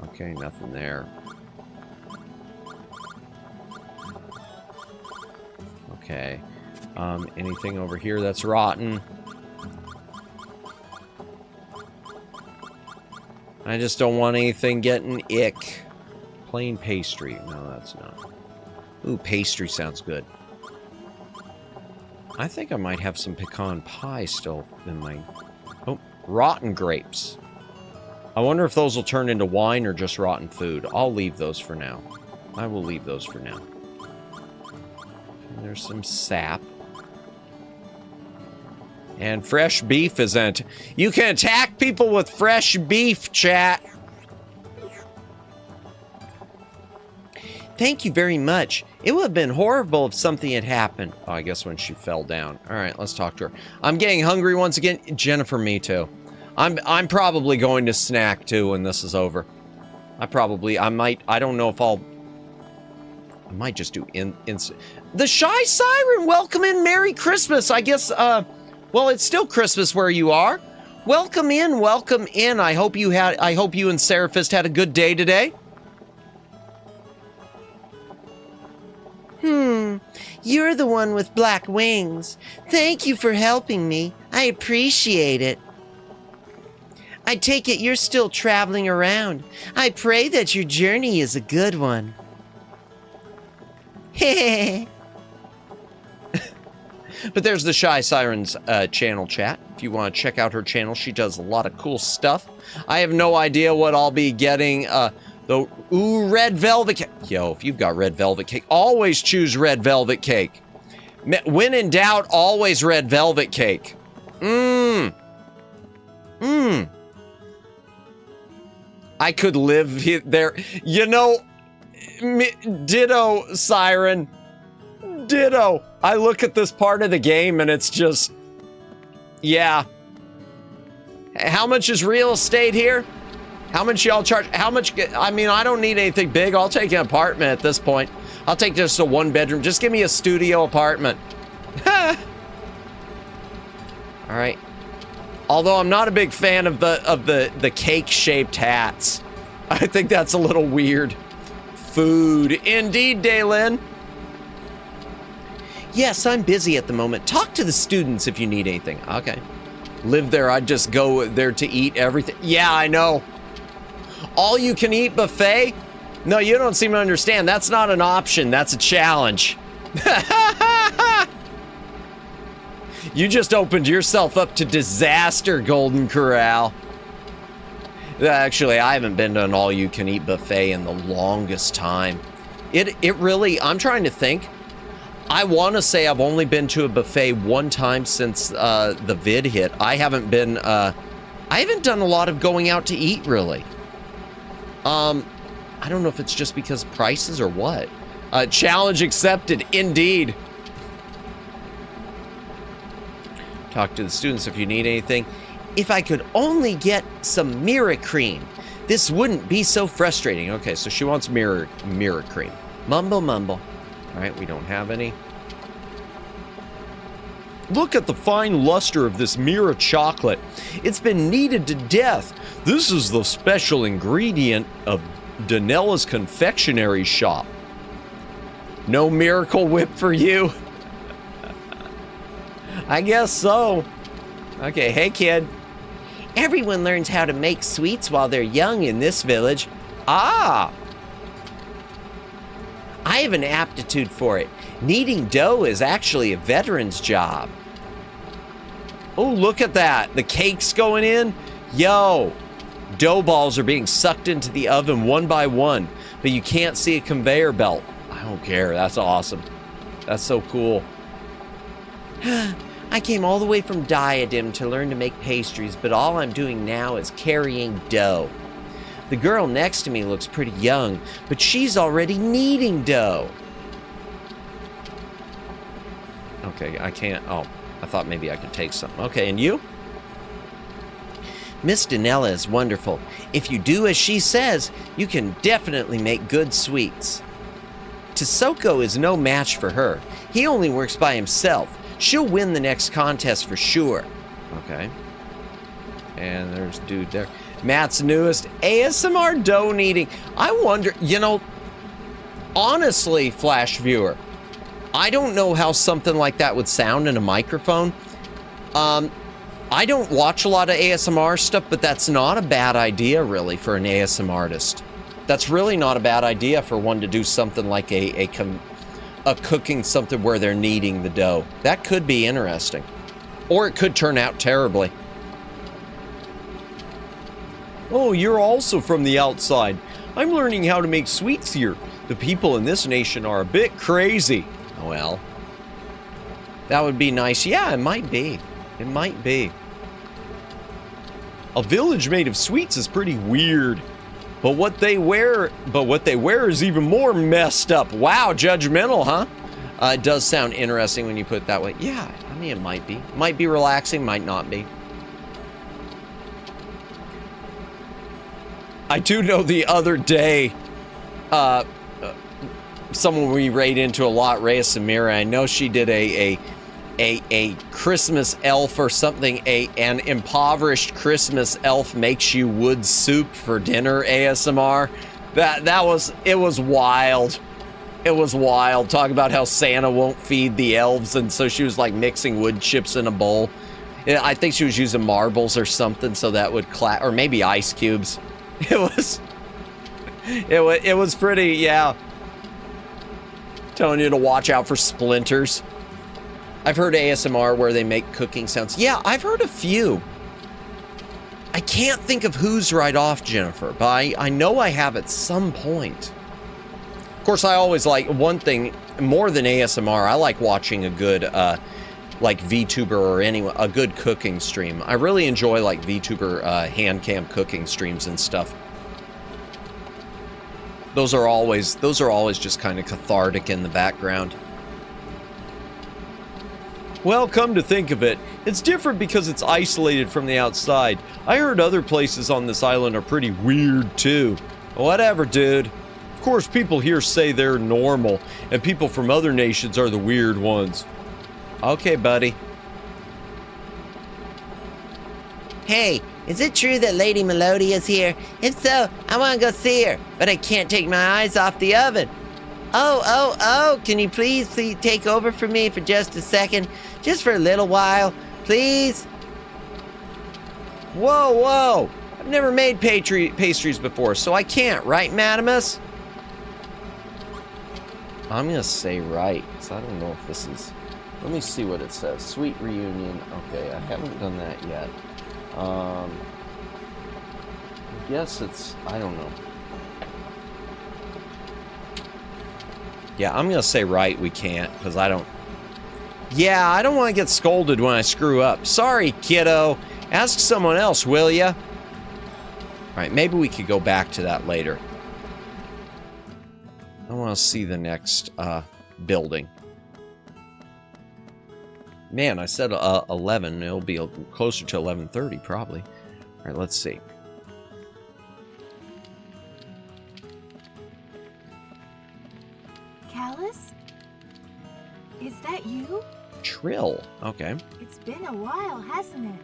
Speaker 2: Okay, nothing there. Okay. Anything over here that's rotten? I just don't want anything getting ick. Plain pastry. No, that's not. Ooh, pastry sounds good. I think I might have some pecan pie still in my... Oh, rotten grapes. I wonder if those will turn into wine or just rotten food. I'll leave those for now. I will leave those for now. And there's some sap. And fresh beef isn't. You can attack people with fresh beef, chat. Thank you very much. It would have been horrible if something had happened. Oh, I guess when she fell down. All right, let's talk to her. I'm getting hungry once again. Jennifer, me too. I'm probably going to snack too when this is over. I don't know if I might just do instant. The Shy Siren, welcome in. Merry Christmas. I guess, well, it's still Christmas where you are. Welcome in, welcome in. I hope you and Seraphist had a good day today. You're the one with black wings. Thank you for helping me. I appreciate it. I take it you're still traveling around. I pray that your journey is a good one. Heh. But there's the Shy Siren's channel, chat. If you want to check out her channel, she does a lot of cool stuff. I have no idea what I'll be getting. Red velvet cake. Yo, if you've got red velvet cake, always choose red velvet cake. When in doubt, always red velvet cake. I could live there. You know, ditto, Siren. Ditto. I look at this part of the game and it's just, yeah. How much is real estate here? How much y'all charge? How much? I mean, I don't need anything big. I'll take an apartment at this point. I'll take just a one bedroom. Just give me a studio apartment. All right. Although I'm not a big fan of the cake-shaped hats. I think that's a little weird. Food. Indeed, Daylin. Yes, I'm busy at the moment. Talk to the students if you need anything. Okay. Live there. I'd just go there to eat everything. Yeah, I know. All you can eat buffet? No, you don't seem to understand. That's not an option. That's a challenge. You just opened yourself up to disaster, Golden Corral. Actually, I haven't been to an all-you-can-eat buffet in the longest time. It really, I'm trying to think. I want to say I've only been to a buffet one time since the vid hit. I haven't been, I haven't done a lot of going out to eat, really. I don't know if it's just because prices or what. Challenge accepted, indeed. Talk to the students if you need anything. If I could only get some mirror cream, this wouldn't be so frustrating. Okay, so she wants mirror cream. Mumble, mumble. All right, we don't have any. Look at the fine luster of this mirror chocolate. It's been kneaded to death. This is the special ingredient of Danella's confectionery shop. No Miracle Whip for you? I guess so. Okay, hey kid. Everyone learns how to make sweets while they're young in this village. Ah! I have an aptitude for it. Kneading dough is actually a veteran's job. Oh, look at that. The cake's going in. Yo, dough balls are being sucked into the oven one by one, but you can't see a conveyor belt. I don't care. That's awesome. That's so cool. I came all the way from Diadem to learn to make pastries, but all I'm doing now is carrying dough. The girl next to me looks pretty young, but she's already kneading dough. Okay, I can't. Oh, I thought maybe I could take some. Okay, and you? Miss Danella is wonderful. If you do as she says, you can definitely make good sweets. Tisoko is no match for her. He only works by himself. She'll win the next contest for sure. Okay. And there's dude there. Matt's newest ASMR dough kneading. I wonder, you know, honestly, Flash Viewer, I don't know how something like that would sound in a microphone. I don't watch a lot of ASMR stuff, but that's not a bad idea, really, for an ASMR artist. That's really not a bad idea for one to do something like a cooking something where they're kneading the dough. That could be interesting. Or it could turn out terribly. Oh, you're also from the outside. I'm learning how to make sweets here. The people in this nation are a bit crazy. Well, that would be nice. Yeah, it might be. It might be. A village made of sweets is pretty weird. But what they wear is even more messed up. Wow, judgmental, huh? It does sound interesting when you put it that way. Yeah, I mean, it might be. Might be relaxing, might not be. I do know the other day, someone we raid into a lot, Rhea Samira, I know she did a Christmas elf or something, an impoverished Christmas elf makes you wood soup for dinner ASMR. It was wild. It was wild. Talk about how Santa won't feed the elves, and so she was like mixing wood chips in a bowl. I think she was using marbles or something so that would clap, or maybe ice cubes. It was pretty, yeah. Telling you to watch out for splinters. I've heard ASMR where they make cooking sounds. Yeah, I've heard a few. I can't think of whose right off, Jennifer, but I know I have at some point. Of course, I always like one thing more than ASMR. I like watching a good, like VTuber or a good cooking stream. I really enjoy like VTuber hand cam cooking streams and stuff. Those are always just kind of cathartic in the background. Well, come to think of it, it's different because it's isolated from the outside. I heard other places on this island are pretty weird too. Whatever, dude. Of course, people here say they're normal, and people from other nations are the weird ones. Okay, buddy. Hey, is it true that Lady Melodia's here? If so, I want to go see her, but I can't take my eyes off the oven. Oh, can you please take over for me for just a second? Just for a little while, please? Whoa. I've never made pastries before, so I can't, right, Madamus? I'm gonna say right, because I don't know if this is... Let me see what it says. Sweet reunion. Okay, I haven't done that yet. guess it's, I don't know. Yeah, I'm gonna say right, we can't, because I don't... Yeah, I don't want to get scolded when I screw up. Sorry, kiddo. Ask someone else, will ya? All right, maybe we could go back to that later. I want to see the next building. Man, I said 11. It'll be closer to 11:30 probably. All right, let's see.
Speaker 8: Callus? Is that you?
Speaker 2: Trill. Okay.
Speaker 8: It's been a while, hasn't it?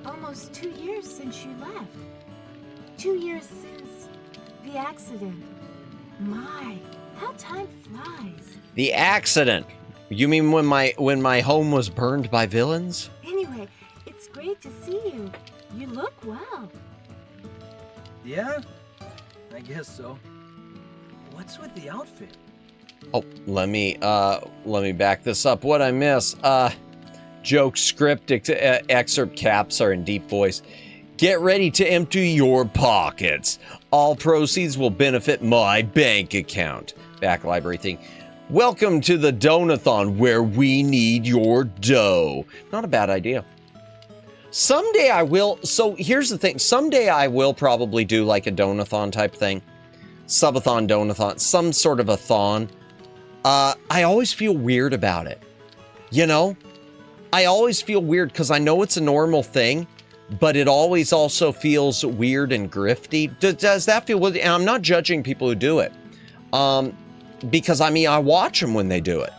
Speaker 8: Almost 2 years since you left. 2 years since the accident. My, how time flies.
Speaker 2: The accident. You mean when my home was burned by villains?
Speaker 8: Anyway, it's great to see you. You look well.
Speaker 5: Yeah? I guess so. What's with the outfit?
Speaker 2: Oh, let me back this up. What'd I miss? Joke script excerpt caps are in deep voice. Get ready to empty your pockets. All proceeds will benefit my bank account. Back library thing. Welcome to the Donathon, where we need your dough. Not a bad idea. Someday I will. So here's the thing. Someday I will probably do like a donathon type thing. Subathon, donathon, some sort of a thon. I always feel weird about it. You know? I always feel weird because I know it's a normal thing, but it always also feels weird and grifty. Does that feel weird? And I'm not judging people who do it. Because, I mean, I watch them when they do it.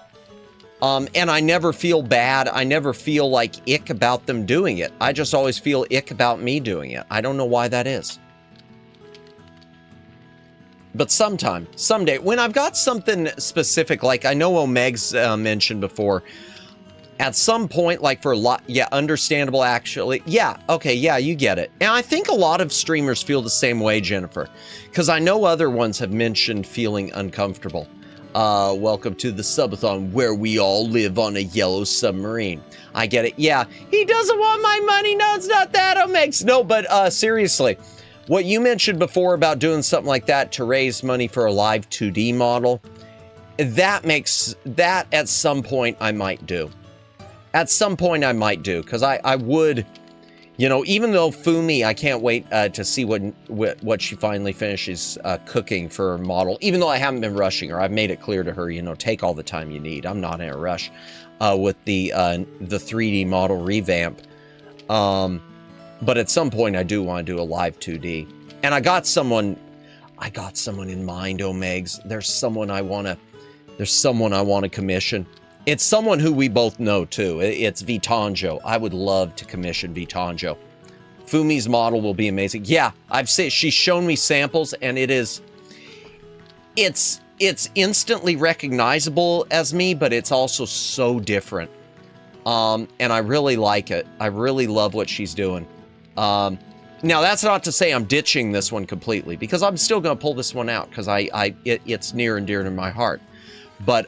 Speaker 2: And I never feel bad. I never feel like ick about them doing it. I just always feel ick about me doing it. I don't know why that is. But someday, when I've got something specific, like I know Omeg's mentioned before, at some point, like for a lot, yeah, understandable actually. Yeah, okay, yeah, you get it. And I think a lot of streamers feel the same way, Jennifer, because I know other ones have mentioned feeling uncomfortable. Welcome to the subathon where we all live on a yellow submarine. I get it. Yeah, he doesn't want my money. No, it's not that, Omegs. No, but seriously, what you mentioned before about doing something like that to raise money for a live 2D model, that makes that at some point I might do. At some point I might do, because I would, you know, even though Fumi, I can't wait to see what she finally finishes cooking for her model, even though I haven't been rushing her. I've made it clear to her, you know, take all the time you need. I'm not in a rush with the 3D model revamp. But at some point I do want to do a live 2D. And I got someone in mind, Omegs. There's someone I want to commission. It's someone who we both know, too. It's Vitanjo. I would love to commission Vitanjo. Fumi's model will be amazing. Yeah, she's shown me samples, and it's instantly recognizable as me, but it's also so different. And I really like it. I really love what she's doing. Now, that's not to say I'm ditching this one completely, because I'm still going to pull this one out, because it's near and dear to my heart. But,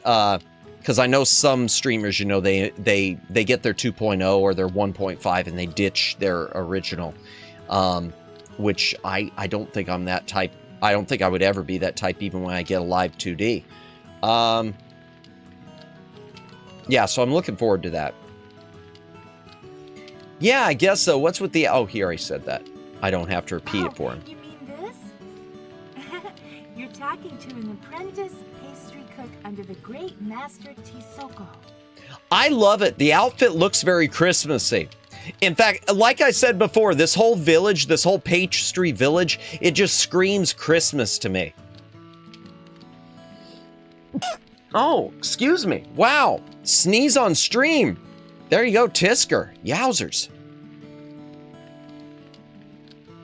Speaker 2: because I know some streamers, you know, they get their 2.0 or their 1.5 and they ditch their original, which I don't think I'm that type. I don't think I would ever be that type even when I get a live 2D. Yeah, so I'm looking forward to that. Yeah, I guess so. What's with the... Oh, he already said that. I don't have to repeat it for him.
Speaker 8: You mean this? You're talking to an apprentice pastry cook under the great master Tisoko.
Speaker 2: I love it. The outfit looks very Christmassy. In fact, like I said before, this whole village, this whole pastry village, it just screams Christmas to me. Oh, excuse me. Wow. Sneeze on stream. There you go, Tisker. Yowzers.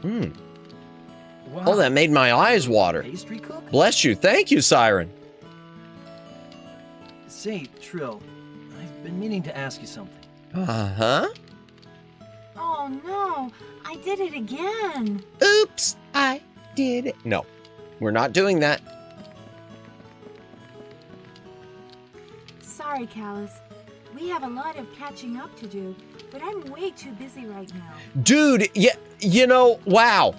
Speaker 2: Wow. Oh, that made my eyes water.
Speaker 5: Pastry cook?
Speaker 2: Bless you. Thank you, Siren.
Speaker 5: Say, Trill, I've been meaning to ask you something.
Speaker 2: Uh-huh.
Speaker 8: Oh, no. I did it again.
Speaker 2: Oops. I did it. No, we're not doing that.
Speaker 8: Sorry, Callus. We have a lot of catching up to do, but I'm way too busy right now.
Speaker 2: Dude, yeah, you know, wow.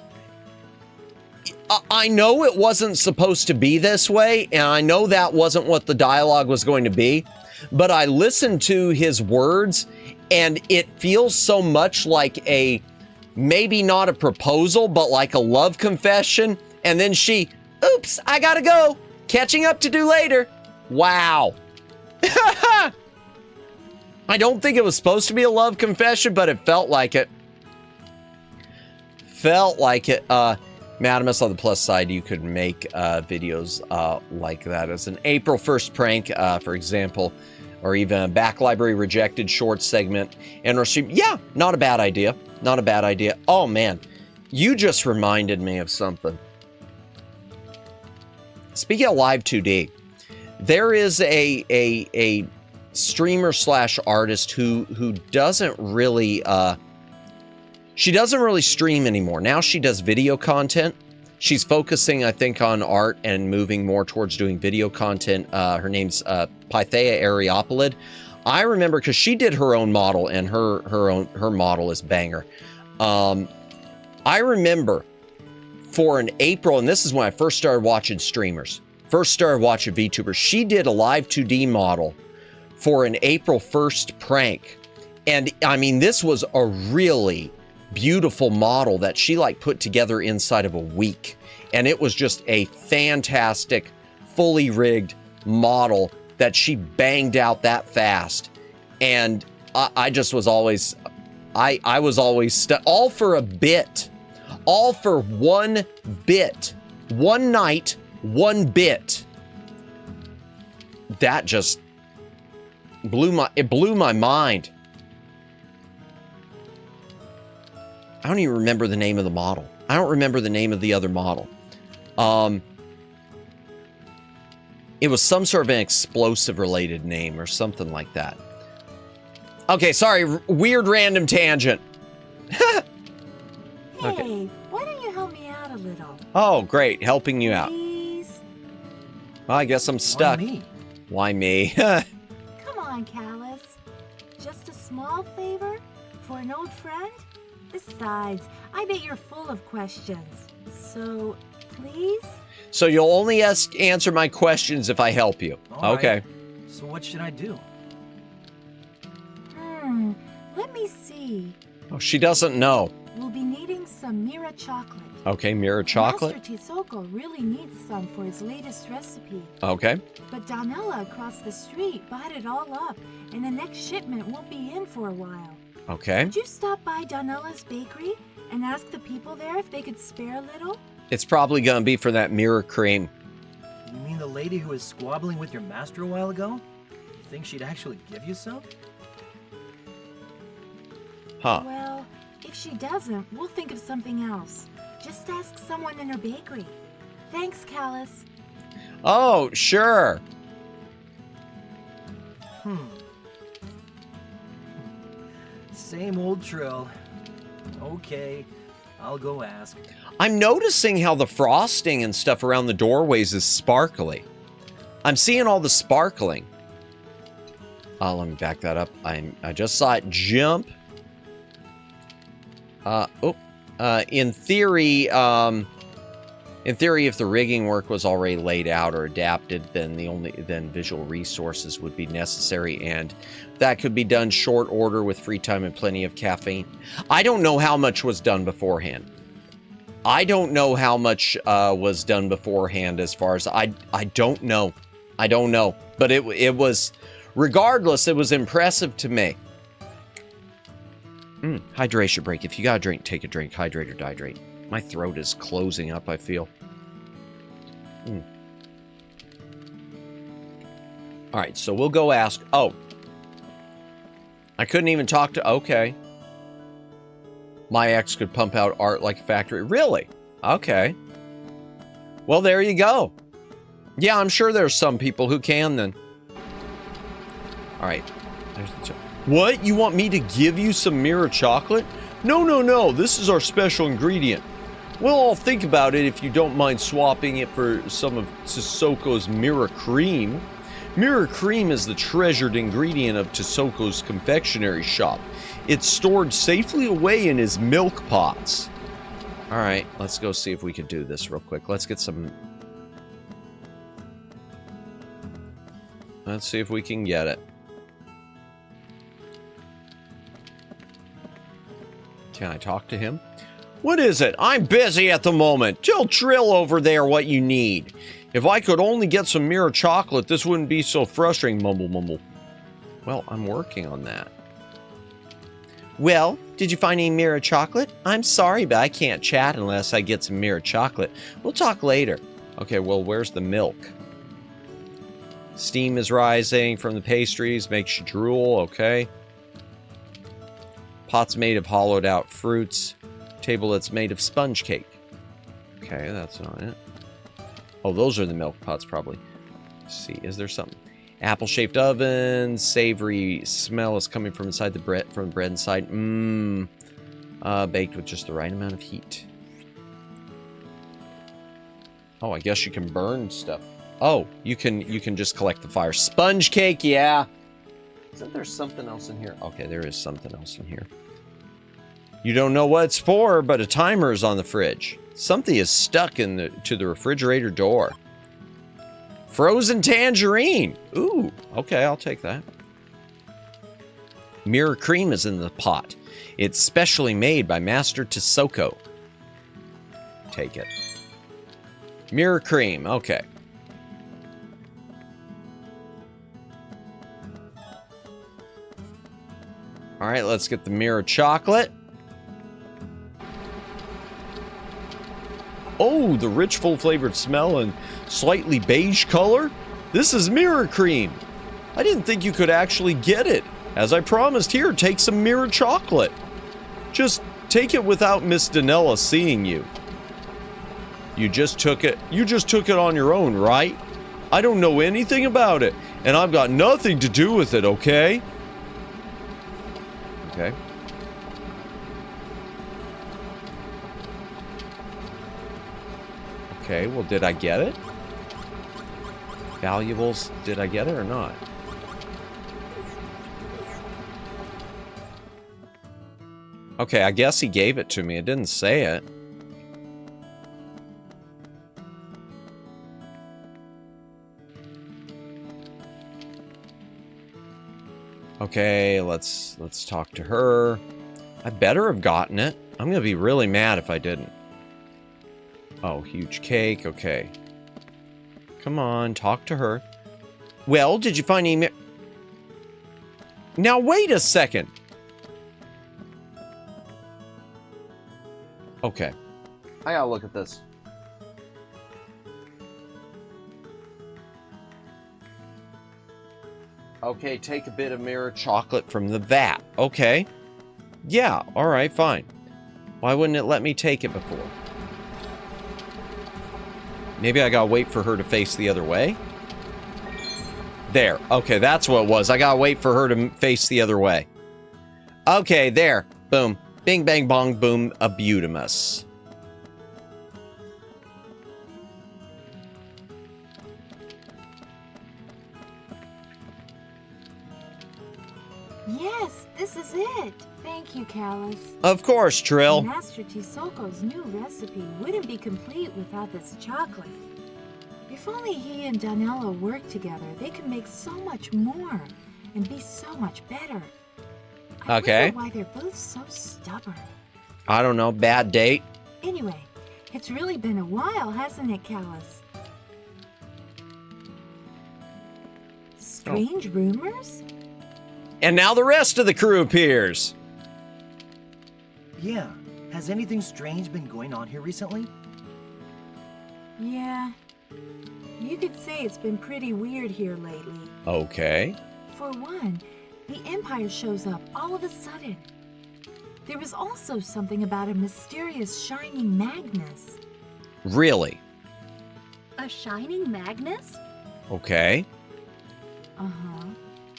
Speaker 2: I know it wasn't supposed to be this way, and I know that wasn't what the dialogue was going to be, but I listened to his words, and it feels so much like a, maybe not a proposal, but like a love confession, and then she, oops, I gotta go, catching up to do later. Wow. I don't think it was supposed to be a love confession, but it felt like it. Felt like it. Madamus, on the plus side, you could make videos like that as an April 1st prank, for example, or even a back library rejected short segment. And yeah, not a bad idea. Not a bad idea. Oh man, you just reminded me of something. Speaking of Live 2D, there is a streamer slash artist who doesn't really she doesn't really stream anymore. Now she does video content. She's focusing, I think, on art and moving more towards doing video content. Her name's Pythea Areopolid. I remember because she did her own model, and her model is banger. I remember for an April, and this is when I first started watching streamers, first started watching VTubers. She did a Live 2D model for an April 1st prank, and I mean, this was a really beautiful model that she like put together inside of a week, and it was just a fantastic fully rigged model that she banged out that fast. And I just was always I was always all for a bit, all for one bit, one night, one bit. That just blew my mind. I don't even remember the name of the model. I don't remember the name of the other model. It was some sort of an explosive related name or something like that. Okay, sorry, weird random tangent.
Speaker 8: Hey,
Speaker 2: okay.
Speaker 8: Why don't you help me out a little?
Speaker 2: Oh, great, helping you out.
Speaker 8: Please?
Speaker 2: Well, I guess I'm stuck.
Speaker 5: Why me?
Speaker 2: Why me?
Speaker 8: Come on, Callus. Just a small favor? For an old friend? Besides, I bet you're full of questions. So, please?
Speaker 2: So you'll only answer my questions if I help you.
Speaker 5: All
Speaker 2: okay.
Speaker 5: Right. So what should I do?
Speaker 8: Let me see.
Speaker 2: Oh, she doesn't know.
Speaker 8: We'll be needing some Mira chocolate.
Speaker 2: Okay, Mira chocolate.
Speaker 8: Master Tisoko really needs some for his latest recipe.
Speaker 2: Okay.
Speaker 8: But Donella across the street bought it all up, and the next shipment won't be in for a while.
Speaker 2: Okay.
Speaker 8: Would you stop by Donella's bakery and ask the people there if they could spare a little?
Speaker 2: It's probably going to be for that mirror cream.
Speaker 5: You mean the lady who was squabbling with your master a while ago? You think she'd actually give you some?
Speaker 2: Huh.
Speaker 8: Well, if she doesn't, we'll think of something else. Just ask someone in her bakery. Thanks, Callus.
Speaker 2: Oh, sure.
Speaker 5: Same old trill. Okay, I'll go ask.
Speaker 2: I'm noticing how the frosting and stuff around the doorways is sparkly. I'm seeing all the sparkling. Let me back that up. I just saw it jump. In theory, if the rigging work was already laid out or adapted, then visual resources would be necessary, and that could be done short order with free time and plenty of caffeine. I don't know how much was done beforehand. I don't know how much was done beforehand as far as I don't know. I don't know, but it was, regardless, it was impressive to me. Hydration break. If you got a drink, take a drink. Hydrate or dihydrate. My throat is closing up, I feel. All right, so we'll go ask. Oh. I couldn't even talk to... Okay. My ex could pump out art like a factory. Really? Okay. Well, there you go. Yeah, I'm sure there's some people who can then. All right. What? You want me to give you some Mira chocolate? No. This is our special ingredient. We'll all think about it if you don't mind swapping it for some of Tisoko's Mira cream. Mira cream is the treasured ingredient of Tisoko's confectionery shop. It's stored safely away in his milk pots. All right, let's go see if we can do this real quick. Let's get some... Let's see if we can get it. Can I talk to him? What is it? I'm busy at the moment. Tell Trill over there what you need. If I could only get some mirror chocolate, this wouldn't be so frustrating, mumble mumble. Well, I'm working on that. Well, did you find any mirror chocolate? I'm sorry, but I can't chat unless I get some mirror chocolate. We'll talk later. Okay, well, where's the milk? Steam is rising from the pastries, makes you drool, okay. Pot's made of hollowed out fruits. Table that's made of sponge cake. Okay, that's not it. Oh, those are the milk pots, probably. Let's see, is there something? Apple-shaped oven, savory smell is coming from inside the bread, from the bread inside. Baked with just the right amount of heat. Oh, I guess you can burn stuff. Oh, you can just collect the fire. Sponge cake, yeah. Isn't there something else in here? Okay, there is something else in here. You don't know what it's for, but a timer is on the fridge. Something is stuck to the refrigerator door. Frozen tangerine. Ooh, okay, I'll take that. Mirror cream is in the pot. It's specially made by Master Tisoko. Take it. Mirror cream, okay. All right, let's get the mirror chocolate. Oh, the rich, full-flavored smell and slightly beige color? This is mirror cream. I didn't think you could actually get it. As I promised, here, take some mirror chocolate. Just take it without Miss Danella seeing you. You just took it on your own, right? I don't know anything about it, and I've got nothing to do with it, okay? Okay. Okay, well, did I get it? Valuables, did I get it or not? Okay, I guess he gave it to me. It didn't say it. Okay, let's talk to her. I better have gotten it. I'm gonna be really mad if I didn't. Oh, huge cake. Okay. Come on, talk to her. Well, did you find any... Now, wait a second. Okay. I gotta look at this. Okay, take a bit of mirror chocolate from the vat. Okay. Yeah, alright, fine. Why wouldn't it let me take it before? Maybe I gotta wait for her to face the other way? There. Okay, that's what it was. I gotta wait for her to face the other way. Okay, there. Boom. Bing, bang, bong, boom, abutimus.
Speaker 8: Yes, this is it. Thank you, Callus.
Speaker 2: Of course, Trill.
Speaker 8: Master Tisoko's new recipe wouldn't be complete without this chocolate. If only he and Danella worked together, they could make so much more and be so much better. I wonder why they're both so stubborn.
Speaker 2: I don't know, bad date.
Speaker 8: Anyway, it's really been a while, hasn't it, Callus? Strange rumors?
Speaker 2: And now the rest of the crew appears.
Speaker 5: Yeah, has anything strange been going on here recently?
Speaker 8: Yeah, you could say it's been pretty weird here lately.
Speaker 2: Okay.
Speaker 8: For one, the Empire shows up all of a sudden. There was also something about a mysterious shining Magnus.
Speaker 2: Really?
Speaker 3: A shining Magnus?
Speaker 2: Okay.
Speaker 8: Uh-huh.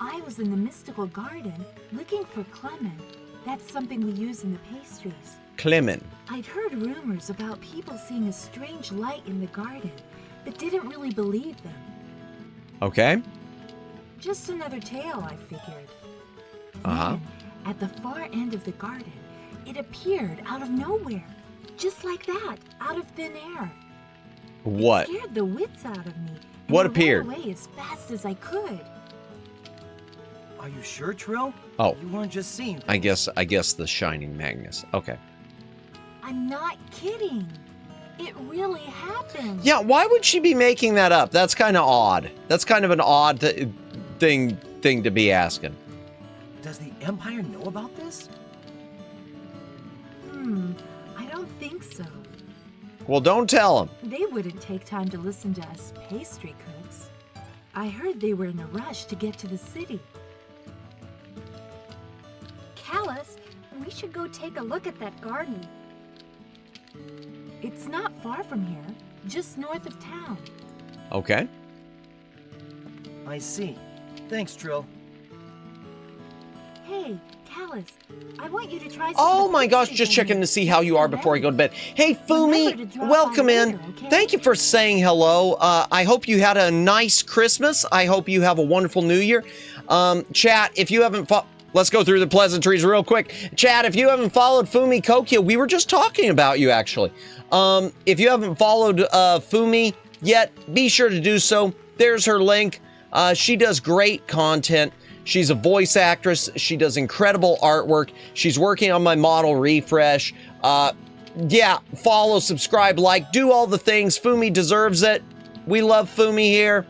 Speaker 8: I was in the mystical garden looking for Clement. That's something we use in the pastries.
Speaker 2: Clement.
Speaker 8: I'd heard rumors about people seeing a strange light in the garden, but didn't really believe them.
Speaker 2: Okay.
Speaker 8: Just another tale, I figured.
Speaker 2: Uh-huh.
Speaker 8: Then, at the far end of the garden, it appeared out of nowhere. Just like that, out of thin air.
Speaker 2: What?
Speaker 8: It scared the wits out of me.
Speaker 2: What
Speaker 8: and
Speaker 2: appeared?
Speaker 8: I ran away as fast as I could.
Speaker 5: Are you sure, Trill?
Speaker 2: Oh.
Speaker 5: You weren't just seeing
Speaker 2: I guess the Shining Magnus. Okay.
Speaker 8: I'm not kidding. It really happened.
Speaker 2: Yeah, why would she be making that up? That's kind of odd. That's kind of an odd thing to be asking.
Speaker 5: Does the Empire know about this?
Speaker 8: I don't think so.
Speaker 2: Well, don't tell them.
Speaker 8: They wouldn't take time to listen to us pastry cooks. I heard they were in a rush to get to the city.
Speaker 3: Callus, we should go take a look at that garden.
Speaker 8: It's not far from here, just north of town.
Speaker 2: Okay.
Speaker 5: I see. Thanks, Trill.
Speaker 8: Hey, Callus, I want you to try some
Speaker 2: Oh
Speaker 8: of the
Speaker 2: my gosh,
Speaker 8: pastries
Speaker 2: just
Speaker 8: I
Speaker 2: checking
Speaker 8: made.
Speaker 2: to see how you are before I go to bed. Hey, Fumi,
Speaker 8: Remember to drop
Speaker 2: welcome
Speaker 8: by
Speaker 2: in.
Speaker 8: later, okay?
Speaker 2: Thank you for saying hello. I hope you had a nice Christmas. I hope you have a wonderful New Year. Chat, if you haven't... Let's go through the pleasantries real quick. Chat, if you haven't followed Fumi Kokia, we were just talking about you, actually. If you haven't followed Fumi yet, be sure to do so. There's her link. She does great content. She's a voice actress. She does incredible artwork. She's working on my model refresh. Yeah, follow, subscribe, like, do all the things. Fumi deserves it. We love Fumi here.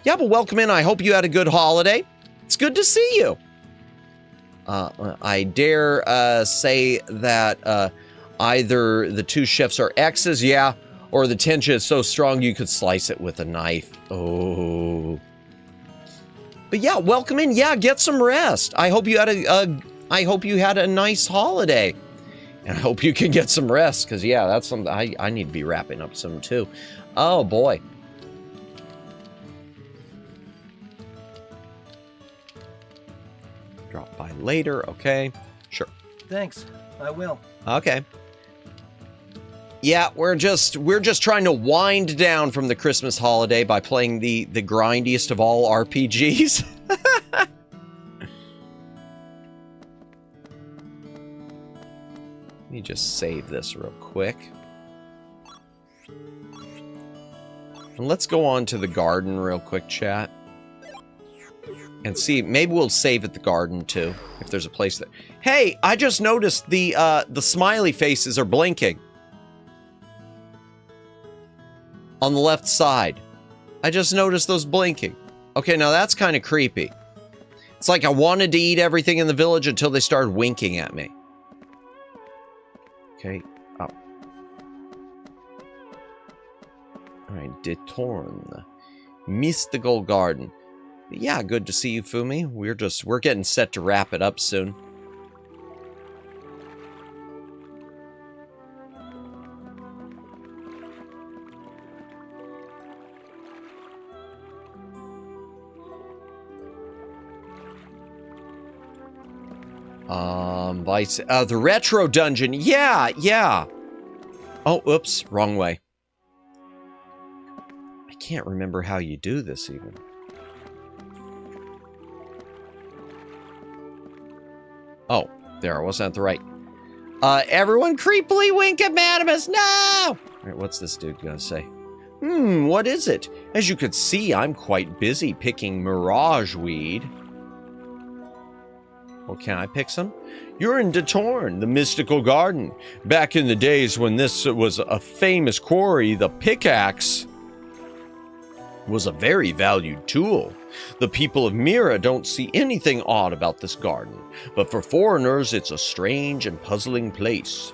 Speaker 2: Yeah, but welcome in. I hope you had a good holiday. It's good to see you. I dare say that either the two chefs are exes, yeah, or the tension is so strong you could slice it with a knife. Oh. But yeah, welcome in. Yeah, get some rest. I hope you had a nice holiday. And I hope you can get some rest, because yeah, that's something I need to be wrapping up soon too. Oh boy. Drop by later, okay? Sure.
Speaker 5: Thanks, I will.
Speaker 2: Okay. Yeah, we're just trying to wind down from the Christmas holiday by playing the grindiest of all RPGs. Let me just save this real quick. And let's go on to the garden real quick, chat. And see, maybe we'll save at the garden too, if there's a place there. Hey, I just noticed the smiley faces are blinking. On the left side. I just noticed those blinking. Okay, now that's kind of creepy. It's like I wanted to eat everything in the village until they started winking at me. Okay. Oh. Alright, Detorn. Mystical Garden. Yeah, good to see you, Fumi. We're getting set to wrap it up soon. The retro dungeon. Yeah. Oh, oops, wrong way. I can't remember how you do this even. Oh, there, I wasn't at the right. Everyone creepily wink at Madamus. No! All right, what's this dude gonna say? What is it? As you could see, I'm quite busy picking mirage weed. Well, can I pick some? You're in Detorn, the mystical garden. Back in the days when this was a famous quarry, the pickaxe was a very valued tool. The people of Mira don't see anything odd about this garden, but for foreigners, it's a strange and puzzling place.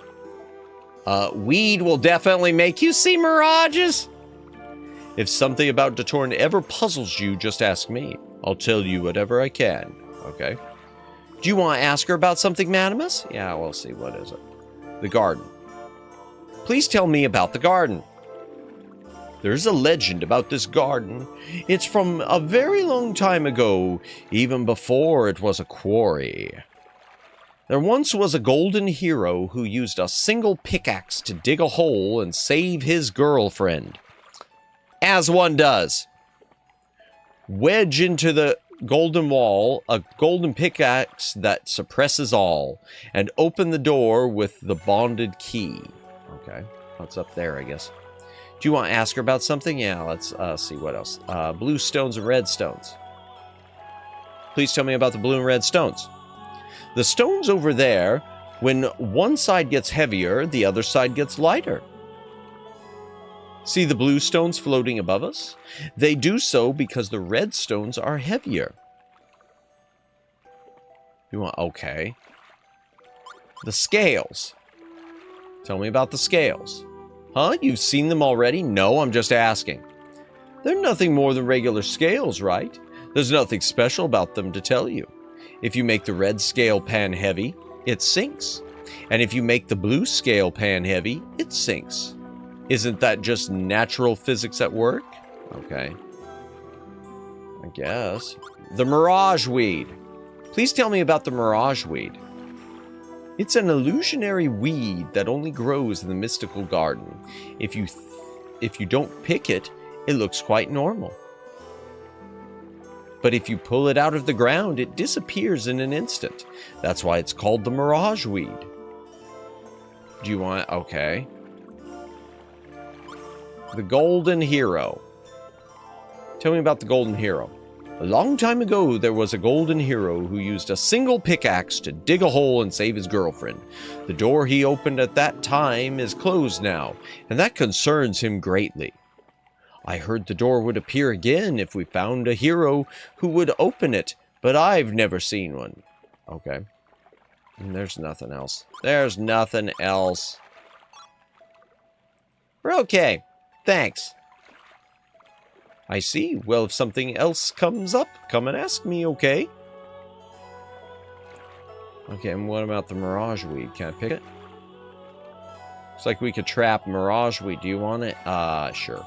Speaker 2: Weed will definitely make you see mirages. If something about Detorn ever puzzles you, just ask me. I'll tell you whatever I can, okay? Do you want to ask her about something, Madamus? Yeah, we'll see. What is it? The garden. Please tell me about the garden. There's a legend about this garden. It's from a very long time ago, even before it was a quarry. There once was a golden hero who used a single pickaxe to dig a hole and save his girlfriend. As one does. Wedge into the golden wall, a golden pickaxe that suppresses all, and open the door with the bonded key. Okay, what's up there, I guess. Do you want to ask her about something? Yeah, let's see what else. Blue stones and red stones. Please tell me about the blue and red stones. The stones over there, when one side gets heavier, the other side gets lighter. See the blue stones floating above us? They do so because the red stones are heavier. You want, okay. The scales. Tell me about the scales. Huh? You've seen them already? No, I'm just asking. They're nothing more than regular scales, right? There's nothing special about them to tell you. If you make the red scale pan heavy, it sinks. And if you make the blue scale pan heavy, it sinks. Isn't that just natural physics at work? Okay. I guess. The mirage weed. Please tell me about the mirage weed. It's an illusionary weed that only grows in the mystical garden. If you don't pick it, it looks quite normal. But if you pull it out of the ground, it disappears in an instant. That's why it's called the mirage weed. Do you want... okay. The Golden Hero. Tell me about the Golden Hero. A long time ago, there was a golden hero who used a single pickaxe to dig a hole and save his girlfriend. The door he opened at that time is closed now, and that concerns him greatly. I heard the door would appear again if we found a hero who would open it, but I've never seen one. Okay. And there's nothing else. There's nothing else. We're okay. Thanks. I see. Well, if something else comes up, come and ask me, okay? Okay, and what about the mirage weed? Can I pick it? Looks like we could trap mirage weed. Do you want it? Sure.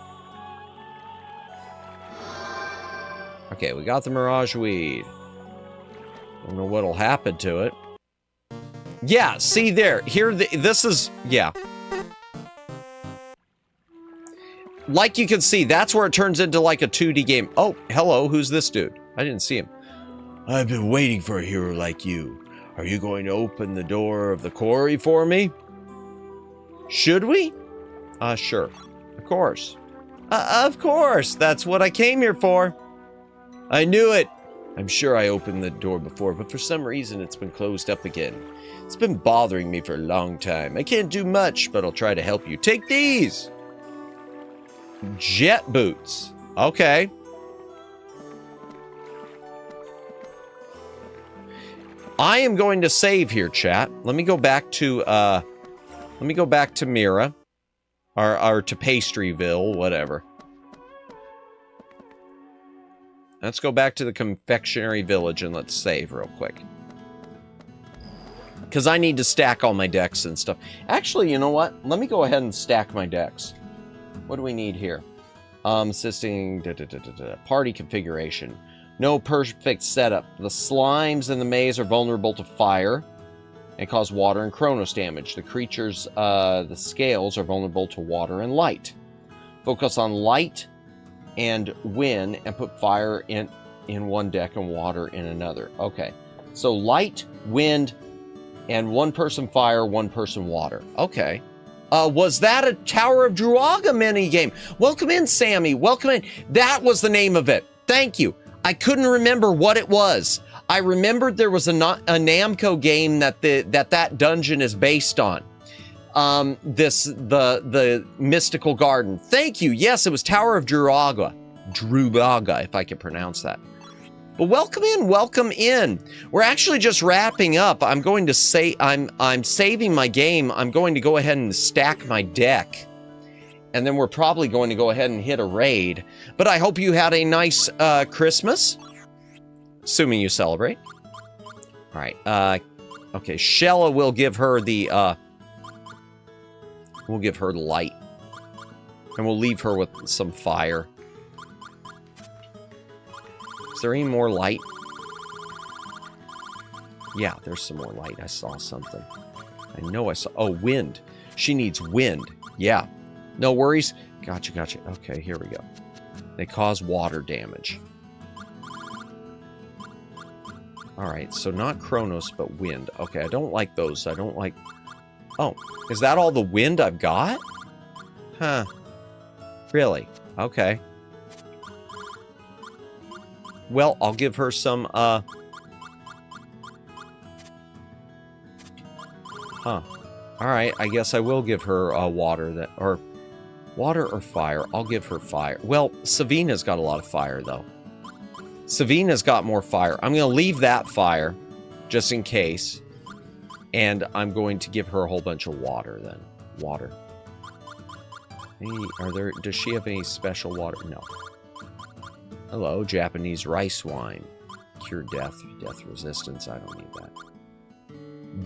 Speaker 2: Okay, we got the mirage weed. Don't know what'll happen to it. Yeah, see there. Here, this is... yeah. Like you can see, that's where it turns into like a 2D game. Oh, hello, who's this dude? I didn't see him. I've been waiting for a hero like you. Are you going to open the door of the quarry for me? Should we? Sure. Of course. Of course. That's what I came here for. I knew it. I'm sure I opened the door before, but for some reason it's been closed up again. It's been bothering me for a long time. I can't do much, but I'll try to help you. Take these. Jet boots. Okay. I am going to save here, chat. Let me go back to Mira. Or to Pastryville, whatever. Let's go back to the confectionery village and let's save real quick. Because I need to stack all my decks and stuff. Actually, you know what? Let me go ahead and stack my decks. What do we need here? Assisting party configuration. No perfect setup. The slimes in the maze are vulnerable to fire and cause water and Chronos damage. The creatures, the scales, are vulnerable to water and light. Focus on light and wind and put fire in one deck and water in another. Okay. So light, wind, and one person fire, one person water. Okay. Was that a Tower of Druaga minigame? Welcome in, Sammy. Welcome in. That was the name of it. Thank you. I couldn't remember what it was. I remembered there was a Namco game that dungeon is based on. The Mystical Garden. Thank you. Yes, it was Tower of Druaga. Druaga, if I can pronounce that. But welcome in, welcome in. We're actually just wrapping up. I'm going to say I'm saving my game. I'm going to go ahead and stack my deck. And then we're probably going to go ahead and hit a raid. But I hope you had a nice Christmas. Assuming you celebrate. All right. Okay, Shella will give her the we'll give her the light. And we'll leave her with some fire. Is there any more light? Yeah, there's some more light. I saw something. I know I saw... oh, wind. She needs wind. Yeah. No worries. Gotcha. Okay, here we go. They cause water damage. All right, so not Kronos, but wind. Okay, I don't like those. I don't like... Oh, is that all the wind I've got? Huh. Really? Okay. Well, I'll give her some, Huh. Alright, I guess I will give her, water that... Or... Water or fire? I'll give her fire. Well, Savina's got a lot of fire, though. Savina's got more fire. I'm going to leave that fire, just in case. And I'm going to give her a whole bunch of water, then. Water. Does she have any special water? No. Hello, Japanese rice wine. Cure death resistance. I don't need that.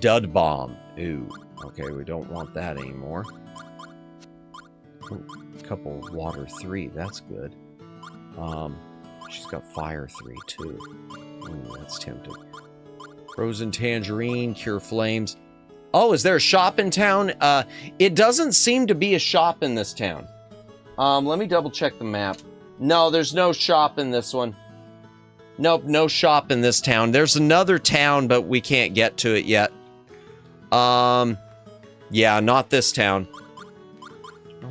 Speaker 2: Dud bomb. Ooh. Okay, we don't want that anymore. Ooh, couple water 3. That's good. She's got fire 3 too. Ooh, that's tempting. Frozen tangerine. Cure flames. Oh, is there a shop in town? It doesn't seem to be a shop in this town. Let me double check the map. No, there's no shop in this one. Nope, no shop in this town. There's another town, but we can't get to it yet. Yeah, not this town.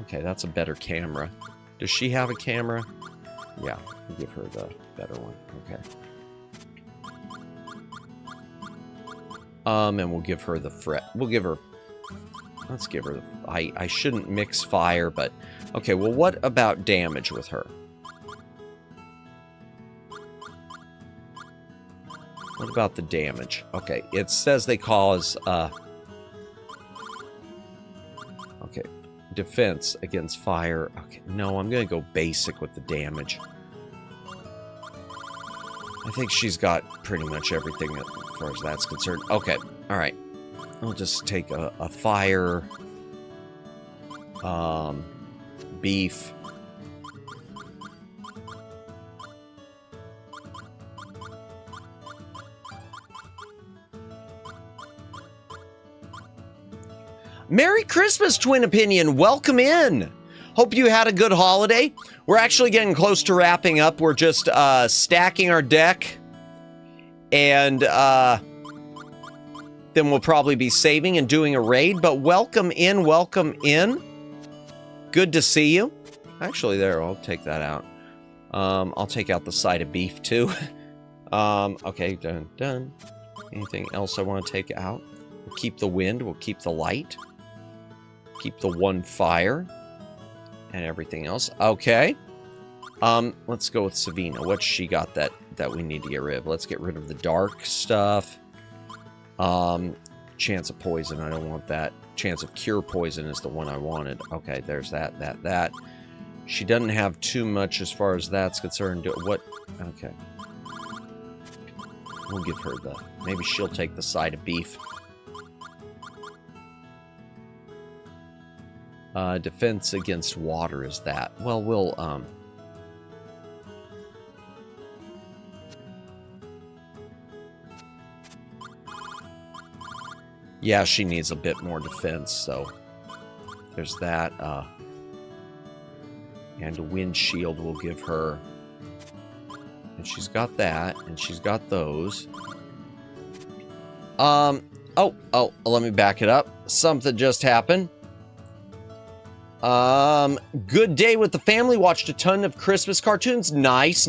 Speaker 2: Okay, that's a better camera. Does she have a camera? Yeah, we'll give her the better one. Okay. And we'll give her the we'll give her... Let's give her the... I shouldn't mix fire, but... Okay, well, what about damage with her? What about the damage? Okay, it says they cause, okay, defense against fire. Okay, no, I'm gonna go basic with the damage. I think she's got pretty much everything as far as that's concerned. Okay, alright. I'll just take a fire, beef. Merry Christmas, Twin Opinion. Welcome in. Hope you had a good holiday. We're actually getting close to wrapping up. We're just stacking our deck. And then we'll probably be saving and doing a raid. But welcome in, welcome in. Good to see you. Actually, there, I'll take that out. I'll take out the side of beef, too. Okay, done. Anything else I want to take out? We'll keep the wind. We'll keep the light. Keep the one fire. And everything else. Okay. Let's go with Savina. What's she got that we need to get rid of? Let's get rid of the dark stuff. Chance of poison. I don't want that. Chance of cure poison is the one I wanted. Okay, there's that. She doesn't have too much as far as that's concerned. What? Okay. We'll give her the... Maybe she'll take the side of beef. Defense against water is that. Well, we'll, yeah, she needs a bit more defense, so there's that. And a wind shield we'll give her. And she's got that, and she's got those. Oh, let me back it up. Something just happened. Good day with the family. Watched a ton of Christmas cartoons. Nice.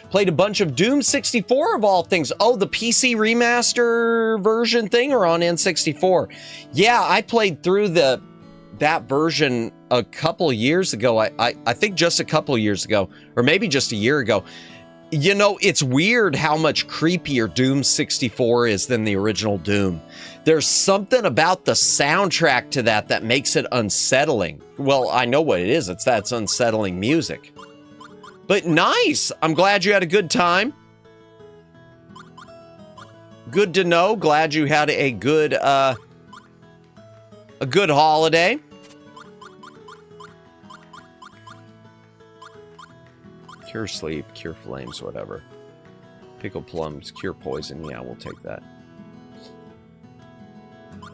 Speaker 2: Played a bunch of Doom 64 of all things. Oh, the PC remaster version thing or on N64? Yeah, I played through that version a couple years ago. I think just a couple years ago, or maybe just a year ago. You know, it's weird how much creepier Doom 64 is than the original Doom. There's something about the soundtrack to that makes it unsettling. Well, I know what it is. It's unsettling music. But nice! I'm glad you had a good time. Good to know. Glad you had a good holiday. Cure sleep, cure flames, whatever. Pickled plums, cure poison. Yeah, we'll take that.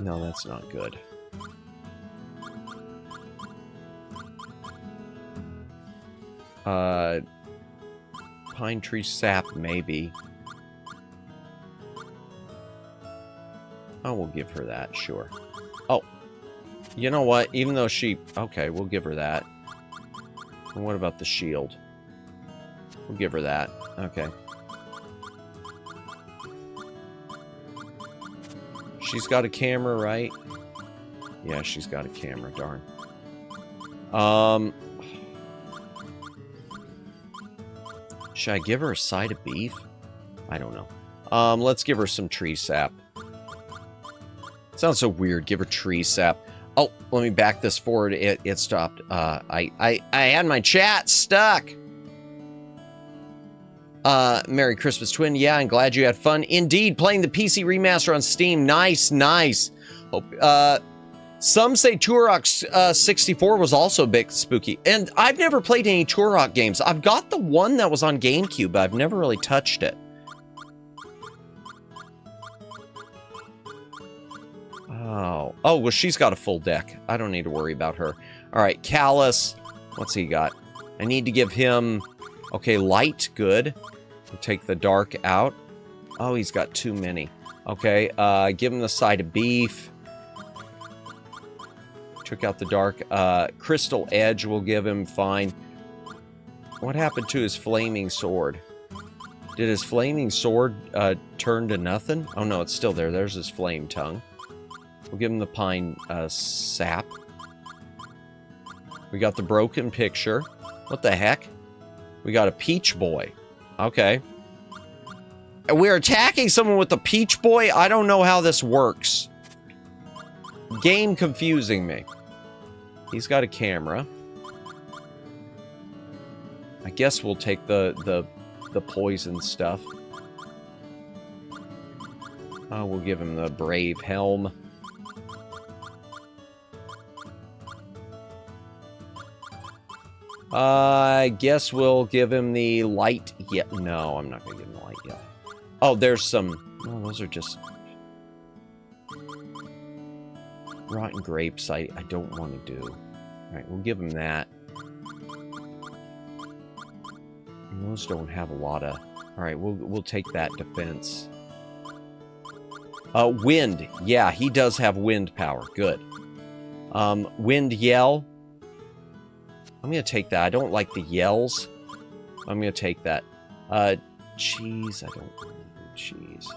Speaker 2: No, that's not good. Pine tree sap, maybe. Oh, we'll give her that, sure. Oh, you know what? Even though she... Okay, we'll give her that. And what about the shield? We'll give her that. Okay. She's got a camera, right? Yeah, she's got a camera, darn. Should I give her a side of beef? I don't know. Let's give her some tree sap. Sounds so weird. Give her tree sap. Oh, let me back this forward. It stopped. I had my chat stuck. Merry Christmas, Twin. Yeah, I'm glad you had fun. Indeed, playing the PC remaster on Steam. Nice, nice. Hope, some say Turok 64 was also a bit spooky. And I've never played any Turok games. I've got the one that was on Gamecube, but I've never really touched it. Oh, well, she's got a full deck. I don't need to worry about her. All right, Callus. What's he got? I need to give him... Okay, light, good. We'll take the dark out. Oh, he's got too many. Okay, give him the side of beef. Took out the dark. Crystal Edge we'll give him, fine. What happened to his flaming sword? Did his flaming sword turn to nothing? Oh, no, it's still there. There's his flame tongue. We'll give him the pine sap. We got the broken picture. What the heck? We got a peach boy. Okay. We're attacking someone with a peach boy? I don't know how this works. Game confusing me. He's got a camera. I guess we'll take the poison stuff. We'll give him the brave helm. I guess we'll give him the light yet. No, I'm not going to give him the light yet. Oh, there's some... Oh, those are just... Rotten grapes, I don't want to do. Alright, we'll give him that. And those don't have a lot of... Alright, we'll take that defense. Wind. Yeah, he does have wind power. Good. Wind yell. I'm going to take that. I don't like the yells. I'm going to take that. Cheese. I don't really do cheese.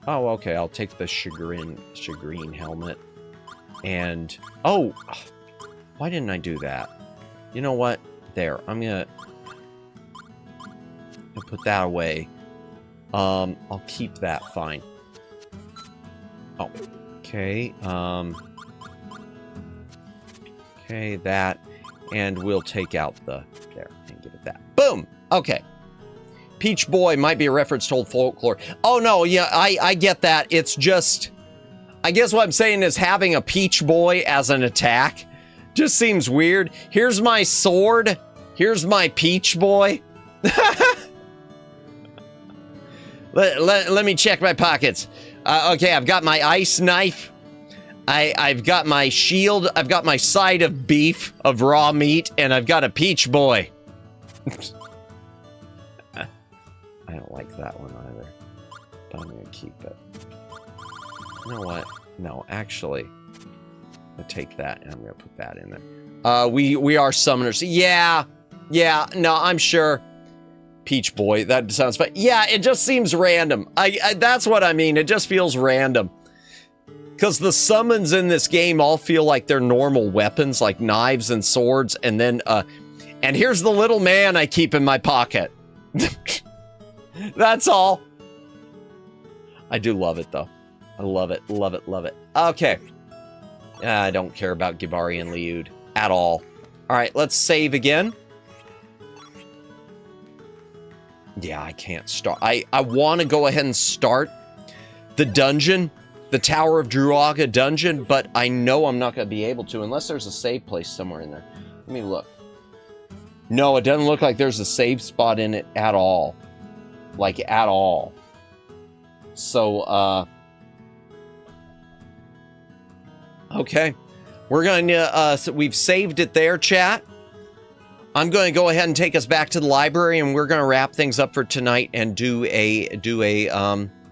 Speaker 2: Oh, okay. I'll take the chagrin helmet. And... Oh! Why didn't I do that? You know what? There. I'm going to put that away. I'll keep that. Fine. Oh. Okay. Okay, that. And we'll take out the... There. And give it that. Boom! Okay. Peach Boy might be a reference to old folklore. Oh, no, yeah, I get that. It's just... I guess what I'm saying is having a Peach Boy as an attack just seems weird. Here's my sword. Here's my Peach Boy. Let me check my pockets. Okay, I've got my ice knife. I've got my shield. I've got my side of beef, of raw meat, and I've got a Peach Boy. I don't like that one either. But I'm going to keep it. You know what? No, actually, I'm going to take that and I'm going to put that in there. We are summoners. Yeah, no, I'm sure. Peach Boy, that sounds fun. Yeah, it just seems random. That's what I mean. It just feels random. Because the summons in this game all feel like they're normal weapons, like knives and swords, and then, and here's the little man I keep in my pocket. That's all. I do love it, though. I love it, love it, love it. Okay. I don't care about Gibari and Liud at all. All right, let's save again. Yeah, I can't start. I want to go ahead and start the dungeon, the Tower of Druaga dungeon, but I know I'm not going to be able to unless there's a save place somewhere in there. Let me look. No, it doesn't look like there's a save spot in it at all. Like, at all. So, okay. We're going to, so we've saved it there, chat. I'm going to go ahead and take us back to the library, and we're going to wrap things up for tonight and do a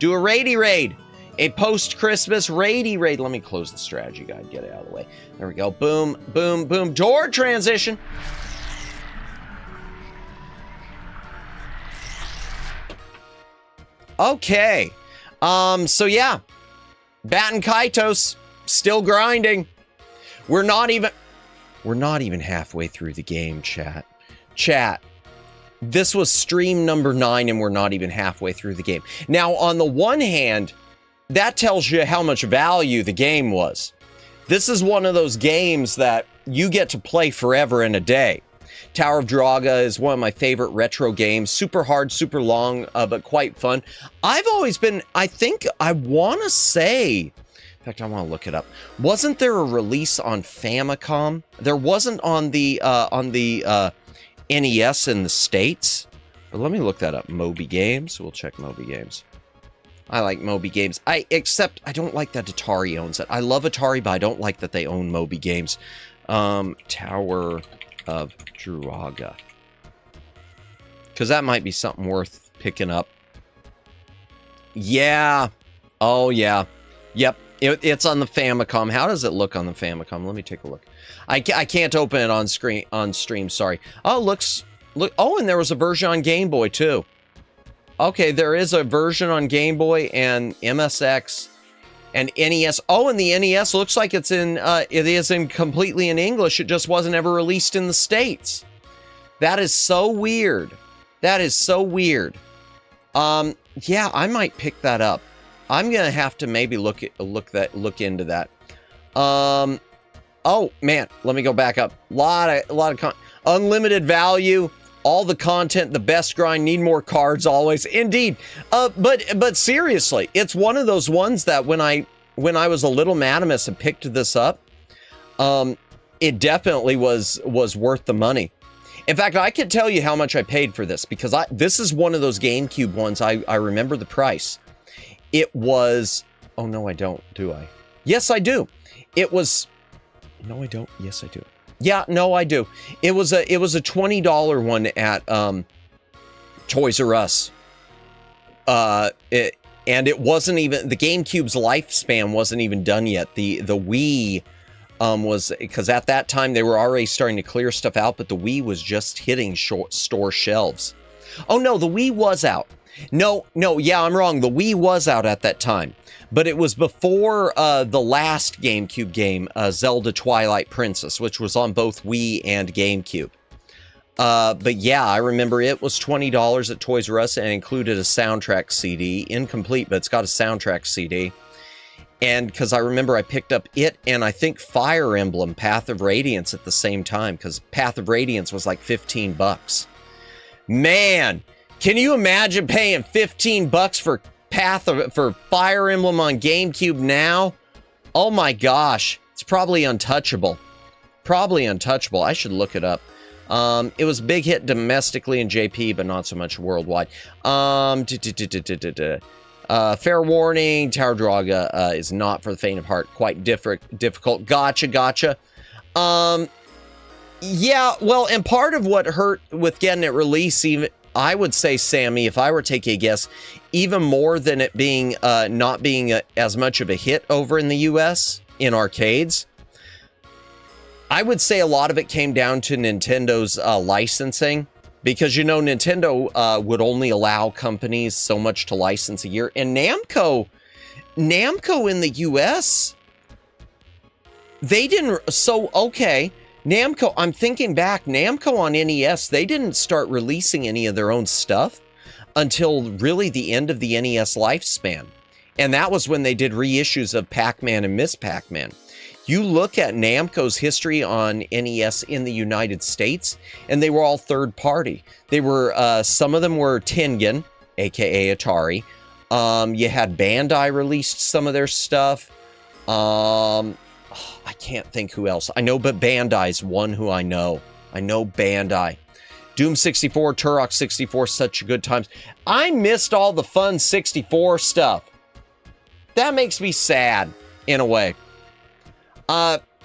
Speaker 2: raidy raid. A post-Christmas raidy raid. Let me close the strategy guide, get it out of the way. There we go. Boom, boom, boom. Door transition. Okay. So yeah. Baten Kaitos, still grinding. We're not even halfway through the game, chat. Chat. This was stream number 9, and we're not even halfway through the game. Now, on the one hand, that tells you how much value the game was. This is one of those games that you get to play forever in a day. Tower of Draga is one of my favorite retro games. Super hard, super long, but quite fun. I've always been, I want to say, in fact, I want to look it up. Wasn't there a release on Famicom? There wasn't on the NES in the States. But let me look that up. Moby Games. We'll check Moby Games. I like Moby Games. Except I don't like that Atari owns it. I love Atari, but I don't like that they own Moby Games. Tower of Draga. Because that might be something worth picking up. Yeah. Oh, yeah. Yep. It's on the Famicom. How does it look on the Famicom? Let me take a look. I can't open it on stream. Sorry. Oh, look. Oh, and there was a version on Game Boy too. Okay, there is a version on Game Boy and MSX and NES. Oh, and the NES looks like it is completely in English. It just wasn't ever released in the States. That is so weird. That is so weird. Yeah, I might pick that up. I'm gonna have to maybe look into that. Oh man, let me go back up. Lot of unlimited value. All the content, the best grind, need more cards always. Indeed. But seriously, it's one of those ones that when I was a little madamus and picked this up, it definitely was worth the money. In fact, I could tell you how much I paid for this because this is one of those GameCube ones. I remember the price. It was, oh no, I don't, do I? Yes, I do. It was, no, I don't. Yes, I do. Yeah, no, I do. It was a $20 one at Toys R Us. And it wasn't even, the GameCube's lifespan wasn't even done yet. The Wii was, because at that time they were already starting to clear stuff out, but the Wii was just hitting store shelves. Oh no, the Wii was out. No, yeah, I'm wrong. The Wii was out at that time. But it was before the last GameCube game, Zelda Twilight Princess, which was on both Wii and GameCube. But yeah, I remember it was $20 at Toys R Us and included a soundtrack CD. Incomplete, but it's got a soundtrack CD. And because I remember I picked up it and I think Fire Emblem Path of Radiance at the same time, because Path of Radiance was like $15. Man, can you imagine paying $15 for for Fire Emblem on GameCube now? Oh my gosh, it's probably untouchable. Probably untouchable. I should look it up. It was a big hit domestically in JP, but not so much worldwide. Fair warning, Tower Draga is not for the faint of heart. Quite difficult. Gotcha. Yeah, well, and part of what hurt with getting it released, even I would say, Sammy, if I were taking a guess, even more than it being not being as much of a hit over in the US in arcades, I would say a lot of it came down to Nintendo's licensing, because, you know, Nintendo would only allow companies so much to license a year, and Namco in the US, they didn't, so, okay, Namco, I'm thinking back, Namco on NES, they didn't start releasing any of their own stuff until really the end of the NES lifespan. And that was when they did reissues of Pac-Man and Miss Pac-Man. You look at Namco's history on NES in the United States, and they were all third party. They were, some of them were Tengen, aka Atari. You had Bandai released some of their stuff. I can't think who else. I know, but Bandai's one who I know. I know Bandai. Doom 64, Turok 64, such good times. I missed all the fun 64 stuff. That makes me sad, in a way.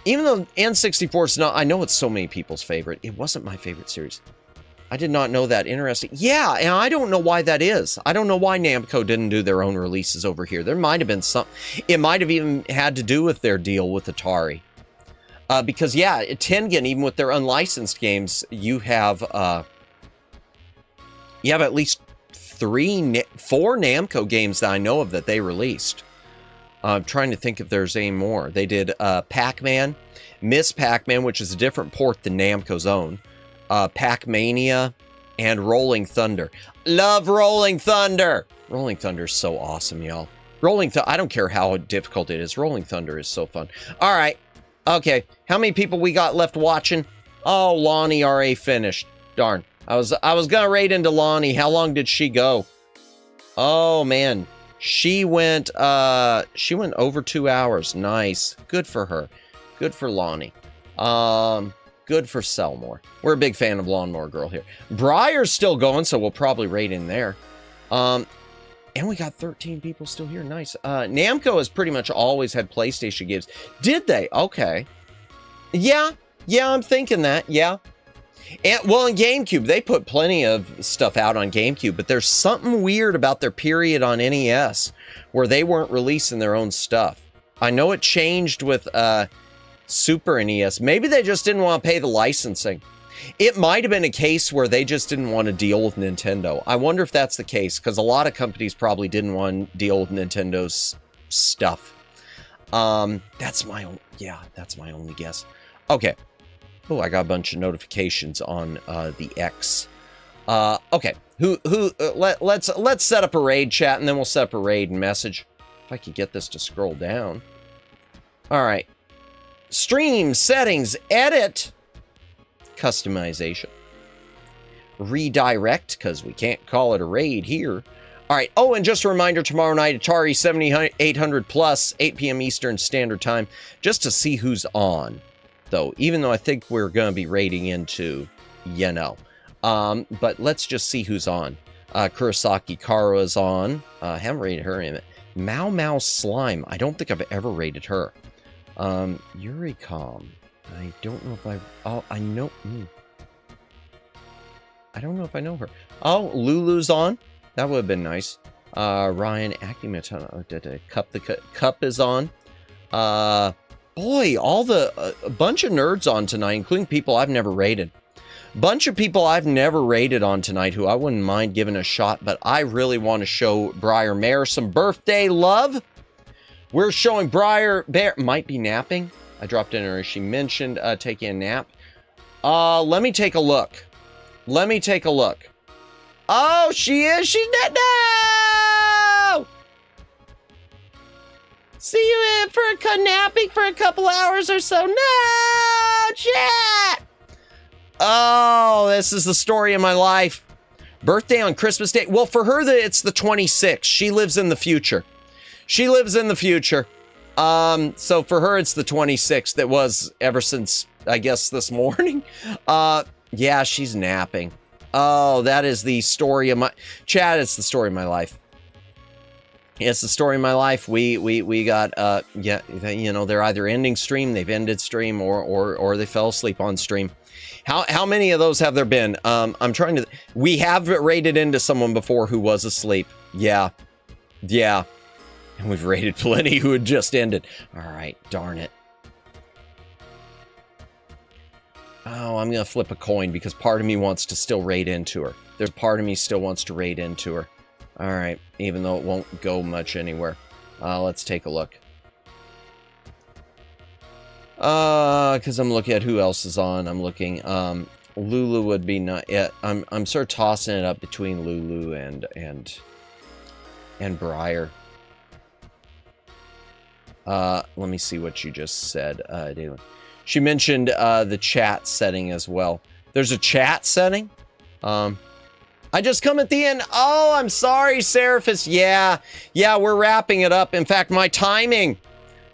Speaker 2: Even though N64 is not, I know it's so many people's favorite. It wasn't my favorite series. I did not know that. Interesting. Yeah, and I don't know why that is. I don't know why Namco didn't do their own releases over here. There might have been some, it might have even had to do with their deal with Atari. Because yeah, Tengen, even with their unlicensed games, you have at least 4 Namco games that I know of that they released. I'm trying to think if there's any more. They did Pac-Man, Miss Pac-Man, which is a different port than Namco's own, Pac-Mania, and Rolling Thunder. Love Rolling Thunder! Rolling Thunder is so awesome, y'all. I don't care how difficult it is. Rolling Thunder is so fun. All right. Okay. How many people we got left watching? Oh, Lonnie RA finished. Darn. I was gonna raid into Lonnie. How long did she go? Oh, man. She went over 2 hours. Nice. Good for her. Good for Lonnie. Good for Selmore. We're a big fan of Lawnmower Girl here. Briar's still going, so we'll probably raid in there. And we got 13 people still here. Nice. Namco has pretty much always had PlayStation games. Did they? Okay. Yeah. Yeah, I'm thinking that. Yeah. And, well, in GameCube, they put plenty of stuff out on GameCube, but there's something weird about their period on NES where they weren't releasing their own stuff. I know it changed with Super NES. Maybe they just didn't want to pay the licensing. It might have been a case where they just didn't want to deal with Nintendo. I wonder if that's the case, because a lot of companies probably didn't want to deal with Nintendo's stuff. That's my only guess. Okay. Oh, I got a bunch of notifications on the X. Okay. Let's set up a raid chat, and then we'll set up a raid and message. If I could get this to scroll down. All right. Stream settings, edit, customization, redirect, because we can't call it a raid here. All right. Oh, and just a reminder, tomorrow night, Atari 7800 plus, 8 p.m. Eastern Standard Time, just to see who's on. Though, even though I think we're going to be raiding into, but let's just see who's on. Kurosaki Kara is on. Haven't raided her in it. Mau Mau Slime. I don't think I've ever raided her. Yuricom. I don't know if I know. I don't know if I know her. Oh, Lulu's on. That would have been nice. Ryan Akimatana. Cup is on. Boy, a bunch of nerds on tonight, including people I've never raided. Bunch of people I've never raided on tonight who I wouldn't mind giving a shot, but I really want to show Briar Mare some birthday love. We're showing Briar Bear, might be napping. I dropped in her, she mentioned taking a nap. Let me take a look. Oh, she is, she's not, no! See you in for napping for a couple hours or so. No, chat! Oh, this is the story of my life. Birthday on Christmas Day. Well, for her, it's the 26th. She lives in the future. So for her, it's the 26th. It was ever since, I guess, this morning. Yeah, she's napping. Oh, that is the story of my... Chat, it's the story of my life. It's the story of my life. We got yeah, they're either ending stream, they've ended stream, or they fell asleep on stream. How many of those have there been? I'm trying to. We have raided into someone before who was asleep. Yeah, and we've raided plenty who had just ended. All right, darn it. Oh, I'm gonna flip a coin because part of me wants to still raid into her. There's part of me still wants to raid into her. All right, even though it won't go much anywhere. Let's take a look. Because I'm looking at who else is on. I'm looking. Lulu would be not. Yeah, I'm sort of tossing it up between Lulu and Briar. Let me see what you just said. She mentioned the chat setting as well. There's a chat setting. I just come at the end. Oh, I'm sorry, Seraphis. Yeah, we're wrapping it up. In fact, my timing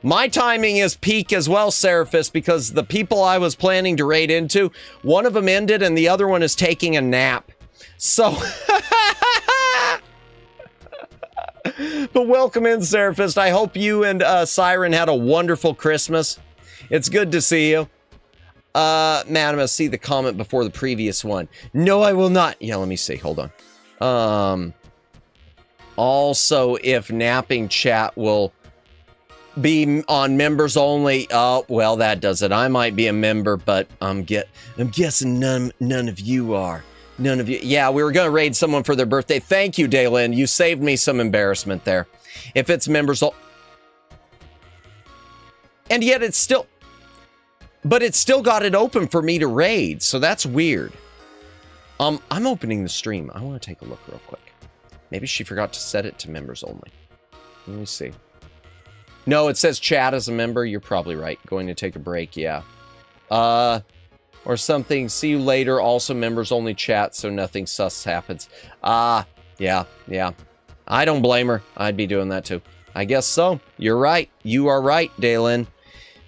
Speaker 2: is peak as well, Seraphis, because the people I was planning to raid into, one of them ended and the other one is taking a nap. So, but welcome in, Seraphis. I hope you and Siren had a wonderful Christmas. It's good to see you. Madam, I see the comment before the previous one. No, I will not. Yeah, let me see. Hold on. Also, if napping chat will be on members only. Oh, well, that does it. I might be a member, but I'm guessing none of you are. None of you. Yeah, we were going to raid someone for their birthday. Thank you, Daylin. You saved me some embarrassment there. If it's members only. And yet it's still... But it's still got it open for me to raid, so that's weird. I'm opening the stream. I want to take a look real quick. Maybe she forgot to set it to members only. Let me see. No, it says chat as a member. You're probably right. Going to take a break, yeah. Or something. See you later. Also members only chat, so nothing sus happens. Yeah. I don't blame her. I'd be doing that too. I guess so. You're right. You are right, Daylin.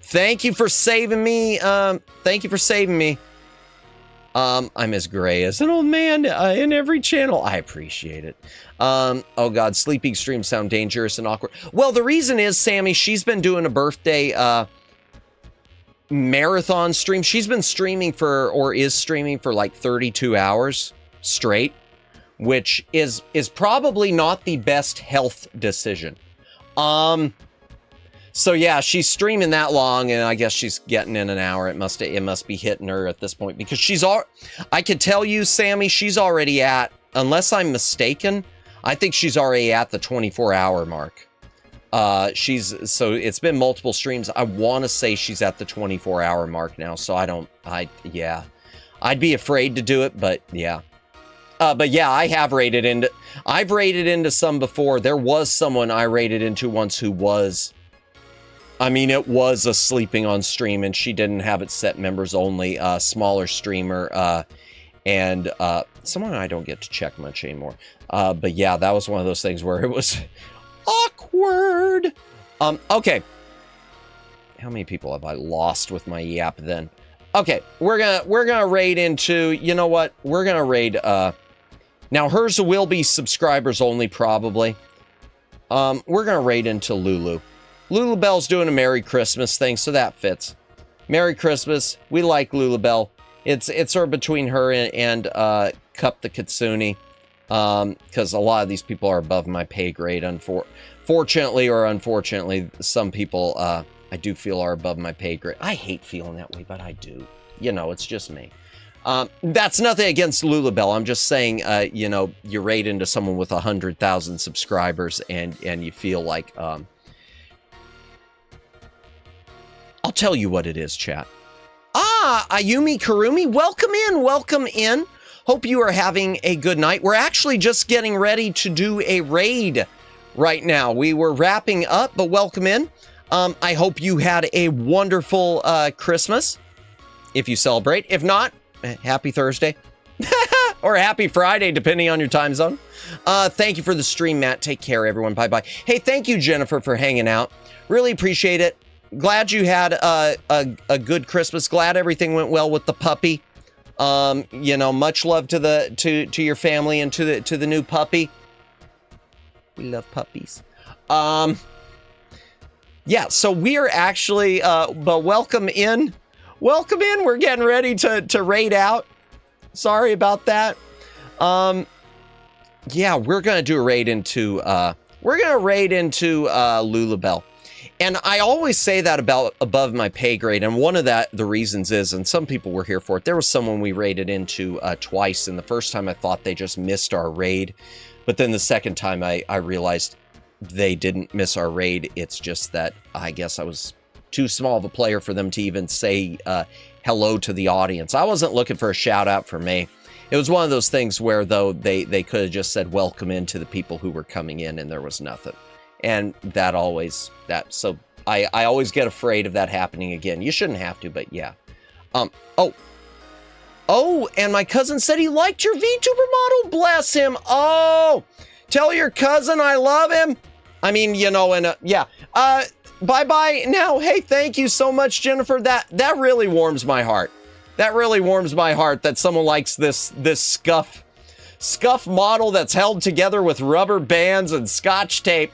Speaker 2: Thank you for saving me. Thank you for saving me. I'm as gray as an old man in every channel. I appreciate it. Oh God, sleeping streams sound dangerous and awkward. Well, the reason is, Sammy, she's been doing a birthday marathon stream. She's been streaming is streaming for like 32 hours straight, which is probably not the best health decision. So yeah, she's streaming that long, and I guess she's getting in an hour. It must be hitting her at this point, because I could tell you, Sammy, she's already at, unless I'm mistaken, I think she's already at the 24-hour mark. So it's been multiple streams. I want to say she's at the 24-hour mark now. So I'd be afraid to do it, but yeah. But yeah, I've raided into some before. There was someone I raided into once who was, it was a sleeping on stream, and she didn't have it set members only, smaller streamer, and someone I don't get to check much anymore. But yeah, that was one of those things where it was awkward. Okay. How many people have I lost with my YAAAAP then? Okay, we're gonna raid into, you know what? We're gonna raid, now hers will be subscribers only, probably. We're gonna raid into Lulu. Lulubelle's doing a Merry Christmas thing, so that fits. Merry Christmas. We like Lulubelle. It's sort of between her and Cup the Kitsune, because a lot of these people are above my pay grade. Fortunately or unfortunately, some people I do feel are above my pay grade. I hate feeling that way, but I do. It's just me. That's nothing against Lulubelle. I'm just saying, you raid into someone with 100,000 subscribers, and you feel like, I'll tell you what it is, chat. Ayumi Karumi, welcome in. Hope you are having a good night. We're actually just getting ready to do a raid right now. We were wrapping up, but welcome in. I hope you had a wonderful Christmas, if you celebrate. If not, happy Thursday. Or happy Friday, depending on your time zone. Thank you for the stream, Matt. Take care, everyone. Bye-bye. Hey, thank you, Jennifer, for hanging out. Really appreciate it. Glad you had a good Christmas. Glad everything went well with the puppy. Much love to your family and to the new puppy. We love puppies. Yeah, so we are actually but welcome in. Welcome in. We're getting ready to raid out. Sorry about that. Yeah, we're gonna do a raid into Lulubelle. And I always say that about above my pay grade, and one of the reasons is, and some people were here for it, there was someone we raided into twice, and the first time I thought they just missed our raid, but then the second time I realized they didn't miss our raid. It's just that I guess I was too small of a player for them to even say hello to the audience. I wasn't looking for a shout out for me. It was one of those things where, though, they could have just said welcome in to the people who were coming in, and there was nothing. And so I always get afraid of that happening again. You shouldn't have to, but yeah. Oh, and my cousin said he liked your VTuber model. Bless him. Oh, tell your cousin I love him. Yeah. Bye-bye now. Hey, thank you so much, Jennifer. That really warms my heart. That really warms my heart that someone likes this scuff model that's held together with rubber bands and scotch tape.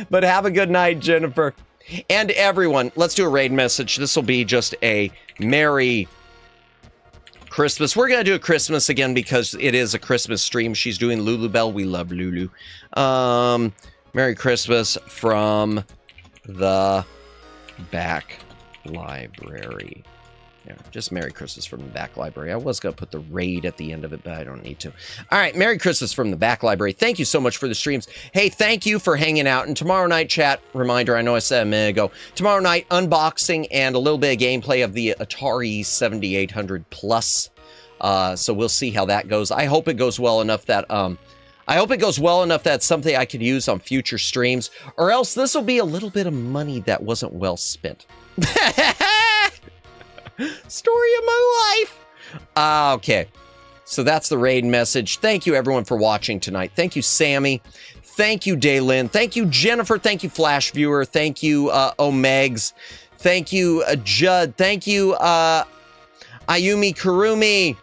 Speaker 2: But have a good night, Jennifer. And everyone, let's do a raid message. This will be just a Merry Christmas. We're going to do a Christmas again because it is a Christmas stream. She's doing Lulu Bell. We love Lulu. Merry Christmas from the back library. Yeah, just Merry Christmas from the back library. I was going to put the raid at the end of it, but I don't need to. All right, Merry Christmas from the back library. Thank you so much for the streams. Hey, thank you for hanging out. And tomorrow night, chat, reminder, I know I said a minute ago, tomorrow night, unboxing and a little bit of gameplay of the Atari 7800 Plus. So we'll see how that goes. I hope it goes well enough that that's something I could use on future streams, or else this will be a little bit of money that wasn't well spent. Story of my life. Okay, so that's the raid message. Thank you everyone for watching tonight. Thank you, Sammy. Thank you, Daylin. Thank you, Jennifer. Thank you, Flash Viewer. Thank you, Omegs. Thank you, Judd. Thank you, Ayumi Kurumi.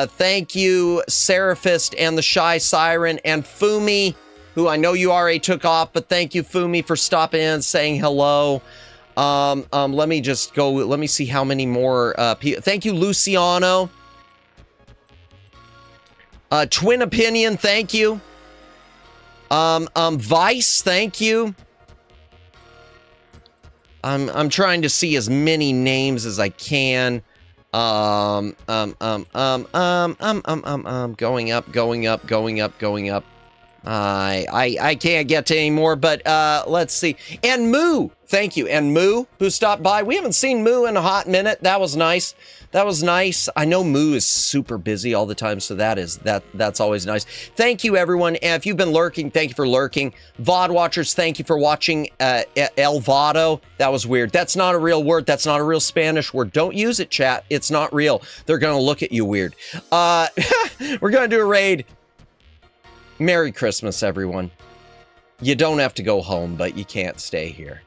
Speaker 2: Thank you, Seraphist and the Shy Siren and Fumi, who I know you already took off, but thank you, Fumi, for stopping in and saying hello. Let me just go, let me see how many more, people. Thank you, Luciano. Twin Opinion, thank you. Vice, thank you. I'm trying to see as many names as I can. Going up. I can't get to any more, but let's see. And Moo, thank you. And Moo, who stopped by. We haven't seen Moo in a hot minute. That was nice. That was nice. I know Moo is super busy all the time, so that's always nice. Thank you, everyone. And if you've been lurking, thank you for lurking. VOD watchers, thank you for watching. El Vado, that was weird. That's not a real word. That's not a real Spanish word. Don't use it, chat. It's not real. They're going to look at you weird. We're going to do a raid. Merry Christmas, everyone. You don't have to go home, but you can't stay here.